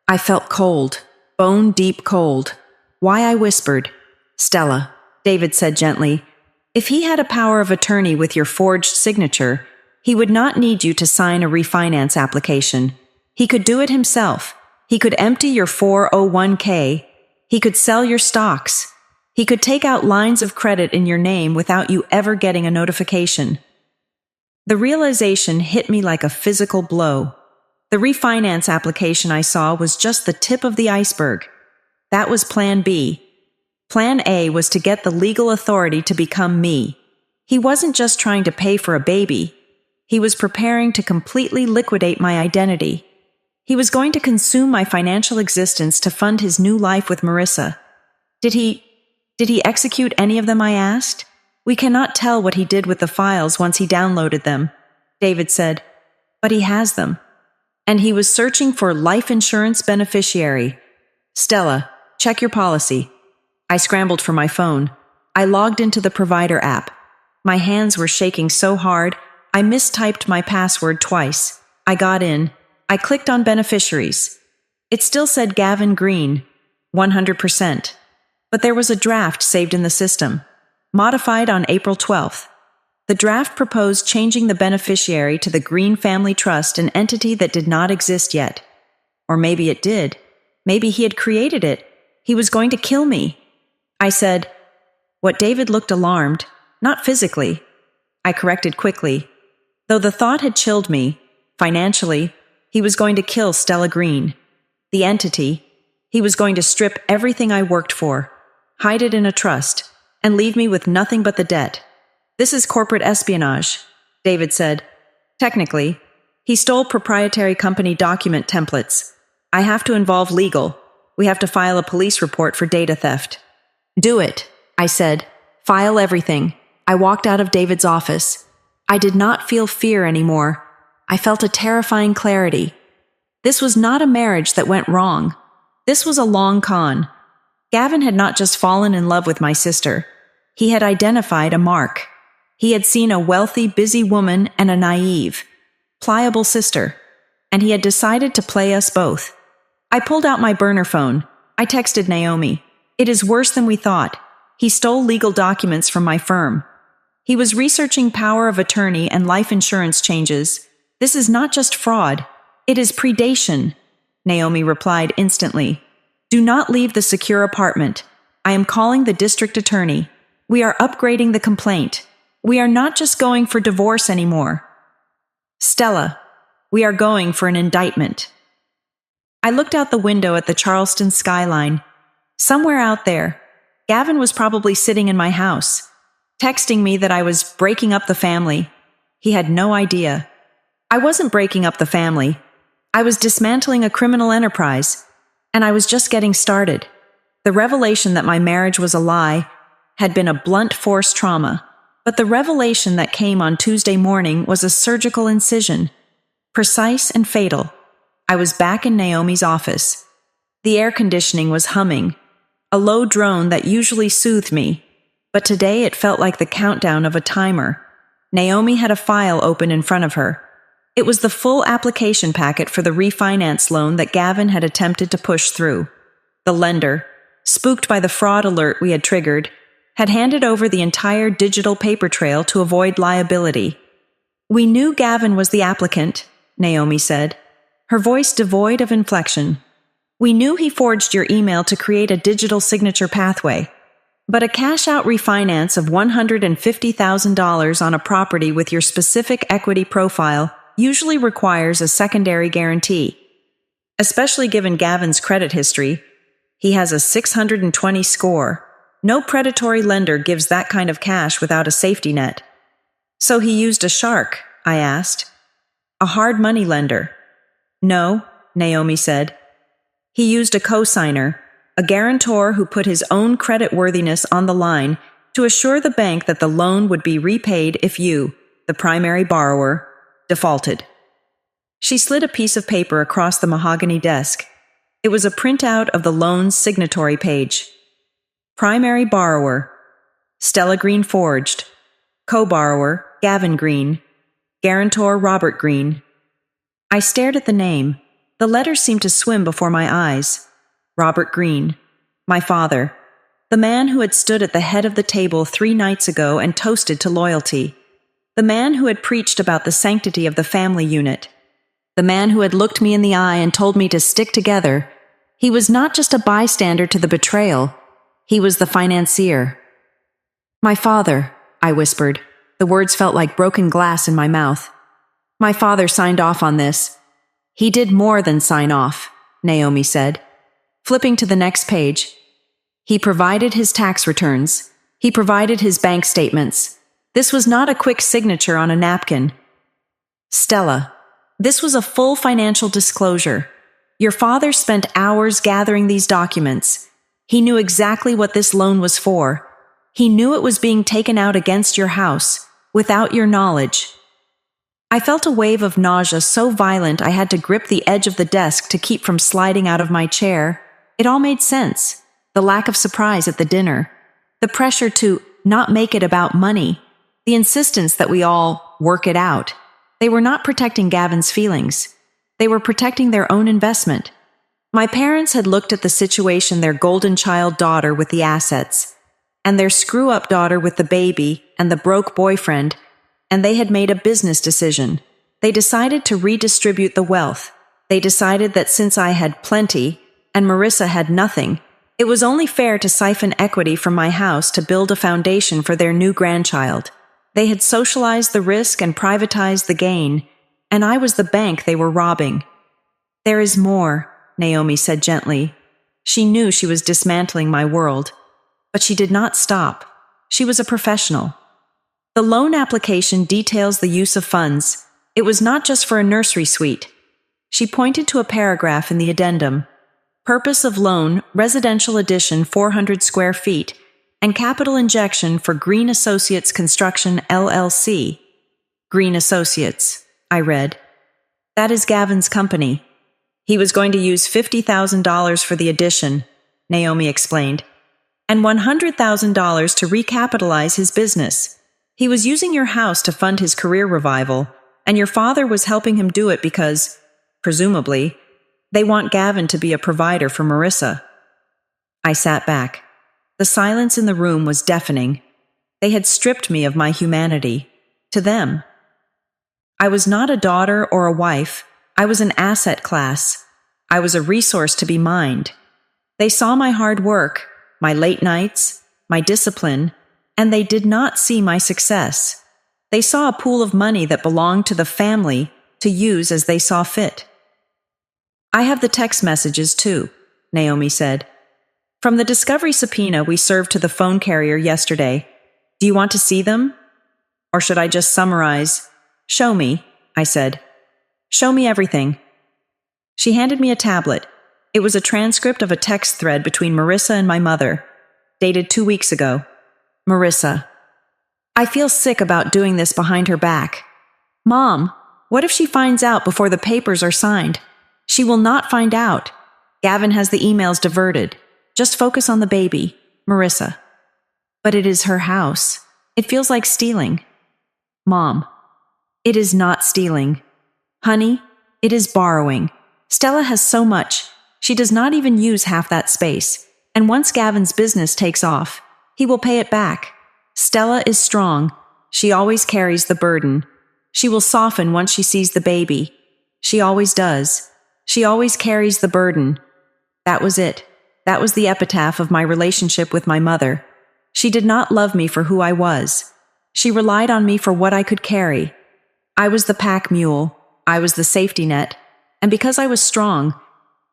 I felt cold, bone-deep cold. Why, I whispered. Stella, David said gently, if he had a power of attorney with your forged signature, he would not need you to sign a refinance application. He could do it himself. He could empty your 401k. He could sell your stocks. He could take out lines of credit in your name without you ever getting a notification. The realization hit me like a physical blow. The refinance application I saw was just the tip of the iceberg. That was Plan B. Plan A was to get the legal authority to become me. He wasn't just trying to pay for a baby. He was preparing to completely liquidate my identity. He was going to consume my financial existence to fund his new life with Marissa. Did he execute any of them, I asked? We cannot tell what he did with the files once he downloaded them, David said, but he has them. And he was searching for life insurance beneficiary. Stella, check your policy. I scrambled for my phone. I logged into the provider app. My hands were shaking so hard, I mistyped my password twice. I got in. I clicked on beneficiaries. It still said Gavin Green, 100%. But there was a draft saved in the system, modified on April 12th. The draft proposed changing the beneficiary to the Green Family Trust, an entity that did not exist yet. Or maybe it did. Maybe he had created it. He was going to kill me. I said, what? David looked alarmed, not physically. I corrected quickly. Though the thought had chilled me, financially, he was going to kill Stella Green. The entity. He was going to strip everything I worked for, hide it in a trust, and leave me with nothing but the debt. This is corporate espionage, David said. Technically, he stole proprietary company document templates. I have to involve legal. We have to file a police report for data theft. Do it, I said. File everything. I walked out of David's office. I did not feel fear anymore. I felt a terrifying clarity. This was not a marriage that went wrong. This was a long con. Gavin had not just fallen in love with my sister. He had identified a mark. He had seen a wealthy, busy woman and a naive, pliable sister, and he had decided to play us both. I pulled out my burner phone. I texted Naomi. It is worse than we thought. He stole legal documents from my firm. He was researching power of attorney and life insurance changes. This is not just fraud. It is predation, Naomi replied instantly. Do not leave the secure apartment. I am calling the district attorney. We are upgrading the complaint. We are not just going for divorce anymore. Stella, we are going for an indictment. I looked out the window at the Charleston skyline. Somewhere out there, Gavin was probably sitting in my house, texting me that I was breaking up the family. He had no idea. I wasn't breaking up the family. I was dismantling a criminal enterprise. And I was just getting started. The revelation that my marriage was a lie had been a blunt force trauma, but the revelation that came on Tuesday morning was a surgical incision, precise and fatal. I was back in Naomi's office. The air conditioning was humming, a low drone that usually soothed me, but today it felt like the countdown of a timer. Naomi had a file open in front of her. It was the full application packet for the refinance loan that Gavin had attempted to push through. The lender, spooked by the fraud alert we had triggered, had handed over the entire digital paper trail to avoid liability. "We knew Gavin was the applicant," Naomi said, her voice devoid of inflection. "We knew he forged your email to create a digital signature pathway. But a cash-out refinance of $150,000 on a property with your specific equity profile usually requires a secondary guarantee. Especially given Gavin's credit history, he has a 620 score. No predatory lender gives that kind of cash without a safety net." "So he used a shark?" I asked. "A hard money lender." "No," Naomi said. "He used a cosigner, a guarantor who put his own creditworthiness on the line to assure the bank that the loan would be repaid if you, the primary borrower, defaulted." She slid a piece of paper across the mahogany desk. It was a printout of the loan's signatory page. Primary borrower, Stella Green forged. Co-borrower, Gavin Green. Guarantor, Robert Green. I stared at the name. The letters seemed to swim before my eyes. Robert Green, my father, the man who had stood at the head of the table 3 nights ago and toasted to loyalty. The man who had preached about the sanctity of the family unit. The man who had looked me in the eye and told me to stick together. He was not just a bystander to the betrayal. He was the financier. "My father," I whispered. The words felt like broken glass in my mouth. "My father signed off on this." "He did more than sign off," Naomi said. Flipping to the next page, "He provided his tax returns. He provided his bank statements. This was not a quick signature on a napkin. Stella, this was a full financial disclosure. Your father spent hours gathering these documents. He knew exactly what this loan was for. He knew it was being taken out against your house, without your knowledge." I felt a wave of nausea so violent I had to grip the edge of the desk to keep from sliding out of my chair. It all made sense. The lack of surprise at the dinner. The pressure to not make it about money. The insistence that we all work it out. They were not protecting Gavin's feelings. They were protecting their own investment. My parents had looked at the situation their golden child daughter with the assets, and their screw-up daughter with the baby and the broke boyfriend, and they had made a business decision. They decided to redistribute the wealth. They decided that since I had plenty, and Marissa had nothing, it was only fair to siphon equity from my house to build a foundation for their new grandchild. They had socialized the risk and privatized the gain, and I was the bank they were robbing. "There is more," Naomi said gently. She knew she was dismantling my world. But she did not stop. She was a professional. "The loan application details the use of funds. It was not just for a nursery suite." She pointed to a paragraph in the addendum. "Purpose of loan, residential addition 400 square feet, and capital injection for Green Associates Construction, LLC. Green Associates," I read. "That is Gavin's company. He was going to use $50,000 for the addition," Naomi explained, "and $100,000 to recapitalize his business. He was using your house to fund his career revival, and your father was helping him do it because, presumably, they want Gavin to be a provider for Marissa." I sat back. The silence in the room was deafening. They had stripped me of my humanity. To them. I was not a daughter or a wife. I was an asset class. I was a resource to be mined. They saw my hard work, my late nights, my discipline, and they did not see my success. They saw a pool of money that belonged to the family to use as they saw fit. "I have the text messages too," Naomi said. "From the discovery subpoena we served to the phone carrier yesterday. Do you want to see them? Or should I just summarize?" "Show me," I said. "Show me everything." She handed me a tablet. It was a transcript of a text thread between Marissa and my mother, dated 2 weeks ago. Marissa: I feel sick about doing this behind her back. Mom, what if she finds out before the papers are signed? She will not find out. Gavin has the emails diverted. Just focus on the baby. Marissa: But it is her house. It feels like stealing. Mom: It is not stealing. Honey, it is borrowing. Stella has so much. She does not even use half that space. And once Gavin's business takes off, he will pay it back. Stella is strong. She always carries the burden. She will soften once she sees the baby. She always does. She always carries the burden. That was it. That was the epitaph of my relationship with my mother. She did not love me for who I was. She relied on me for what I could carry. I was the pack mule. I was the safety net. And because I was strong,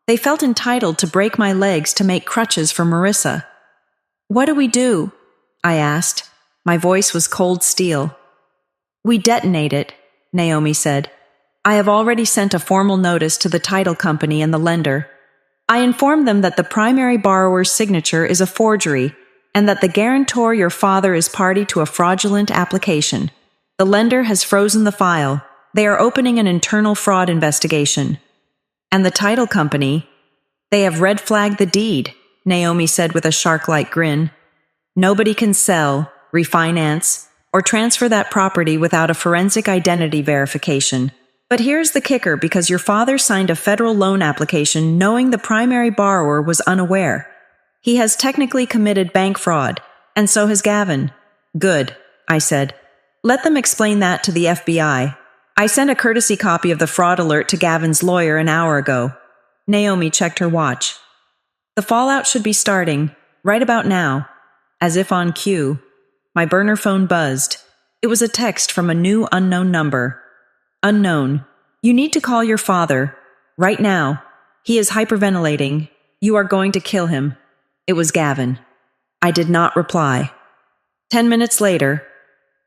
they felt entitled to break my legs to make crutches for Marissa. What do we do? I asked. My voice was cold steel. We detonate it, Naomi said. I have already sent a formal notice to the title company and the lender. I informed them that the primary borrower's signature is a forgery and that the guarantor, your father, is party to a fraudulent application. The lender has frozen the file. They are opening an internal fraud investigation. And the title company, they have red flagged the deed, Naomi said with a shark-like grin. Nobody can sell, refinance, or transfer that property without a forensic identity verification. But here's the kicker, because your father signed a federal loan application knowing the primary borrower was unaware. He has technically committed bank fraud, and so has Gavin. Good, I said. Let them explain that to the FBI. I sent a courtesy copy of the fraud alert to Gavin's lawyer an hour ago. Naomi checked her watch. The fallout should be starting, right about now. As if on cue, my burner phone buzzed. It was a text from a new unknown number. Unknown. You need to call your father. Right now. He is hyperventilating. You are going to kill him. It was Gavin. I did not reply. 10 minutes later,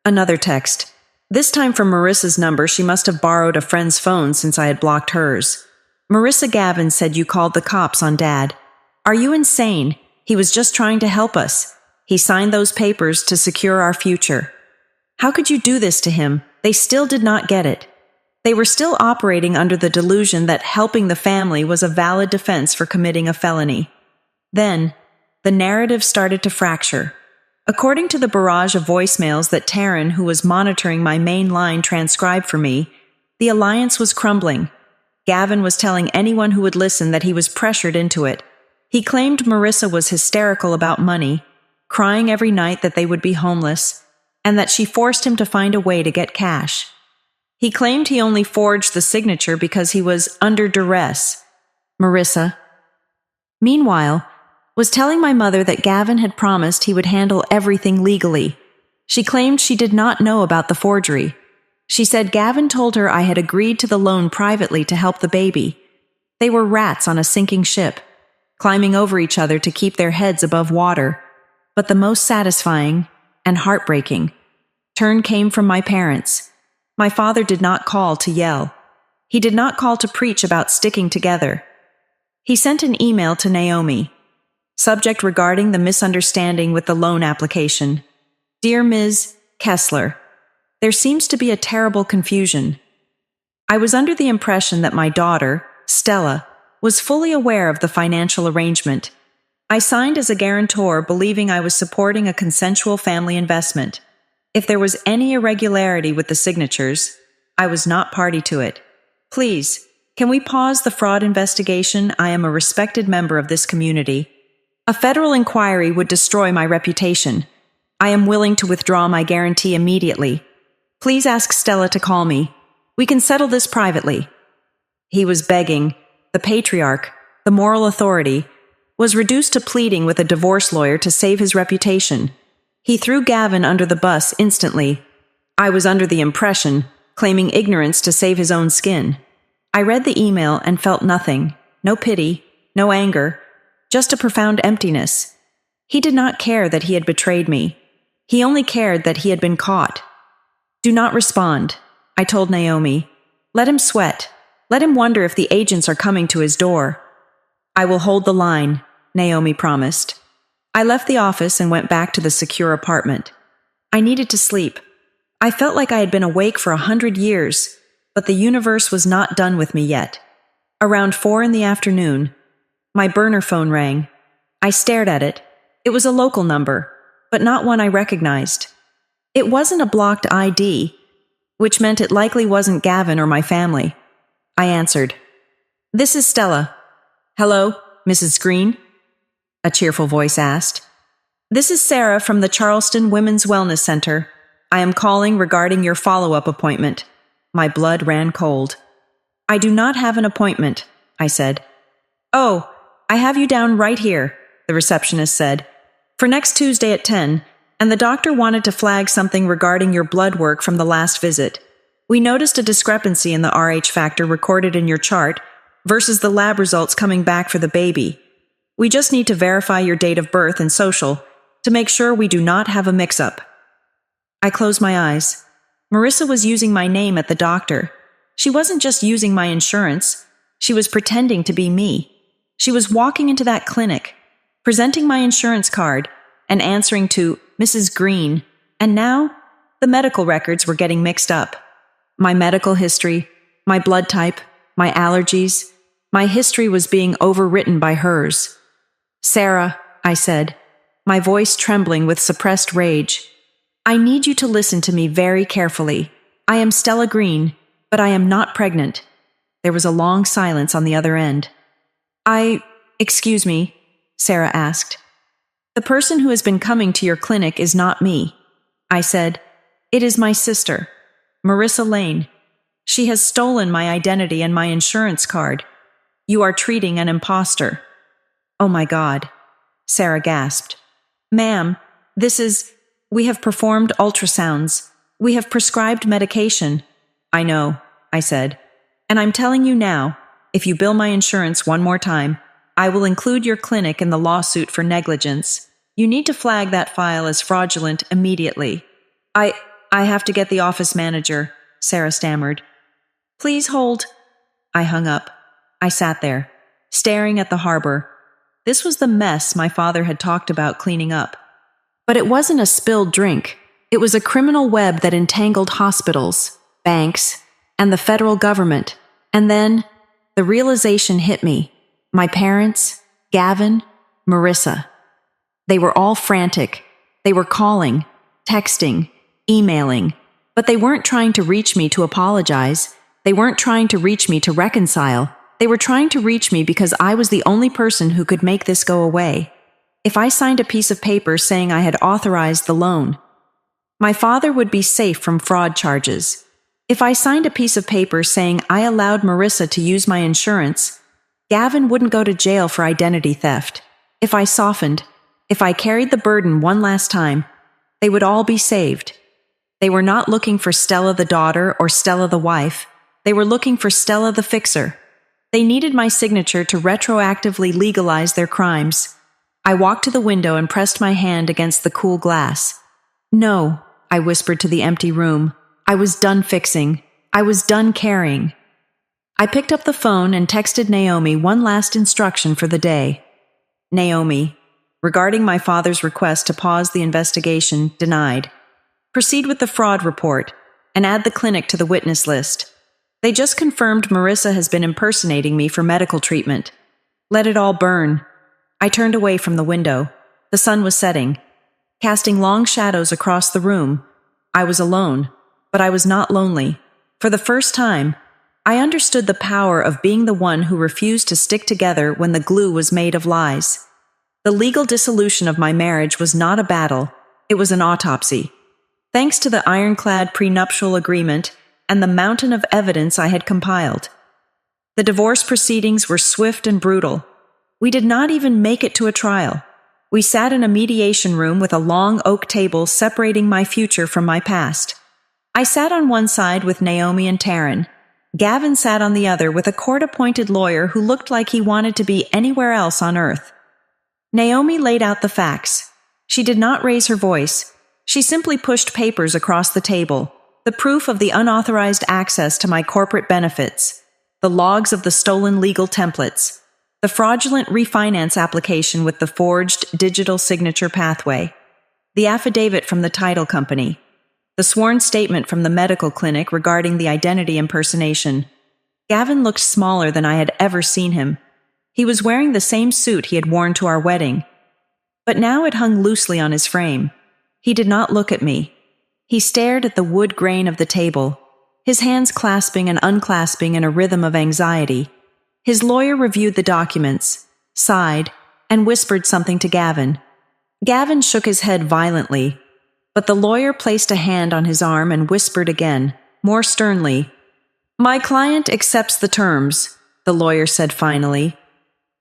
another text. This time from Marissa's number. She must have borrowed a friend's phone since I had blocked hers. Marissa: Gavin said you called the cops on Dad. Are you insane? He was just trying to help us. He signed those papers to secure our future. How could you do this to him? They still did not get it. They were still operating under the delusion that helping the family was a valid defense for committing a felony. Then, the narrative started to fracture. According to the barrage of voicemails that Taryn, who was monitoring my main line, transcribed for me, the alliance was crumbling. Gavin was telling anyone who would listen that he was pressured into it. He claimed Marissa was hysterical about money, crying every night that they would be homeless, and that she forced him to find a way to get cash. He claimed he only forged the signature because he was under duress. Marissa, meanwhile, was telling my mother that Gavin had promised he would handle everything legally. She claimed she did not know about the forgery. She said Gavin told her I had agreed to the loan privately to help the baby. They were rats on a sinking ship, climbing over each other to keep their heads above water. But the most satisfying and heartbreaking turn came from my parents. My father did not call to yell. He did not call to preach about sticking together. He sent an email to Naomi. Subject regarding the misunderstanding with the loan application. Dear Ms. Kessler, there seems to be a terrible confusion. I was under the impression that my daughter, Stella, was fully aware of the financial arrangement. I signed as a guarantor believing I was supporting a consensual family investment. If there was any irregularity with the signatures, I was not party to it. Please, can we pause the fraud investigation? I am a respected member of this community. A federal inquiry would destroy my reputation. I am willing to withdraw my guarantee immediately. Please ask Stella to call me. We can settle this privately. He was begging. The patriarch, the moral authority, was reduced to pleading with a divorce lawyer to save his reputation. He threw Gavin under the bus instantly. I was under the impression, claiming ignorance to save his own skin. I read the email and felt nothing. No pity, no anger, just a profound emptiness. He did not care that he had betrayed me. He only cared that he had been caught. Do not respond, I told Naomi. Let him sweat. Let him wonder if the agents are coming to his door. I will hold the line, Naomi promised. I left the office and went back to the secure apartment. I needed to sleep. I felt like I had been awake for 100 years, but the universe was not done with me yet. Around 4 in the afternoon, my burner phone rang. I stared at it. It was a local number, but not one I recognized. It wasn't a blocked ID, which meant it likely wasn't Gavin or my family. I answered. "This is Stella." "Hello, Mrs. Green?" a cheerful voice asked. "This is Sarah from the Charleston Women's Wellness Center. I am calling regarding your follow-up appointment." My blood ran cold. "I do not have an appointment," I said. "Oh, I have you down right here," the receptionist said, "for next Tuesday at 10, and the doctor wanted to flag something regarding your blood work from the last visit. We noticed a discrepancy in the RH factor recorded in your chart versus the lab results coming back for the baby. We just need to verify your date of birth and social to make sure we do not have a mix-up." I closed my eyes. Marissa was using my name at the doctor. She wasn't just using my insurance. She was pretending to be me. She was walking into that clinic, presenting my insurance card, and answering to Mrs. Green, and now the medical records were getting mixed up. My medical history, my blood type, my allergies, my history was being overwritten by hers. "Sarah," I said, my voice trembling with suppressed rage, "I need you to listen to me very carefully. I am Stella Green, but I am not pregnant." There was a long silence on the other end. Excuse me," Sarah asked. "The person who has been coming to your clinic is not me." I said, "It is my sister, Marissa Lane. She has stolen my identity and my insurance card. You are treating an imposter." "Oh my God," Sarah gasped. "Ma'am, we have performed ultrasounds. We have prescribed medication." "I know," I said. "And I'm telling you now, if you bill my insurance one more time, I will include your clinic in the lawsuit for negligence. You need to flag that file as fraudulent immediately." I have to get the office manager," Sarah stammered. "Please hold." I hung up. I sat there, staring at the harbor. This was the mess my father had talked about cleaning up. But it wasn't a spilled drink. It was a criminal web that entangled hospitals, banks, and the federal government. And then the realization hit me. My parents, Gavin, Marissa. They were all frantic. They were calling, texting, emailing, but they weren't trying to reach me to apologize. They weren't trying to reach me to reconcile. They were trying to reach me because I was the only person who could make this go away. If I signed a piece of paper saying I had authorized the loan, my father would be safe from fraud charges. If I signed a piece of paper saying I allowed Marissa to use my insurance, Gavin wouldn't go to jail for identity theft. If I softened, if I carried the burden one last time, they would all be saved. They were not looking for Stella the daughter or Stella the wife. They were looking for Stella the fixer. They needed my signature to retroactively legalize their crimes. I walked to the window and pressed my hand against the cool glass. "No," I whispered to the empty room. I was done fixing. I was done caring. I picked up the phone and texted Naomi one last instruction for the day. "Naomi, regarding my father's request to pause the investigation, denied. Proceed with the fraud report and add the clinic to the witness list. They just confirmed Marissa has been impersonating me for medical treatment. Let it all burn." I turned away from the window. The sun was setting, casting long shadows across the room. I was alone, but I was not lonely. For the first time, I understood the power of being the one who refused to stick together when the glue was made of lies. The legal dissolution of my marriage was not a battle, it was an autopsy. Thanks to the ironclad prenuptial agreement and the mountain of evidence I had compiled. The divorce proceedings were swift and brutal. We did not even make it to a trial. We sat in a mediation room with a long oak table separating my future from my past. I sat on one side with Naomi and Taryn. Gavin sat on the other with a court-appointed lawyer who looked like he wanted to be anywhere else on earth. Naomi laid out the facts. She did not raise her voice. She simply pushed papers across the table, the proof of the unauthorized access to my corporate benefits, the logs of the stolen legal templates, The fraudulent refinance application with the forged digital signature pathway. The affidavit from the title company. The sworn statement from the medical clinic regarding the identity impersonation. Gavin looked smaller than I had ever seen him. He was wearing the same suit he had worn to our wedding, but now it hung loosely on his frame. He did not look at me. He stared at the wood grain of the table, his hands clasping and unclasping in a rhythm of anxiety. His lawyer reviewed the documents, sighed, and whispered something to Gavin. Gavin shook his head violently, but the lawyer placed a hand on his arm and whispered again, more sternly. "My client accepts the terms," the lawyer said finally.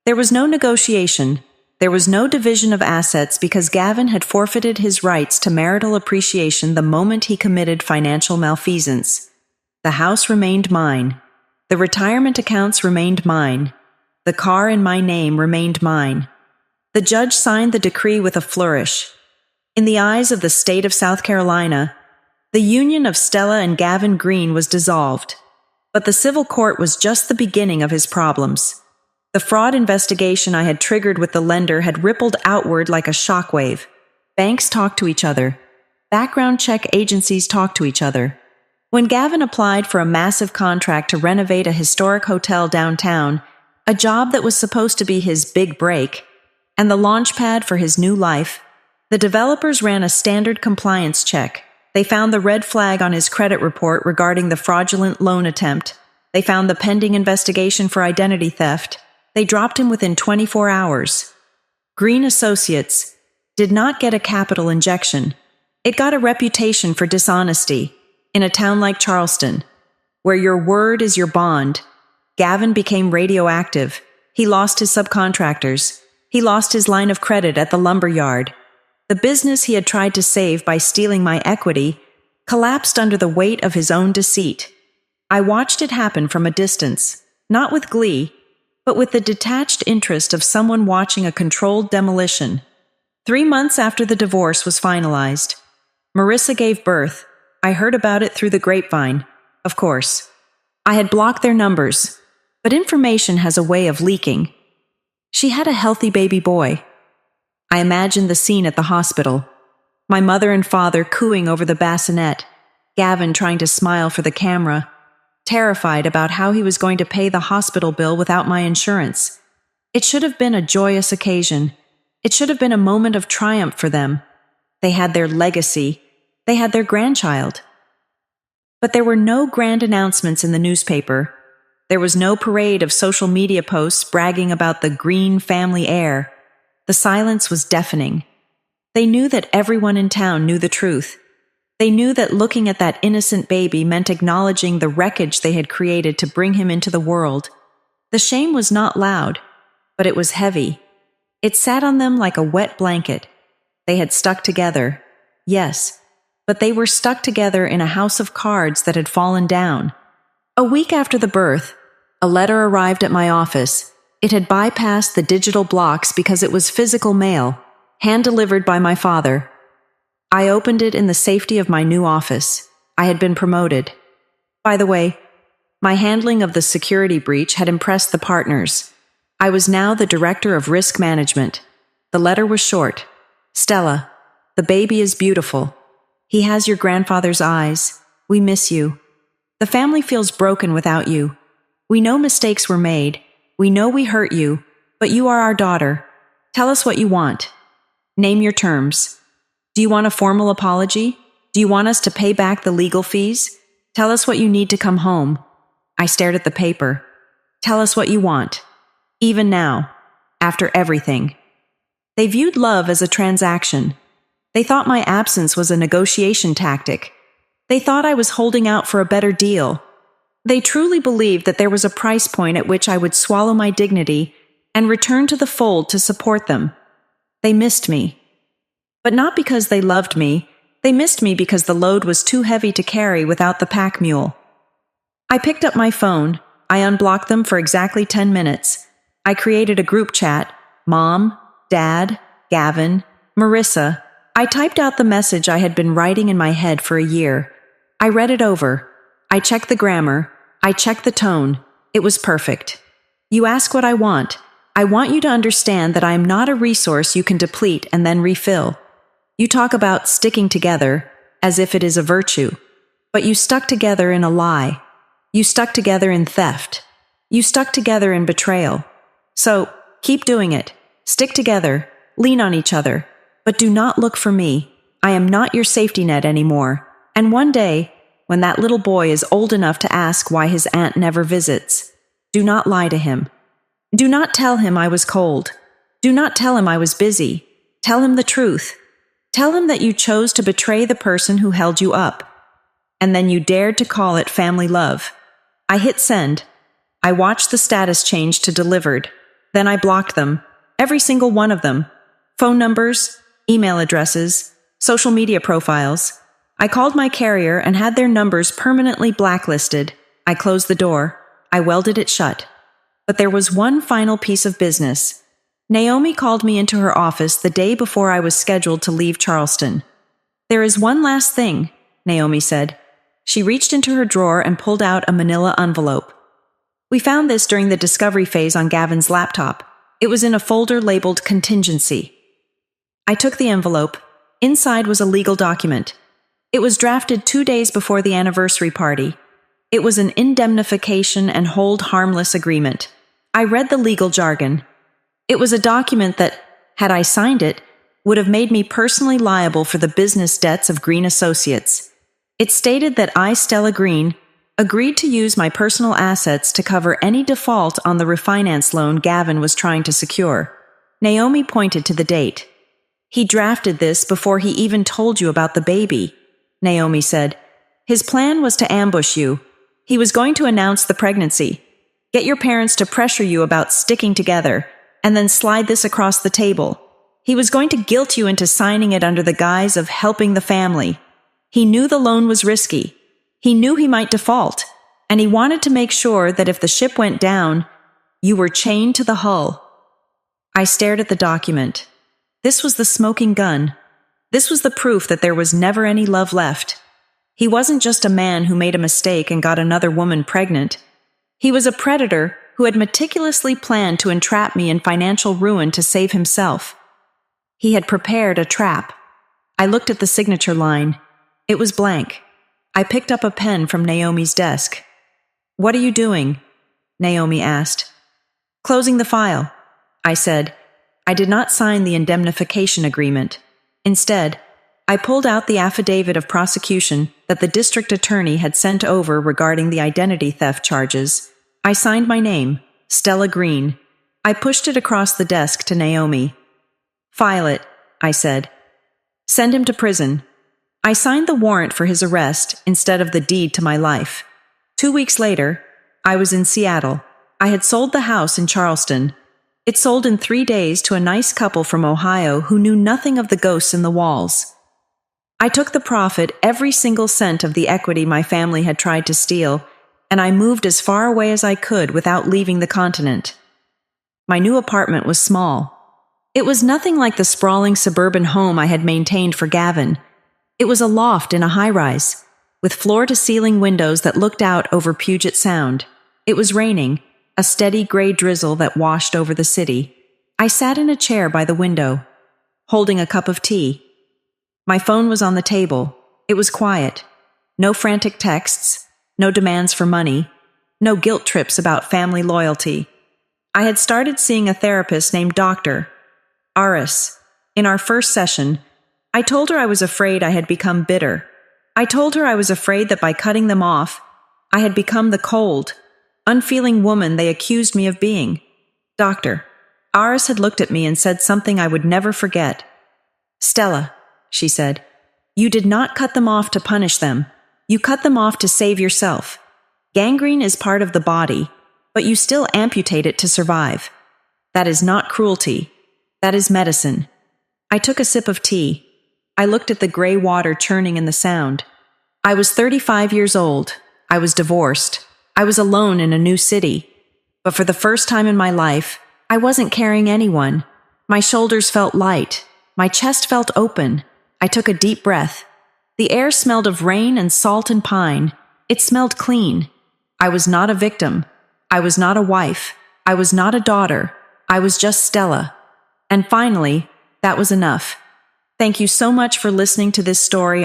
There was no negotiation. There was no division of assets because Gavin had forfeited his rights to marital appreciation the moment he committed financial malfeasance. The house remained mine. The retirement accounts remained mine. The car in my name remained mine. The judge signed the decree with a flourish. In the eyes of the state of South Carolina, the union of Stella and Gavin Green was dissolved. But the civil court was just the beginning of his problems. The fraud investigation I had triggered with the lender had rippled outward like a shockwave. Banks talked to each other. Background check agencies talked to each other. When Gavin applied for a massive contract to renovate a historic hotel downtown, a job that was supposed to be his big break, and the launchpad for his new life, the developers ran a standard compliance check. They found the red flag on his credit report regarding the fraudulent loan attempt. They found the pending investigation for identity theft. They dropped him within 24 hours. Green Associates did not get a capital injection. It got a reputation for dishonesty. In a town like Charleston, where your word is your bond, Gavin became radioactive. He lost his subcontractors. He lost his line of credit at the lumber yard. The business he had tried to save by stealing my equity collapsed under the weight of his own deceit. I watched it happen from a distance, not with glee, but with the detached interest of someone watching a controlled demolition. 3 months after the divorce was finalized, Marissa gave birth. I heard about it through the grapevine, of course. I had blocked their numbers, but information has a way of leaking. She had a healthy baby boy. I imagined the scene at the hospital. My mother and father cooing over the bassinet, Gavin trying to smile for the camera, terrified about how he was going to pay the hospital bill without my insurance. It should have been a joyous occasion. It should have been a moment of triumph for them. They had their legacy. They had their grandchild. But there were no grand announcements in the newspaper. There was no parade of social media posts bragging about the Green family heir. The silence was deafening. They knew that everyone in town knew the truth. They knew that looking at that innocent baby meant acknowledging the wreckage they had created to bring him into the world. The shame was not loud, but it was heavy. It sat on them like a wet blanket. They had stuck together. Yes, but they were stuck together in a house of cards that had fallen down. A week after the birth, a letter arrived at my office. It had bypassed the digital blocks because it was physical mail, hand-delivered by my father. I opened it in the safety of my new office. I had been promoted. By the way, my handling of the security breach had impressed the partners. I was now the director of risk management. The letter was short. Stella, the baby is beautiful. He has your grandfather's eyes. We miss you. The family feels broken without you. We know mistakes were made. We know we hurt you, but you are our daughter. Tell us what you want. Name your terms. Do you want a formal apology? Do you want us to pay back the legal fees? Tell us what you need to come home. I stared at the paper. Tell us what you want. Even now, after everything. They viewed love as a transaction. They thought my absence was a negotiation tactic. They thought I was holding out for a better deal. They truly believed that there was a price point at which I would swallow my dignity and return to the fold to support them. They missed me. But not because they loved me. They missed me because the load was too heavy to carry without the pack mule. I picked up my phone. I unblocked them for exactly 10 minutes. I created a group chat. Mom, Dad, Gavin, Marissa. I typed out the message I had been writing in my head for a year. I read it over. I checked the grammar. I checked the tone. It was perfect. You ask what I want. I want you to understand that I am not a resource you can deplete and then refill. You talk about sticking together as if it is a virtue, but you stuck together in a lie. You stuck together in theft. You stuck together in betrayal. So, keep doing it. Stick together. Lean on each other. But do not look for me. I am not your safety net anymore. And one day, when that little boy is old enough to ask why his aunt never visits, do not lie to him. Do not tell him I was cold. Do not tell him I was busy. Tell him the truth. Tell him that you chose to betray the person who held you up. And then you dared to call it family love. I hit send. I watched the status change to delivered. Then I blocked them. Every single one of them. Phone numbers, email addresses, social media profiles. I called my carrier and had their numbers permanently blacklisted. I closed the door. I welded it shut. But there was one final piece of business. Naomi called me into her office the day before I was scheduled to leave Charleston. "There is one last thing," Naomi said. She reached into her drawer and pulled out a manila envelope. "We found this during the discovery phase on Gavin's laptop. It was in a folder labeled Contingency." I took the envelope. Inside was a legal document. It was drafted 2 days before the anniversary party. It was an indemnification and hold harmless agreement. I read the legal jargon. It was a document that, had I signed it, would have made me personally liable for the business debts of Green Associates. It stated that I, Stella Green, agreed to use my personal assets to cover any default on the refinance loan Gavin was trying to secure. Naomi pointed to the date. "He drafted this before he even told you about the baby," Naomi said. "His plan was to ambush you. He was going to announce the pregnancy, get your parents to pressure you about sticking together, and then slide this across the table. He was going to guilt you into signing it under the guise of helping the family. He knew the loan was risky. He knew he might default, and he wanted to make sure that if the ship went down, you were chained to the hull." I stared at the document. This was the smoking gun. This was the proof that there was never any love left. He wasn't just a man who made a mistake and got another woman pregnant. He was a predator who had meticulously planned to entrap me in financial ruin to save himself. He had prepared a trap. I looked at the signature line. It was blank. I picked up a pen from Naomi's desk. "What are you doing?" Naomi asked. "Closing the file," I said. I did not sign the indemnification agreement. Instead, I pulled out the affidavit of prosecution that the district attorney had sent over regarding the identity theft charges. I signed my name, Stella Green. I pushed it across the desk to Naomi. "File it," I said. "Send him to prison." I signed the warrant for his arrest instead of the deed to my life. 2 weeks later, I was in Seattle. I had sold the house in Charleston. It sold in 3 days to a nice couple from Ohio who knew nothing of the ghosts in the walls. I took the profit, every single cent of the equity my family had tried to steal, and I moved as far away as I could without leaving the continent. My new apartment was small. It was nothing like the sprawling suburban home I had maintained for Gavin. It was a loft in a high-rise, with floor-to-ceiling windows that looked out over Puget Sound. It was raining, a steady gray drizzle that washed over the city. I sat in a chair by the window, holding a cup of tea. My phone was on the table. It was quiet. No frantic texts, no demands for money, no guilt trips about family loyalty. I had started seeing a therapist named Dr. Aris. In our first session, I told her I was afraid I had become bitter. I told her I was afraid that by cutting them off, I had become the cold, unfeeling woman they accused me of being. Dr. Aris had looked at me and said something I would never forget. "Stella," she said, "you did not cut them off to punish them. You cut them off to save yourself. Gangrene is part of the body, but you still amputate it to survive. That is not cruelty. That is medicine." I took a sip of tea. I looked at the gray water churning in the sound. I was 35 years old. I was divorced. I was alone in a new city. But for the first time in my life, I wasn't carrying anyone. My shoulders felt light. My chest felt open. I took a deep breath. The air smelled of rain and salt and pine. It smelled clean. I was not a victim. I was not a wife. I was not a daughter. I was just Stella. And finally, that was enough. Thank you so much for listening to this story